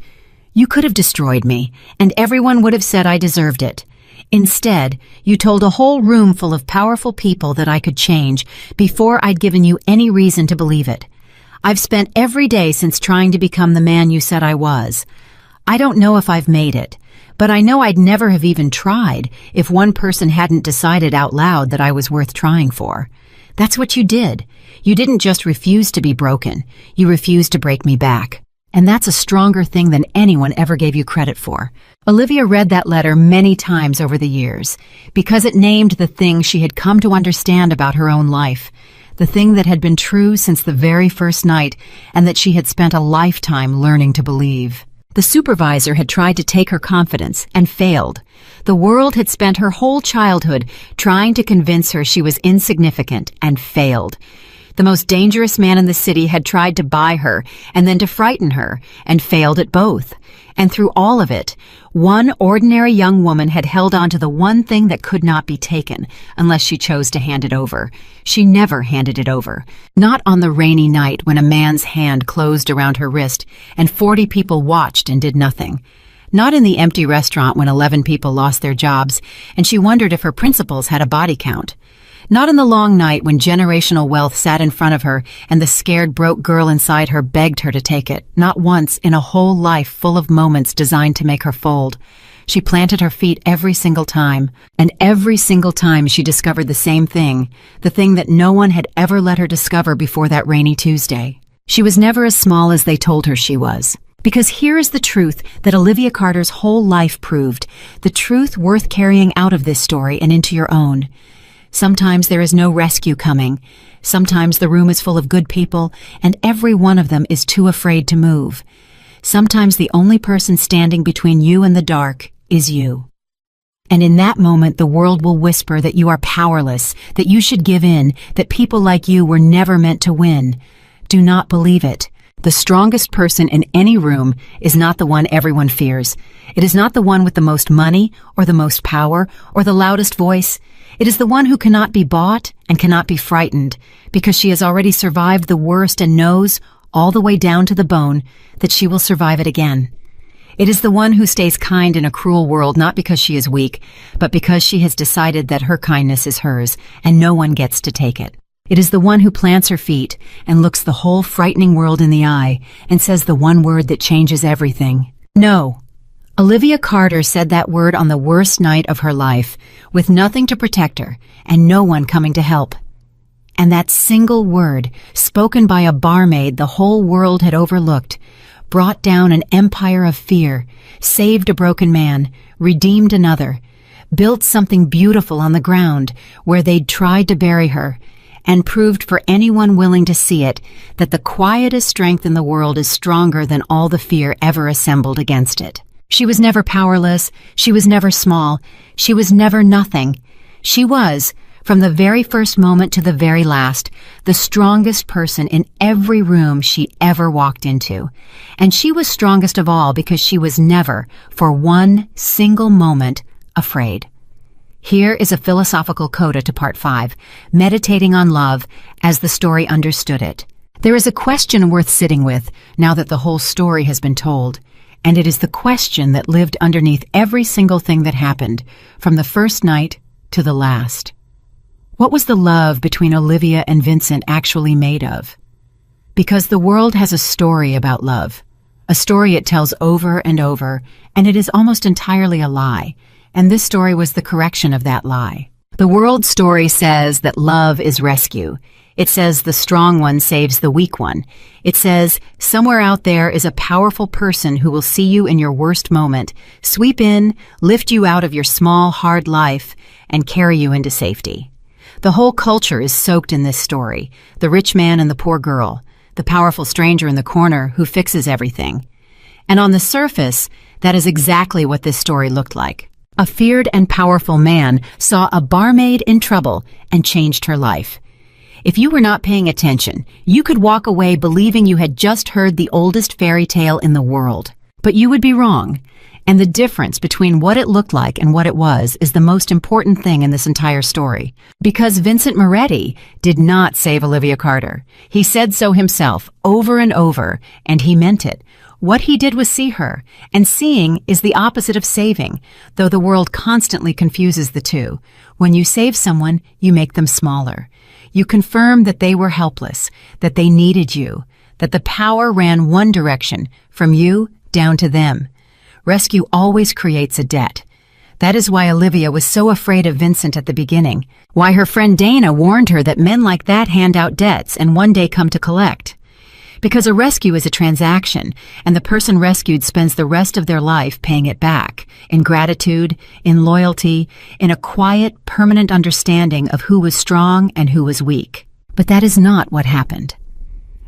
"You could have destroyed me, and everyone would have said I deserved it. Instead, you told a whole room full of powerful people that I could change before I'd given you any reason to believe it. I've spent every day since trying to become the man you said I was. I don't know if I've made it, but I know I'd never have even tried if one person hadn't decided out loud that I was worth trying for. That's what you did. You didn't just refuse to be broken. You refused to break me back. And that's a stronger thing than anyone ever gave you credit for." Olivia read that letter many times over the years, because it named the thing she had come to understand about her own life, the thing that had been true since the very first night and that she had spent a lifetime learning to believe. The supervisor had tried to take her confidence and failed. The world had spent her whole childhood trying to convince her she was insignificant and failed. The most dangerous man in the city had tried to buy her and then to frighten her and failed at both. And through all of it, one ordinary young woman had held on to the one thing that could not be taken unless she chose to hand it over. She never handed it over. Not on the rainy night when a man's hand closed around her wrist and 40 people watched and did nothing. Not in the empty restaurant when 11 people lost their jobs and she wondered if her principals had a body count. Not in the long night when generational wealth sat in front of her and the scared broke girl inside her begged her to take it. Not once in a whole life full of moments designed to make her fold. She planted her feet every single time, and every single time she discovered the same thing, the thing that no one had ever let her discover before that rainy Tuesday. She was never as small as they told her she was. Because here is the truth that Olivia Carter's whole life proved, the truth worth carrying out of this story and into your own. Sometimes there is no rescue coming. Sometimes the room is full of good people, and every one of them is too afraid to move. Sometimes the only person standing between you and the dark is you. And in that moment, the world will whisper that you are powerless, that you should give in, that people like you were never meant to win. Do not believe it. The strongest person in any room is not the one everyone fears. It is not the one with the most money, or the most power, or the loudest voice. It is the one who cannot be bought and cannot be frightened, because she has already survived the worst and knows, all the way down to the bone, that she will survive it again. It is the one who stays kind in a cruel world not because she is weak, but because she has decided that her kindness is hers, and no one gets to take it. It is the one who plants her feet and looks the whole frightening world in the eye and says the one word that changes everything. No. Olivia Carter said that word on the worst night of her life, with nothing to protect her and no one coming to help. And that single word, spoken by a barmaid the whole world had overlooked, brought down an empire of fear, saved a broken man, redeemed another, built something beautiful on the ground where they'd tried to bury her, and proved for anyone willing to see it that the quietest strength in the world is stronger than all the fear ever assembled against it. She was never powerless, she was never small, she was never nothing. She was, from the very first moment to the very last, the strongest person in every room she ever walked into. And she was strongest of all because she was never, for one single moment, afraid. Here is a philosophical coda to Part 5, meditating on love as the story understood it. There is a question worth sitting with now that the whole story has been told, and it is the question that lived underneath every single thing that happened, from the first night to the last. What was the love between Olivia and Vincent actually made of? Because the world has a story about love, a story it tells over and over, and it is almost entirely a lie. And this story was the correction of that lie. The world story says that love is rescue. It says the strong one saves the weak one. It says somewhere out there is a powerful person who will see you in your worst moment, sweep in, lift you out of your small, hard life, and carry you into safety. The whole culture is soaked in this story, the rich man and the poor girl, the powerful stranger in the corner who fixes everything. And on the surface, that is exactly what this story looked like. A feared and powerful man saw a barmaid in trouble and changed her life. If you were not paying attention, you could walk away believing you had just heard the oldest fairy tale in the world. But you would be wrong. And the difference between what it looked like and what it was is the most important thing in this entire story. Because Vincent Moretti did not save Olivia Carter. He said so himself over and over, and he meant it. What he did was see her, and seeing is the opposite of saving, though the world constantly confuses the two. When you save someone, you make them smaller. You confirm that they were helpless, that they needed you, that the power ran one direction, from you down to them. Rescue always creates a debt. That is why Olivia was so afraid of Vincent at the beginning, why her friend Dana warned her that men like that hand out debts and one day come to collect. Because a rescue is a transaction, and the person rescued spends the rest of their life paying it back, in gratitude, in loyalty, in a quiet, permanent understanding of who was strong and who was weak. But that is not what happened.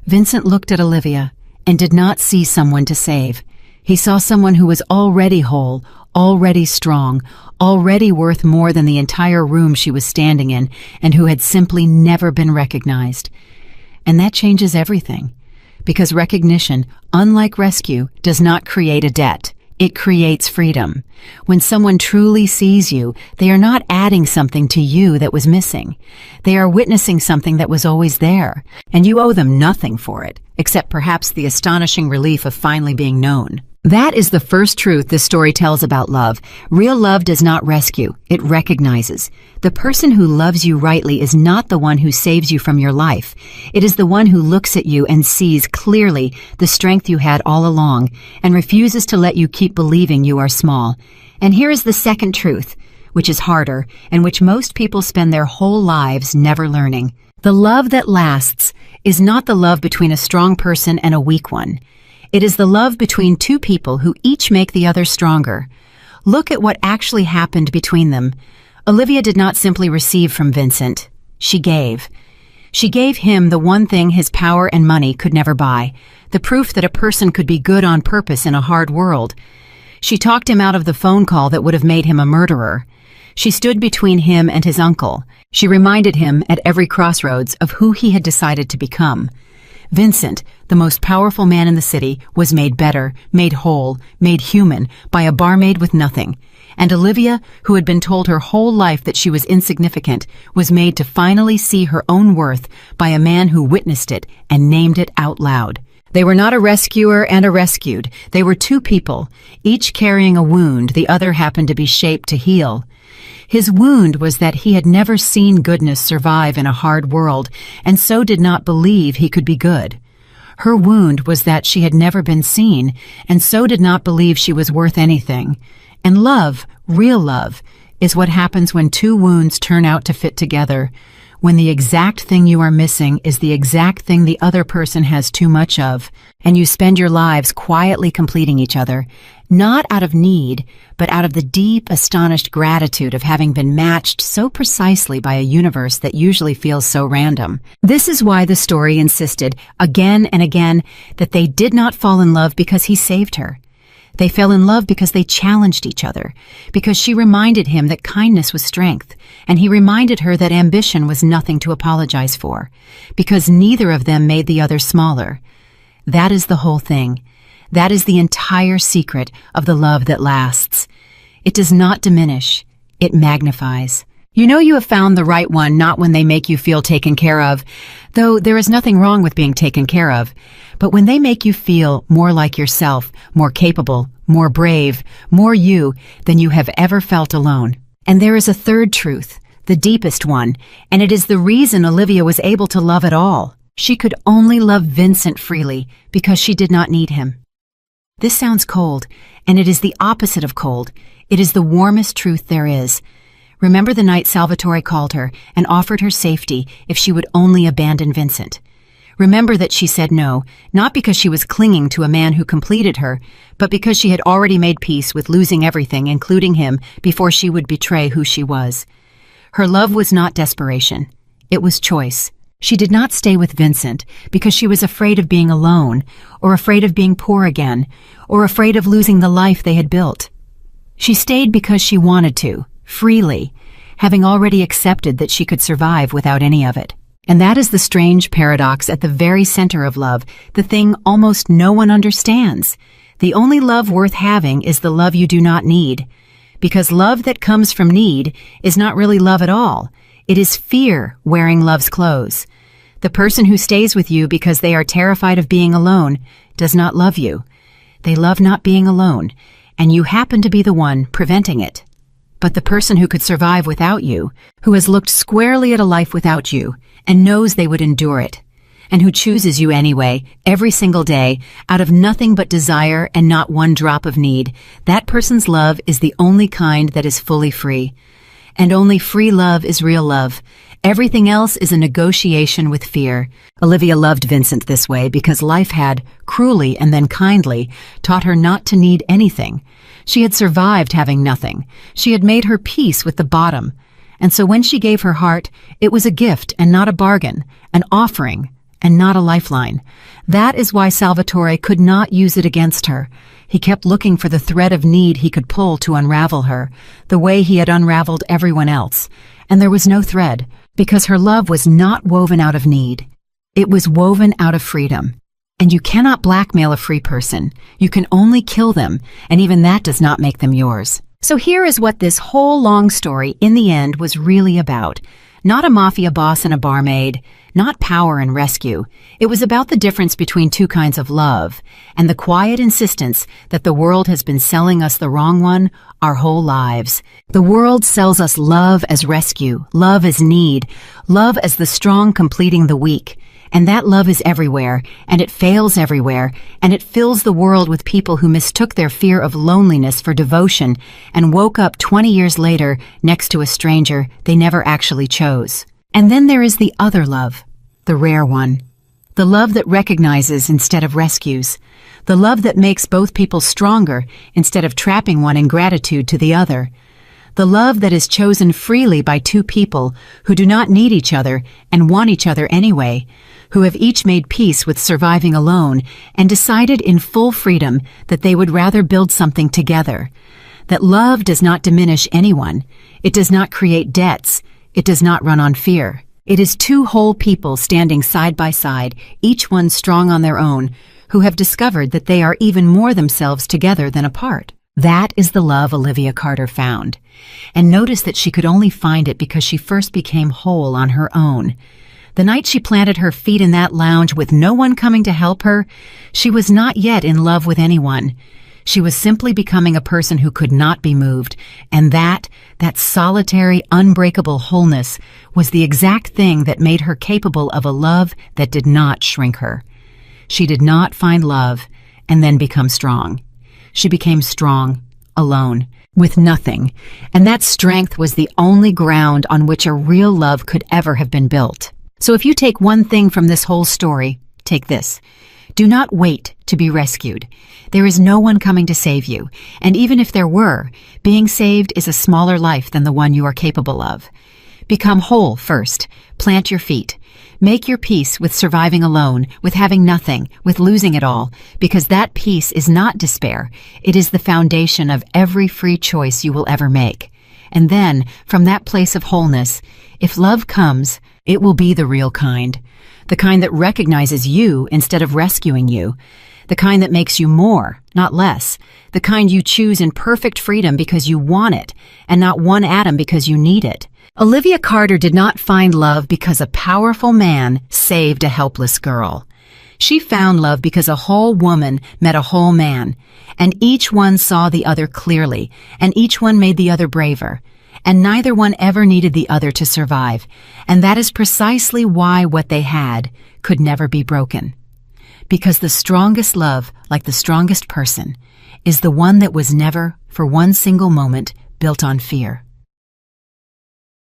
Vincent looked at Olivia and did not see someone to save. He saw someone who was already whole, already strong, already worth more than the entire room she was standing in, and who had simply never been recognized. And that changes everything. Because recognition, unlike rescue, does not create a debt. It creates freedom. When someone truly sees you, they are not adding something to you that was missing. They are witnessing something that was always there, and you owe them nothing for it, except perhaps the astonishing relief of finally being known. That is the first truth this story tells about love. Real love does not rescue, it recognizes. The person who loves you rightly is not the one who saves you from your life. It is the one who looks at you and sees clearly the strength you had all along and refuses to let you keep believing you are small. And here is the second truth, which is harder and which most people spend their whole lives never learning. The love that lasts is not the love between a strong person and a weak one. It is the love between two people who each make the other stronger. Look at what actually happened between them. Olivia did not simply receive from Vincent. She gave. She gave him the one thing his power and money could never buy, the proof that a person could be good on purpose in a hard world. She talked him out of the phone call that would have made him a murderer. She stood between him and his uncle. She reminded him at every crossroads of who he had decided to become. Vincent, the most powerful man in the city, was made better, made whole, made human by a barmaid with nothing. And Olivia, who had been told her whole life that she was insignificant, was made to finally see her own worth by a man who witnessed it and named it out loud. They were not a rescuer and a rescued. They were two people, each carrying a wound the other happened to be shaped to heal. His wound was that he had never seen goodness survive in a hard world, and so did not believe he could be good. Her wound was that she had never been seen, and so did not believe she was worth anything. And love, real love, is what happens when two wounds turn out to fit together, when the exact thing you are missing is the exact thing the other person has too much of, and you spend your lives quietly completing each other, not out of need, but out of the deep, astonished gratitude of having been matched so precisely by a universe that usually feels so random. This is why the story insisted, again and again, that they did not fall in love because he saved her. They fell in love because they challenged each other, because she reminded him that kindness was strength, and he reminded her that ambition was nothing to apologize for, because neither of them made the other smaller. That is the whole thing. That is the entire secret of the love that lasts. It does not diminish. It magnifies. You know you have found the right one not when they make you feel taken care of, though there is nothing wrong with being taken care of, but when they make you feel more like yourself, more capable, more brave, more you than you have ever felt alone. And there is a third truth, the deepest one, and it is the reason Olivia was able to love at all. She could only love Vincent freely because she did not need him. This sounds cold, and it is the opposite of cold. It is the warmest truth there is. Remember the night Salvatore called her and offered her safety if she would only abandon Vincent. Remember that she said no, not because she was clinging to a man who completed her, but because she had already made peace with losing everything, including him, before she would betray who she was. Her love was not desperation. It was choice. She did not stay with Vincent because she was afraid of being alone, or afraid of being poor again, or afraid of losing the life they had built. She stayed because she wanted to, freely, having already accepted that she could survive without any of it. And that is the strange paradox at the very center of love, the thing almost no one understands. The only love worth having is the love you do not need. Because love that comes from need is not really love at all. It is fear wearing love's clothes. The person who stays with you because they are terrified of being alone does not love you. They love not being alone, and you happen to be the one preventing it. But the person who could survive without you, who has looked squarely at a life without you, and knows they would endure it, and who chooses you anyway, every single day, out of nothing but desire and not one drop of need, that person's love is the only kind that is fully free. And only free love is real love. Everything else is a negotiation with fear. Olivia loved Vincent this way because life had, cruelly and then kindly, taught her not to need anything. She had survived having nothing. She had made her peace with the bottom. And so when she gave her heart, it was a gift and not a bargain, an offering and not a lifeline. That is why Salvatore could not use it against her. He kept looking for the thread of need he could pull to unravel her, the way he had unraveled everyone else. And there was no thread, because her love was not woven out of need. It was woven out of freedom. And you cannot blackmail a free person. You can only kill them, and even that does not make them yours. So here is what this whole long story, in the end, was really about. Not a mafia boss and a barmaid, not power and rescue. It was about the difference between two kinds of love, and the quiet insistence that the world has been selling us the wrong one our whole lives. The world sells us love as rescue, love as need, love as the strong completing the weak. And that love is everywhere, and it fails everywhere, and it fills the world with people who mistook their fear of loneliness for devotion and woke up 20 years later next to a stranger they never actually chose. And then there is the other love, the rare one. The love that recognizes instead of rescues. The love that makes both people stronger instead of trapping one in gratitude to the other. The love that is chosen freely by two people who do not need each other and want each other anyway, who have each made peace with surviving alone and decided in full freedom that they would rather build something together. That love does not diminish anyone. It does not create debts. It does not run on fear. It is two whole people standing side by side, each one strong on their own, who have discovered that they are even more themselves together than apart. That is the love Olivia Carter found. And notice that she could only find it because she first became whole on her own. The night she planted her feet in that lounge with no one coming to help her, she was not yet in love with anyone. She was simply becoming a person who could not be moved, and that solitary, unbreakable wholeness was the exact thing that made her capable of a love that did not shrink her. She did not find love and then become strong. She became strong, alone, with nothing, and that strength was the only ground on which a real love could ever have been built. So if you take one thing from this whole story, take this. Do not wait to be rescued. There is no one coming to save you, and even if there were, being saved is a smaller life than the one you are capable of. Become whole first. Plant your feet. Make your peace with surviving alone, with having nothing, with losing it all, because that peace is not despair. It is the foundation of every free choice you will ever make. And then, from that place of wholeness, if love comes, it will be the real kind. The kind that recognizes you instead of rescuing you. The kind that makes you more, not less. The kind you choose in perfect freedom because you want it, and not one atom because you need it. Olivia Carter did not find love because a powerful man saved a helpless girl. She found love because a whole woman met a whole man, and each one saw the other clearly, and each one made the other braver. And neither one ever needed the other to survive, and that is precisely why what they had could never be broken. Because the strongest love, like the strongest person, is the one that was never, for one single moment, built on fear.